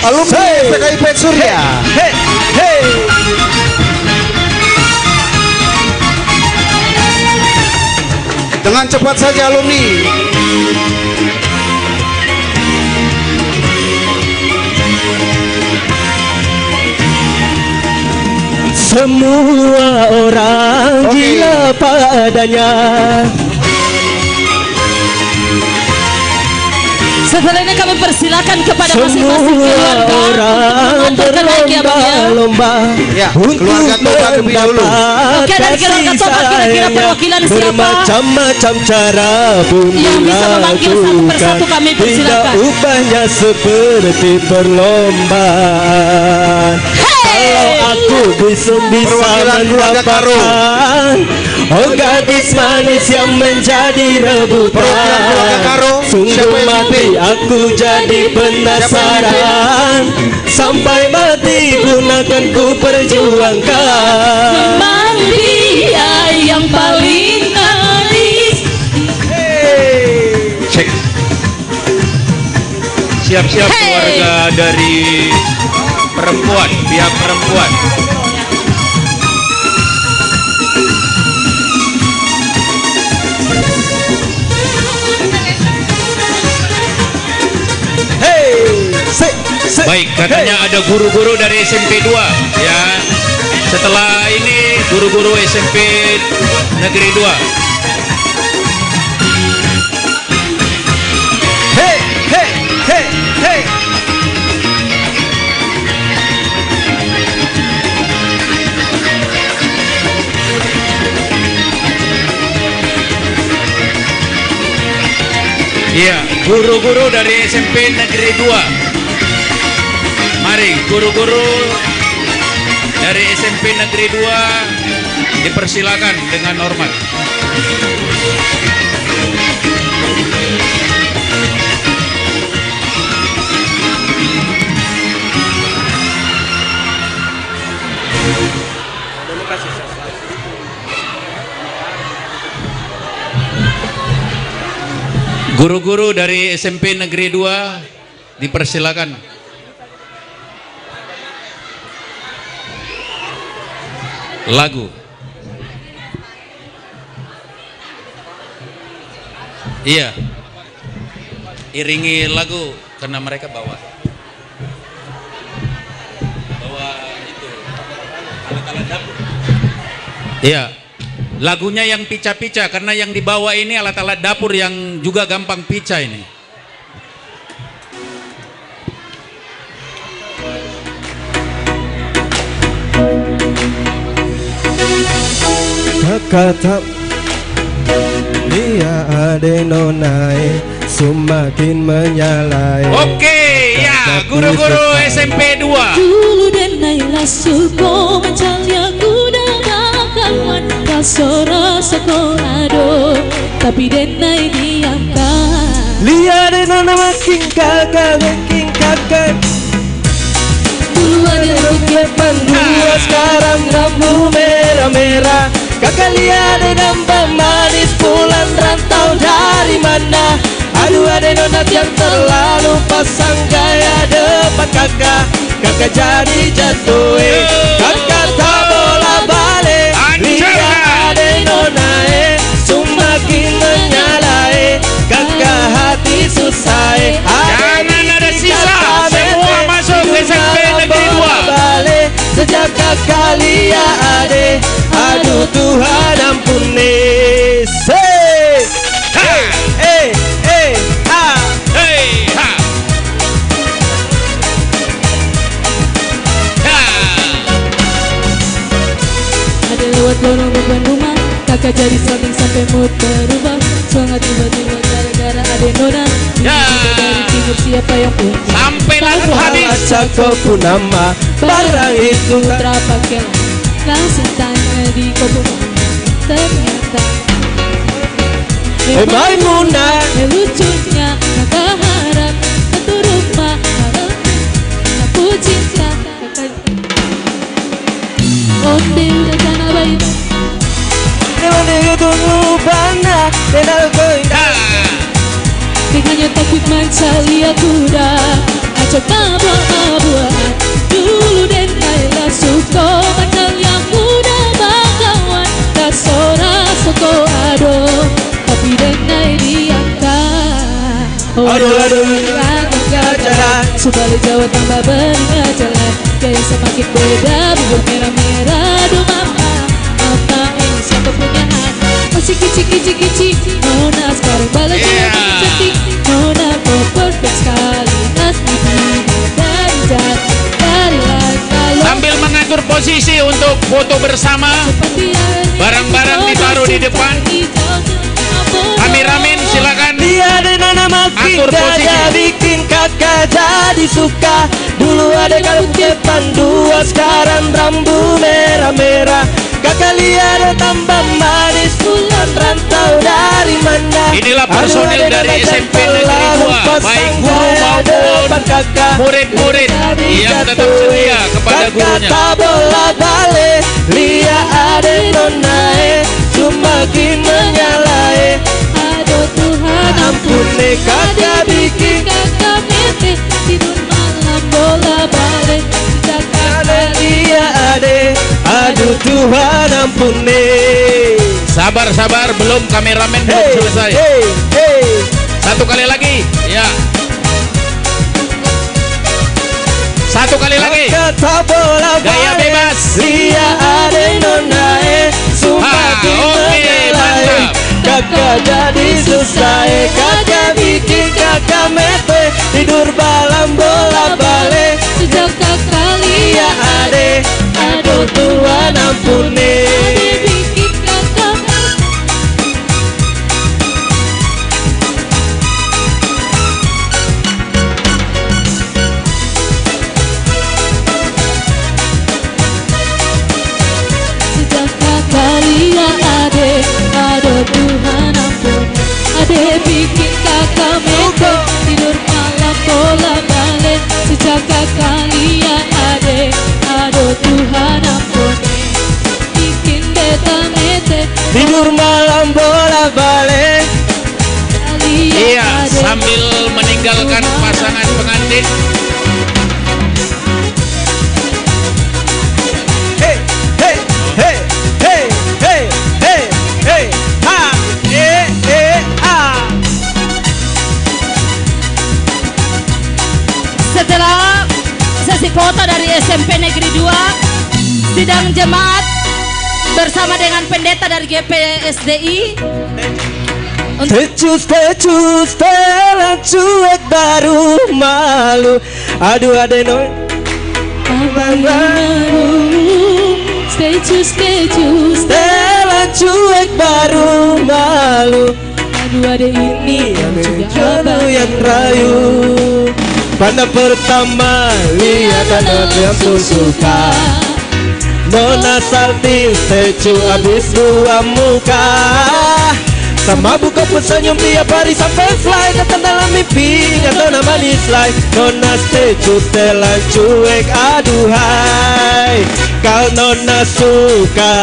Alumni Hey. STKIP Surya. Hey, hey. Dengan cepat saja alumni. Semua orang Oke. gila padanya. Setelah ini kami persilakan kepada masing-masing Semua keluarga orang untuk mengatur naik ya bang ya. berlomba-lomba Ya, untuk keluarga Toba lebih dahulu. Oke, dari keluarga Toba kira-kira perwakilan siapa? Bermacam-macam cara pun Yang bisa memanggil satu persatu kami dilakukan. persilakan. Tidak ubahnya seperti perlombaan. Kalau aku bisa Perwakilan keluarga Karo. mendapatkan oh gadis manis yang menjadi rebutan. Perwakilan keluarga Karo. Siapa Sungguh yang mati mimpin? aku jadi penasaran, sampai mati pun akan ku perjuangkan. Memang dia yang paling manis. Cek. Siap-siap Hey. keluarga dari perempuan, pihak perempuan. Baik, katanya ada guru-guru dari SMP 2 ya. Setelah ini guru-guru SMP Negeri 2. Hey, hey, hey, hey. Iya, guru-guru dari SMP Negeri 2. Mari guru-guru dari SMP Negeri 2 dipersilakan dengan hormat. Guru-guru dari SMP Negeri 2 dipersilakan. Lagu. Iya. Iringi lagu karena mereka bawa itu alat-alat dapur. Iya. Lagunya yang pica-pica karena yang dibawa ini alat-alat dapur yang juga gampang pica ini. Kata dia ade nonai semakin menyala. Oke, ya guru-guru SMP 2. Dulu denailah suko mencalya kuda bakawan kasora sekolado tapi denai diamkan. Lihat nona makin kakak. Dulu ada bukit Pandua sekarang rambu merah-merah. Kakak lihat nampak manis pulang rantau dari mana. Aduh ada nona yang terlalu pasang gaya depan kakak. Kakak jadi jatuh, kakak tak bola balik. Lihat ada nona semakin menyala. Kakak hati susah. Jangan ada sisa, semua masuk SMP Negeri 2. Sejak kakak lihat ade, aduh Tuhan ampuni. ada lewat lorong depan rumah, kakak jadi something sampai mood berubah. Semangat tiba-tiba gara-gara ada nona. Dari timur siapa yang punya? Sampai lagu habis. Cakap nama barang itu Putra pakai langsung tanya di kopo. Ternyata Maimunah. lucunya kakak harap satu rumah aku cinta kakak. Onde udah tanah baik. Hanya takut mencari kuda acok bawa-bawa. Dulu denailah suko macam yang muda bakawan kasora soko ado tapi denai diangkat. Gajah Subali Jawa tambah beringat jalan gaya semakin beda. Bubur merah-merah aduh mama ini siapa punya anak. Masih kici nona sekarang balas jalan cantik. Nona kok perfect sekali asli dari jauh dari lalu. Sambil mengatur posisi untuk foto bersama, barang-barang ditaruh di depan. Kameramen silakan Lihat nona makin atur posisi. gaya bikin kakak jadi suka. Dulu ada kalau depan dua sekarang rambu merah-merah. Kakak lihat tambah manis pulang rantau dari mana. Inilah personil dari SMP Negeri 2, baik guru maupun murid-murid yang tetap setia kepada gurunya. Kakak bola balik, lihat ada nona semakin menyala. Aduh Tuhan Ampuni kakak bikin kakak mete tidur malam bola balik. ada dia ade, aduh Tuhan ampuni. Sabar, belum kameramen belum selesai. Satu kali lagi, ya. Satu kali lagi. Kata bola Gaya bebas. lihat ada nona semakin menyala. mantap. Kakak jadi susah, kakak bikin kakak mete tidur malam bola balik. Sejak kakak Lihat ade, aduh Tuhan ampuni. bikin kakak sejak kakak lihat ade, aduh Tuhan ampun. Ade bikin kakak mete tidur malam bola balik. Sejak kakak lihat ade, aduh Tuhan ampun. Bikin beta mete Tidur malam bola balik. Iya, sambil meninggalkan pasangan pengantin. Hey, hey, hey, hey, hey, hey, hey, ha, ah. Setelah sesi foto dari SMP Negeri 2, sidang jemaat bersama dengan pendeta dari GPSDI. Tecus, telan cuek baru malu. Aduh ada noy. Stay Telan cuek baru malu. Aduh ada ini yang juga yang rayu. Pada pertama lihat ada yang ku suka, Nona salting secu abis dua muka. Sama buka pesenyum tiap hari sampai fly, datang dalam mimpi nggak tahu nama di slide. Nona secu telan cuek aduhai, kau Nona suka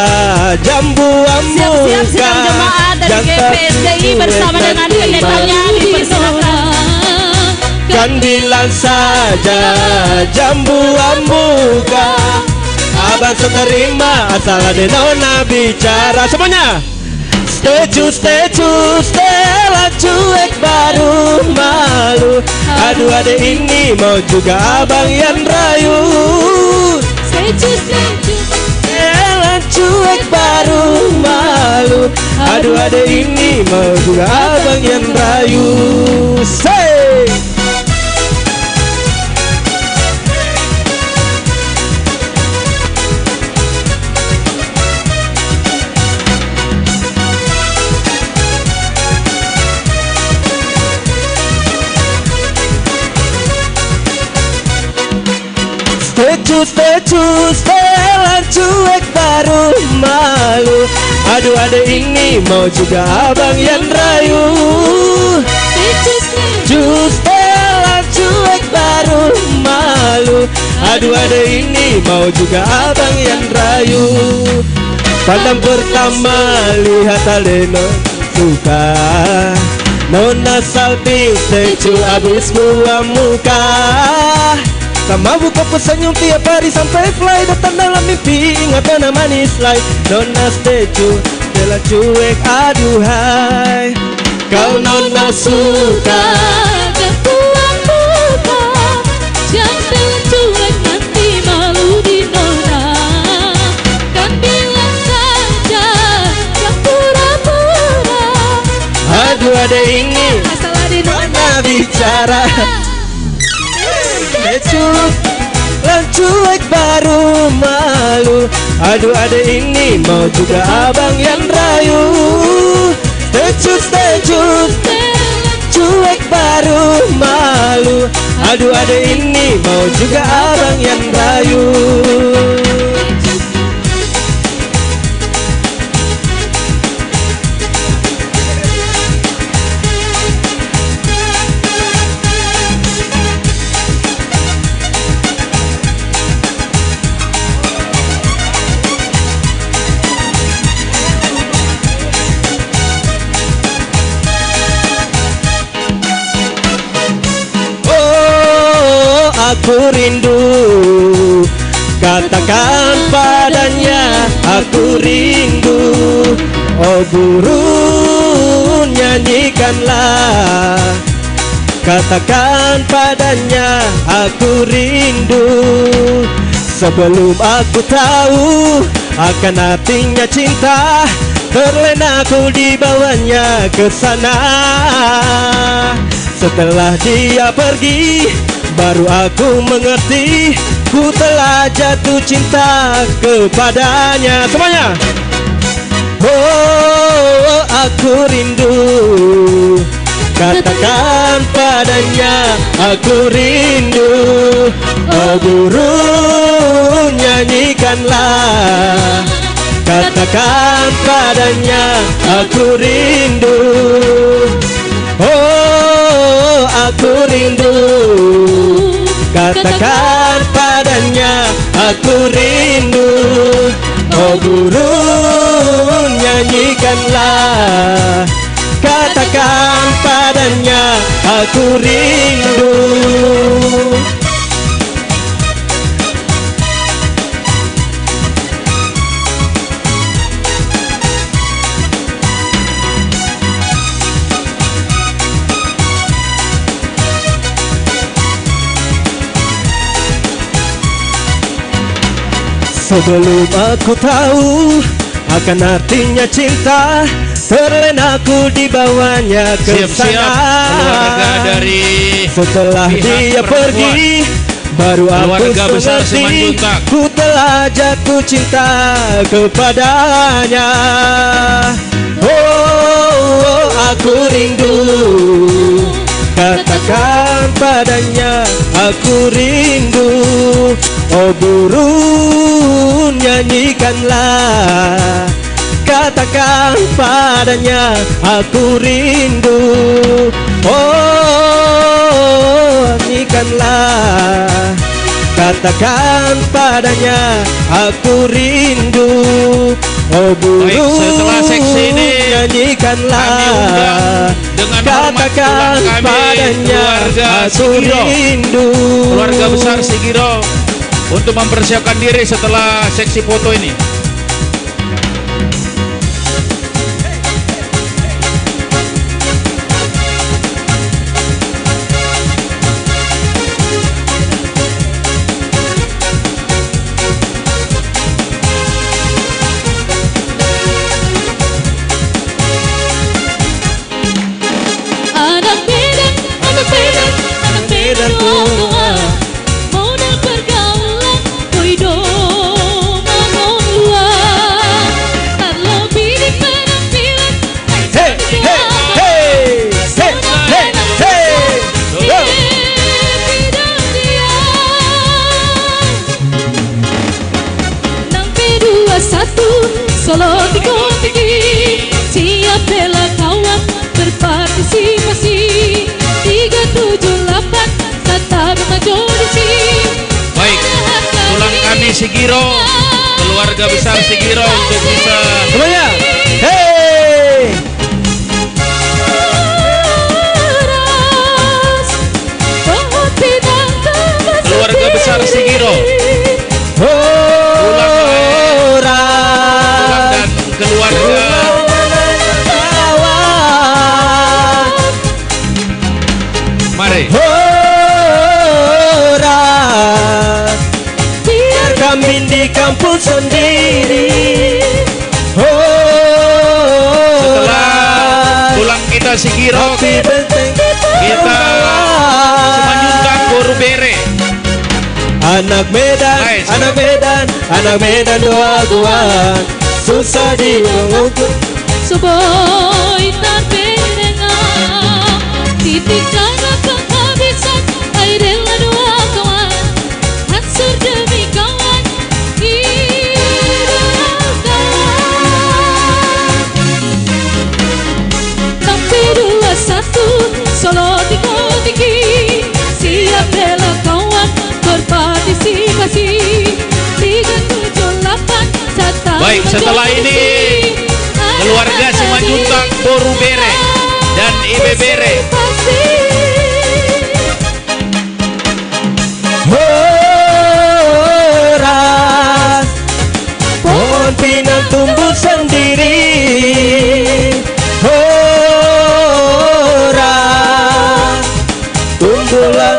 jambu amuka. Siap-siap sidang jemaat dari GPSDI bersama dengan pendetanya dipersilakan. Kan bilang saja jambu amuka, abang seterima asal ada Nona bicara. Semuanya Stecu, Stella cuek baru malu. Aduh adek ini mau juga abang yang rayu. Stecu, Stella cuek baru malu. Aduh adek ini mau juga abang yang rayu. Say! Stecu, Stella cuek baru malu. Aduh adek ini mau juga abang yang rayu. Stecu, Stella cuek baru malu. Aduh adek ini mau juga abang yang rayu. Pandang pertama lihat Aleno suka, Nona salting Stecu abis buang muka. Sama buka pesenyum tiap hari sampai fly, datang dalam mimpi ingat nama manis like. Nona Stecu Stella cuek aduhai, kau Nona suka jambu amuka, jangan cuek nanti malu di Nona. Kan bilang saja jambu pura-pura. Aduh adek ini Asal ada Nona bicara. Stecu cuek baru malu. Aduh adek ini mau juga abang yang rayu. Stecu cuek baru malu. Aduh adek ini mau juga abang yang rayu. Aku rindu, katakan padanya aku rindu. Oh burung nyanyikanlah, katakan padanya aku rindu. Sebelum aku tahu akan artinya cinta, terlena aku dibawanya ke sana. Setelah dia pergi, baru aku mengerti, ku telah jatuh cinta kepadanya. Semuanya. Oh, aku rindu, katakan padanya aku rindu. Oh burung nyanyikanlah, katakan padanya aku rindu. Oh, aku rindu, katakan padanya aku rindu. Oh burung nyanyikanlah, katakan padanya aku rindu. Sebelum aku tahu akan artinya cinta, terlena aku dibawanya ke sana. Keluarga dari setelah dia pergi, baru aku mengerti, ku telah jatuh cinta kepadanya. Oh, aku rindu, kata aku rindu. Oh burung nyanyikanlah, katakan padanya aku rindu. Oh nyanyikanlah, katakan padanya aku rindu. Oh burung setelah seksi ini nyanyikanlah, dengan katakan hormat padanya keluarga aku Sigiro, rindu. keluarga besar Sigiro, untuk mempersiapkan diri setelah seksi foto ini. Anak Medan, anak Medan, anak Medan doa, modal pergaulan, boido manolua, terlebih di penampilan, Hey, hey, hey, hey, hey, hey. Go. tidak dia. 6P21 Solo Tinggi, siap bela kawan berpartisipasi. 378 tetap maju di sini. Baik, tulang kami Sigiro, keluarga besar Sigiro untuk bisa Semuanya. Hey. keluarga besar Sigiro, Orang dan keluarga. Mari. Orang biar kami di kampung sendiri. Setelah tulang kita Sigiro, kita Semanjuntak Boru Bere. Anak Medan, Baik, anak Medan, anak Medan doa-doaan, susah dimengukur. Seboy terbenengang, titik darah kehabisan, air rela dua kawan, hancur demi kawan, hidup kawan. 6P21 Solo tinggi, siap bela kawan berpartisipasi. 378 tetap Baik, setelah ini keluarga Simanjuntak Boru Bere dan Ibe Bere. Orang pohon pinang tumbuh sendiri. Orang tumbuhlah.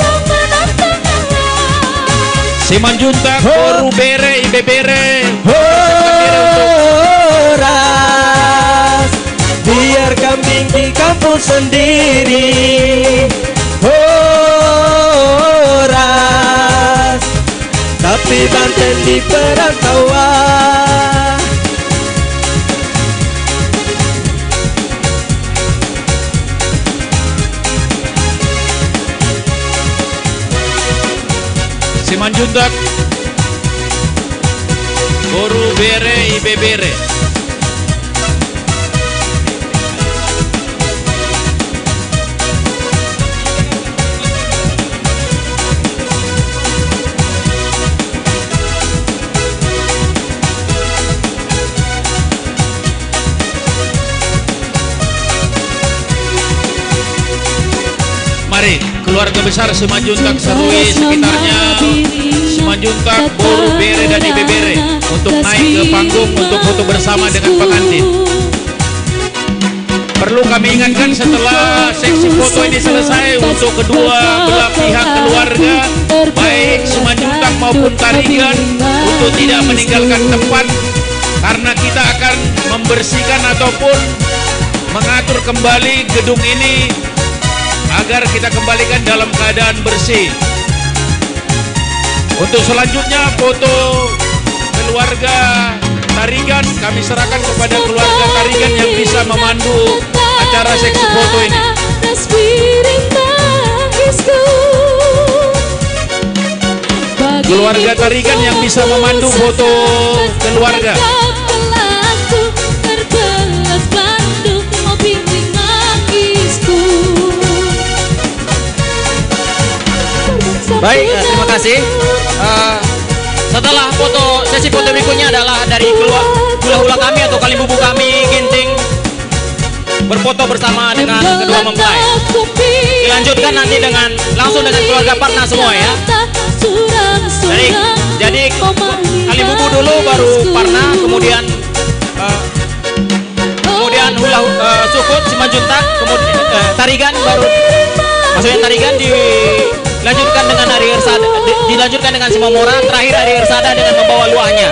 Simanjuntak Boru Bere, Ibe Bere. Horas, biar kambing di kampung sendiri. Horas, tapi Banten di perantauan. Simanjuntak Boru Bere, Ibe Bere. Mari keluarga besar Simanjuntak Serui sekitarnya, Simanjuntak Boru Bere dan Ibe Bere untuk naik ke panggung untuk foto bersama dengan pengantin. Perlu kami ingatkan setelah seksi foto ini selesai untuk kedua belah pihak keluarga, baik Simanjuntak maupun Tarigan, untuk tidak meninggalkan tempat karena kita akan membersihkan ataupun mengatur kembali gedung ini agar kita kembalikan dalam keadaan bersih. Untuk selanjutnya foto keluarga Tarigan kami serahkan kepada keluarga Tarigan yang bisa memandu acara seksi foto ini. keluarga Tarigan yang bisa memandu foto keluarga. Terbelas bandu mau bimbing nangisku. Baik, terima kasih. Setelah sesi foto berikutnya adalah dari hula-hula kami atau Kalimbubu kami Ginting berfoto bersama dengan kedua mempelai. Dilanjutkan nanti langsung dengan keluarga Parna semua ya. Jadi Kalimbubu dulu baru Parna, kemudian Sukut Simanjuntak, kemudian Tarigan baru, maksudnya Tarigan dilanjutkan dengan Ari Ersada, dilanjutkan dengan Simamora, terakhir Ari Ersada dengan membawa luahnya.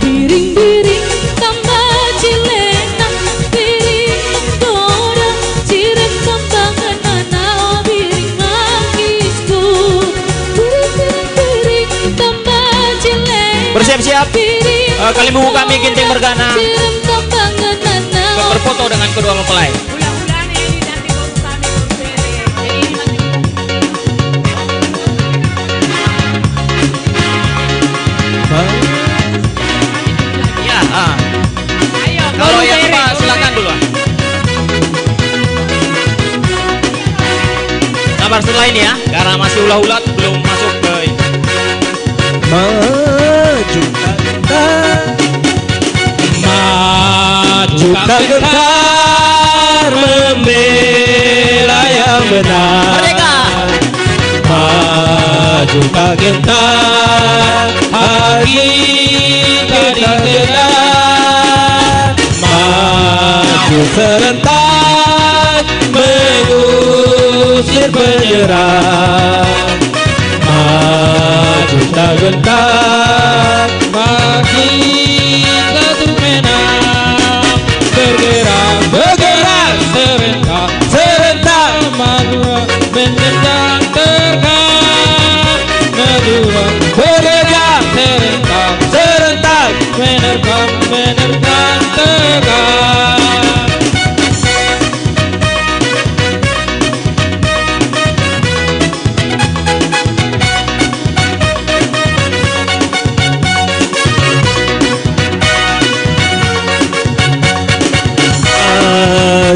Biring-biring tambah cilena, biring menggoda, cireng kembangan nanau biring nangisku. Biring-biring tambah cilena, Bersiap-siap, Kalimbubu kami Ginting Mergana cireng kembangan nanau. berfoto dengan kedua mempelai. Ya, kalau yang Pak silakan dulu. Sabar setelah ini ya, karena masih hula-hula belum masuk ke Majukan gentar membela yang benar. Merdeka. Majukan gentar hari kita gelar. Maju serentak mengusir penyerang. Maju tak gentar mati satu menang. Bergerak serentak maju menyerang terkam kedua. Bergerak serentak menerkam terkam.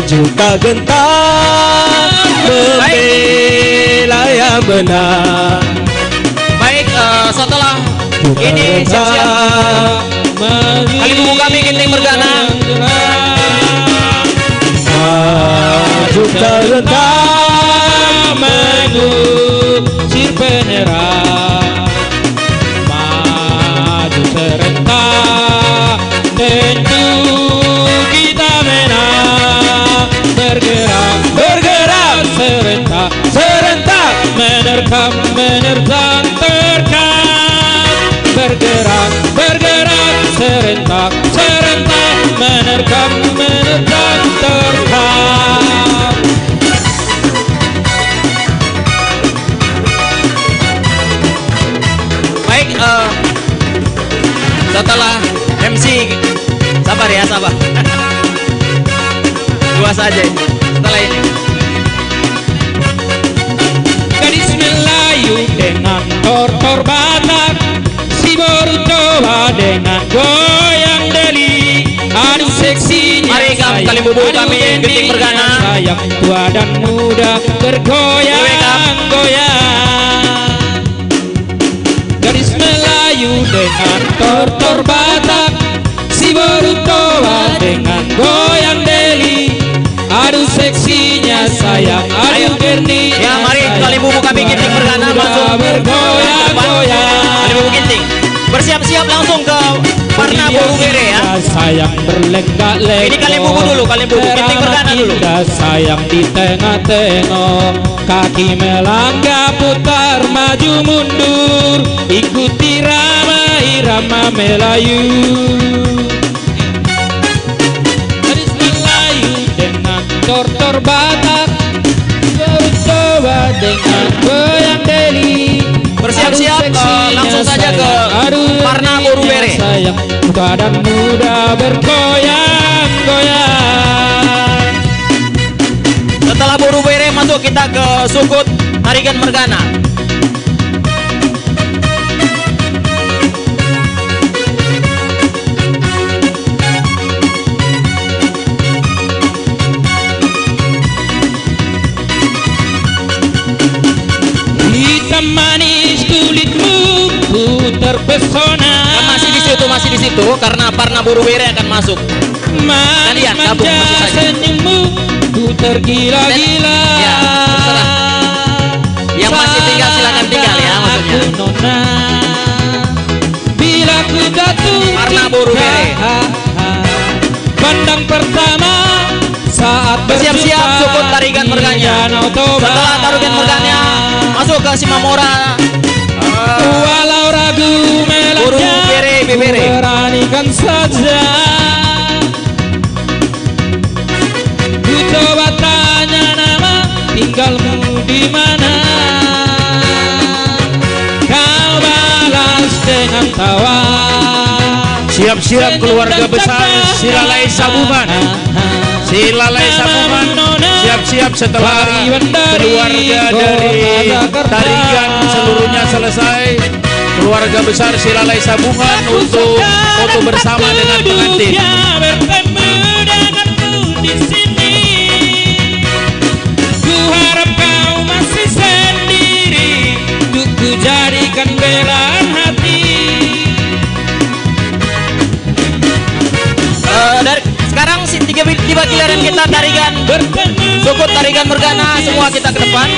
Juga gentar membela yang benar. Baik, setelah ini siap-siap Kalimbubu kami Ginting Mergana. Juga gentar mengusir penyerang. Maju serentak tentu kita menang. Bergerak serentak menerkam terkam. Bergerak serentak menerkam terkam. Baik, setelah MC, sabar ya, sabar. Dua saja setelah ini. Gadis Melayu dengan tortor Batak, si baru coba dengan goyang deli. Aduh seksinya. Mari Kalimbubu kami Ginting Mergana. Sayang tua dan muda bergoyang-goyang. Gadis Melayu dengan tortor Batak, si baru coba dengan goyang deli. Aduh seksinya sayang, aduh gerni. Ya, mari Kalimbubu kami Ginting Mergana langsung bergoyang-goyang. Kalimbubu Ginting bersiap-siap langsung ke Parna Borubere ya. Sayang berlenggak-lenggok. Ini Kalimbubu dulu, Kalimbubu Ginting Mergana dulu. Sayang di tengah-tengah, kaki melangkah putar maju mundur, ikuti irama Melayu. Gadis Melayu dengan tortor Batak, bercoba dengan goyang deli. Bersiap-siap langsung saja ke Parna Borubere. Sayang tua dan muda bergoyang-goyang. Setelah Buru Bere masuk kita ke Sukut Tarigan Mergana. Hitam manis kulitmu ku terpesona. Masih di situ karena Parna Buru Bere akan masuk. Kalian gabung masuk saja. Senyummu ku tergila-gila. Ya, terserah. Yang masih tinggal silakan tinggal ya maksudnya. Nona, bila ku jatuh Parna Buru Bere. Pandang pertama saat bersiap-siap Sukut Tarigan Merganya. Setelah Tarigan Merganya masuk ke Simamora. Walau ragu Buru Bere beranikan saja. Ku coba tanya nama, tinggalmu di mana? Kau balas dengan tawa. Siap-siap keluarga besar Silalai Sabungan. Silalai Sabungan siap-siap setelah keluarga dari Tarigan seluruhnya selesai. Keluarga besar Silalai Sabungan untuk foto bersama dengan pengantin. Bertemu denganmu di sini. Ku harap kau masih sendiri, untuk ku jadikan belaan hati. Sekarang tiba giliran kita Tarigan Sukut Tarigan Mergana, semua kita ke depan.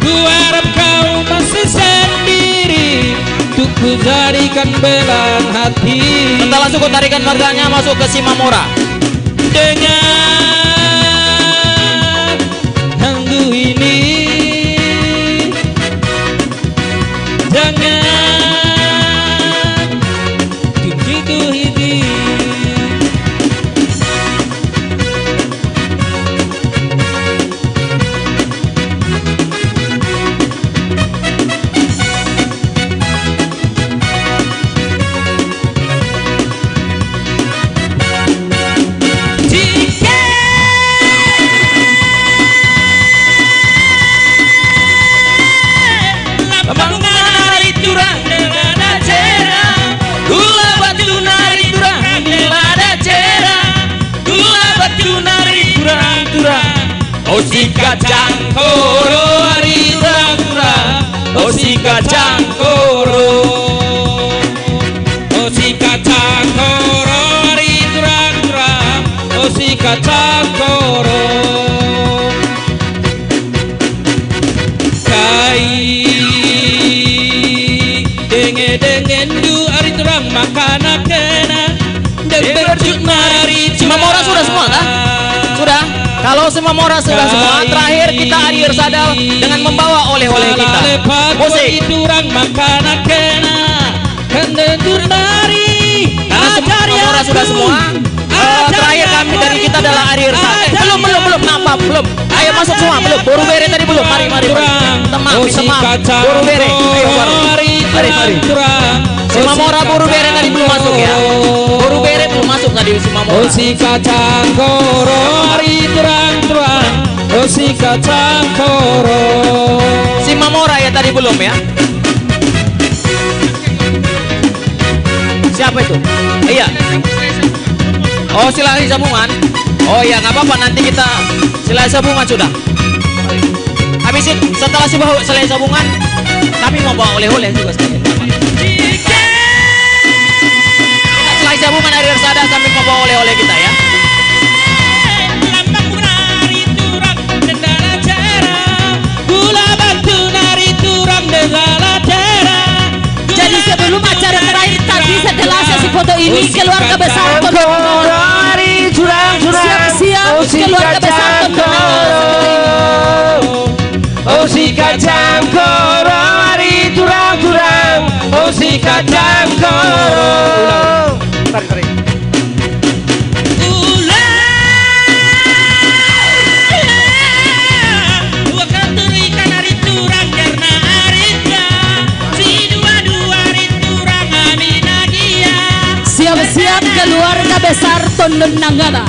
Ku harap kau masih sendiri, untuk ku jadikan belaan hati. Setelah Sukut Tarigan Merganya masuk ke Simamora. Dengan tangguh ini, jangan tunjukku ini. Osika Cangkoro hari turang-turang, Osika Cangkoro, Osika Cangkoro hari turang-turang, Osika Cangkoro. Kai dengen du hari turang makana kena berjuk nari. Simamora sudah semua kah? Sudah. Kalau Simamora sudah semua, terakhir kita hadir sadar dengan membawa oleh-oleh kita. Musik. Karena Simamora sudah semua, terakhir kami dari kita adalah hadir sadar. Belum, nampak, belum. Ayo masuk semua, belum. Buru Bere tadi belum. Mari. Minta maaf. Buru Bere, ayo baru. Mari. Simamora Buru Bere tadi belum masuk ya. Buru Bere belum masuk tadi Simamora. Osika Cangkoro hari terang-terang, Osika Cangkoro. Simamora ya tadi belum ya. Siapa itu? Iya. Oh, Silalai Sabungan. Oh iya, nggak apa-apa, nanti kita Silalai Sabungan sudah. Habisin setelah Silalai Sabungan, kami mau bawa oleh-oleh juga sekalian. Silalai Sabungan dari Ersada sampai mau bawa oleh-oleh kita ya. Jadi sebelum acara terakhir tadi setelah sesi foto ini keluarga besar siap-siap keluarga besar Osika Cangkoro hari turang-turang, Osika Cangkoro. Tarik. Siap-siap keluarga besar Tondon Nanggala.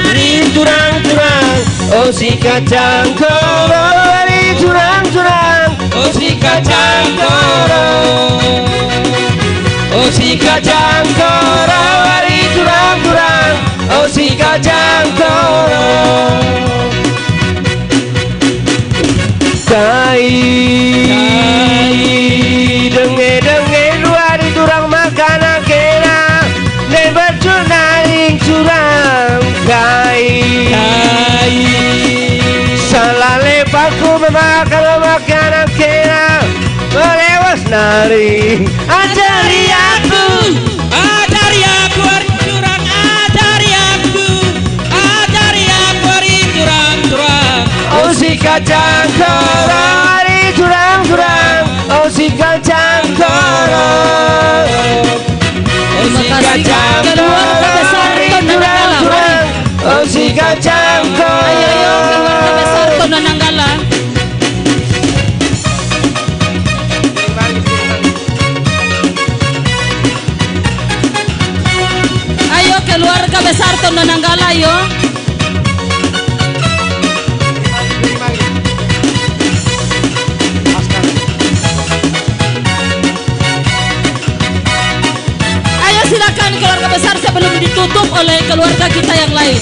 Wari curang-curang, oh si kacang koro. Wari curang-curang, oh si kacang koro. Oh si kacang koro. Wari curang-curang, oh si kacang koro. Kai denge-denge luar curang makan kena ne bercunaring curang kai salah lepasku memakan makanan kena melewas naring ajari aku hari curang ajari aku hari curang oh si kacang koro hari curang-curang oh si kacang koro oh si kacang koro hari curang-curang oh si kacang koro Ayo keluarga besar Tondo Nanggala. Ayo keluarga besar Tondo Nanggala yo. Ayo silakan keluarga besar sebelum ditutup oleh keluarga kita yang lain.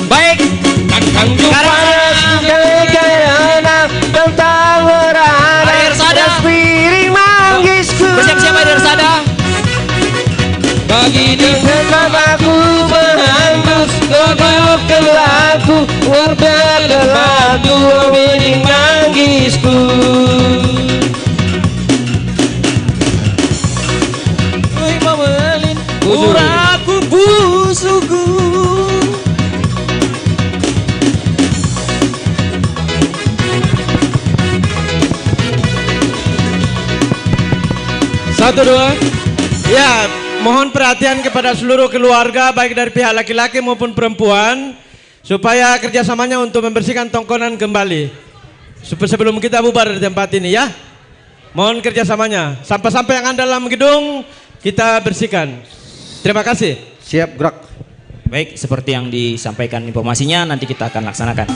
baik kakang panas kekayana tentang merana Air piring manggisku Bersiap-siap Air Sada. bagi dengan aku berhembus kebayok ke lagu warga ke lagu piring manggisku Wih mamelin uraku busuku. Satu dua. Ya, mohon perhatian kepada seluruh keluarga baik dari pihak laki-laki maupun perempuan supaya kerjasamanya untuk membersihkan tongkonan kembali. Sebelum kita bubar dari tempat ini ya. Mohon kerjasamanya. Sampah-sampah yang ada dalam gedung kita bersihkan. Terima kasih. Siap gerak. Baik, seperti yang disampaikan informasinya nanti kita akan laksanakan.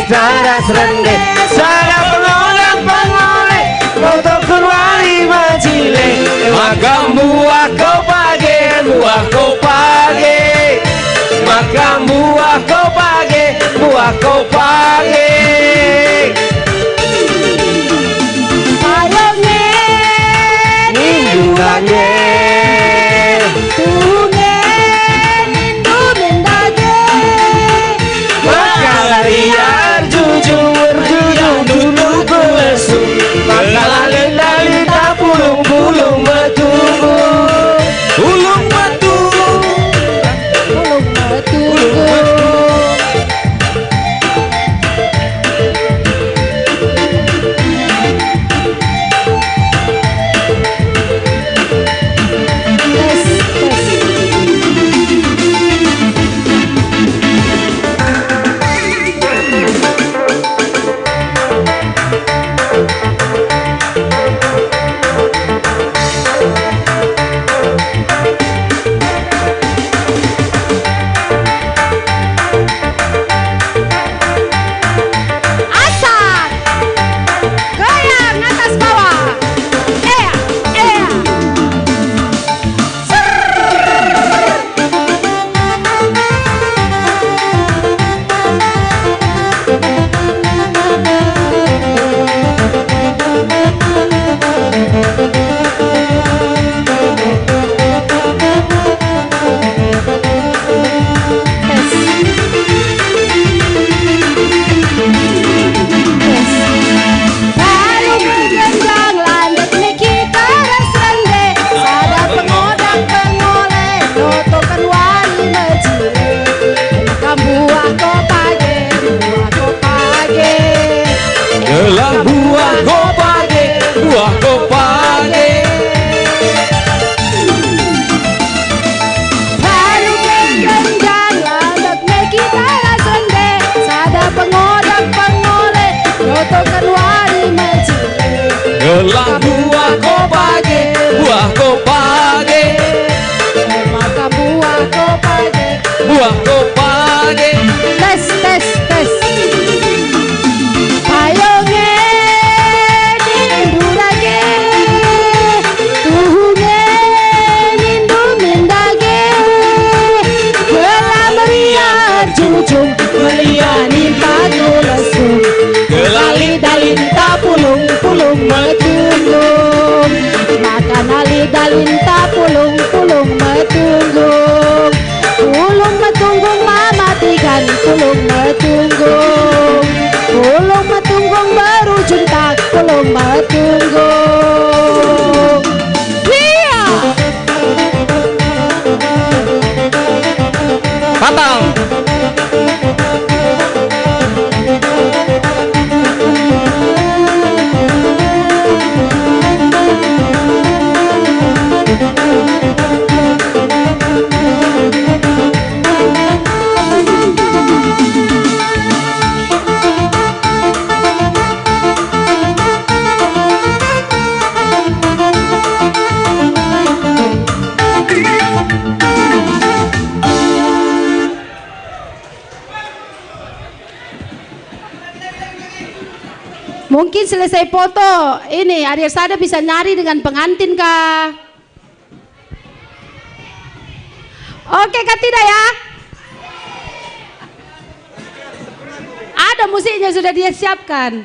Taras rende sana pengoleh motor keluari majile makam buah kau pagi makam buah kau pagi ayone nindungane gelang buah kopage, buah kopage. Baru kekenjang ladak me kita laseng de, sada pengodak pengoleh, nyotokan wari mencile. Gelang buah kopage, buah kopage, Maka buah kopage, buah kopage. tes tes tes. Payonge nindurage, tuhunge nindu mendage. Gelang meriah jujung, meriah nimpa gulasung. Gelali dalin Pulung pulung metunggung, makan ali dalin pulung pulung metunggung. Pulung metunggung mamatikan pulung metunggung. Pulung metunggung berujung tak pulung metunggung. Iya. Patang. Mungkin selesai foto ini adik Sada bisa nyari dengan pengantin kah? Oke kah tidak ya? Ada musiknya sudah dia siapkan.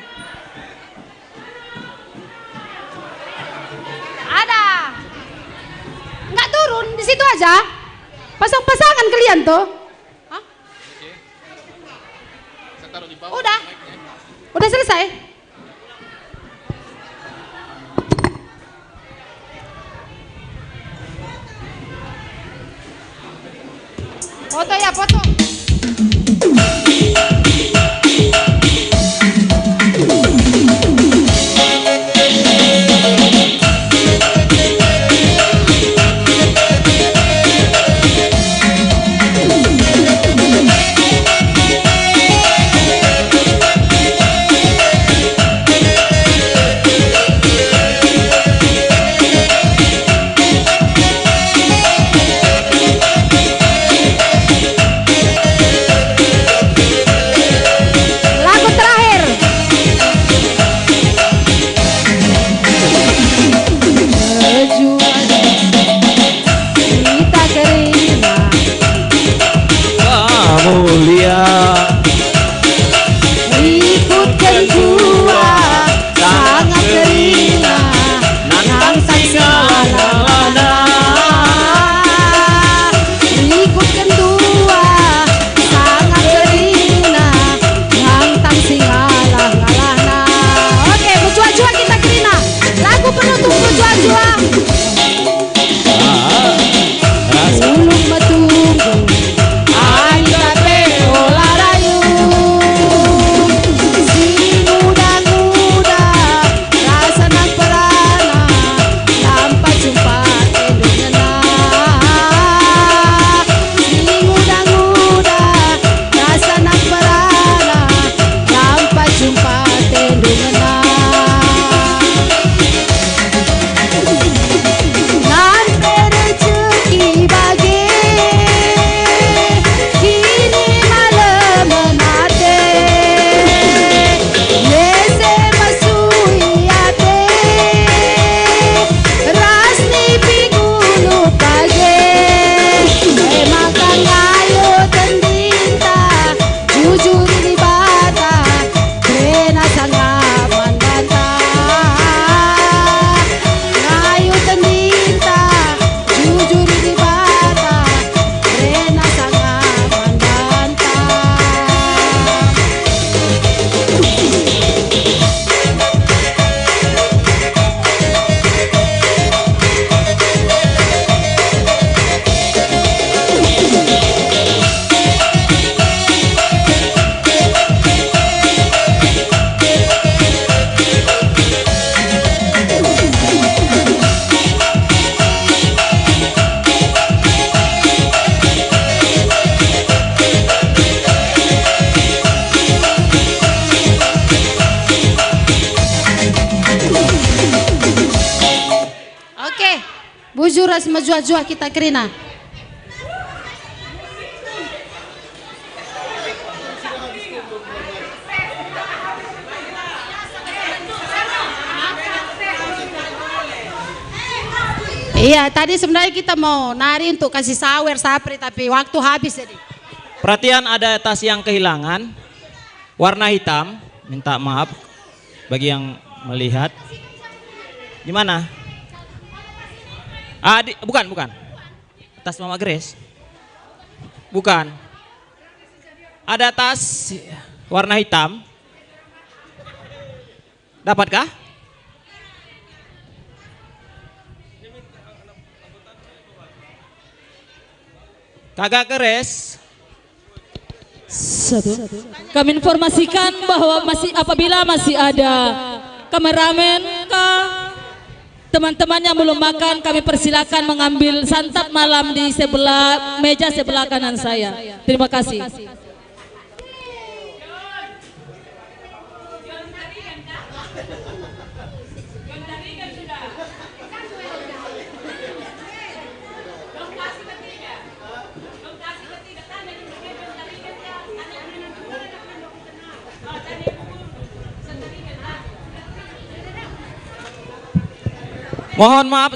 Ada. Nggak turun di situ aja. Pasang-pasangan kalian tuh. Hah? Udah. Udah selesai. Foto ya, foto. juras majua-jua kita kerina. Iya, tadi sebenarnya kita mau nari untuk kasih sawer sapri tapi waktu habis jadi. Perhatian, ada tas yang kehilangan warna hitam. Minta maaf bagi yang melihat. Di mana? Bukan. Tas Mama Grace. Bukan. Ada tas warna hitam. Dapatkah? Kakak Grace. Kami informasikan bahwa apabila masih ada kameramen teman-teman yang belum makan, kami persilakan mengambil santap malam di meja sebelah kanan saya. Terima kasih. Mohon maaf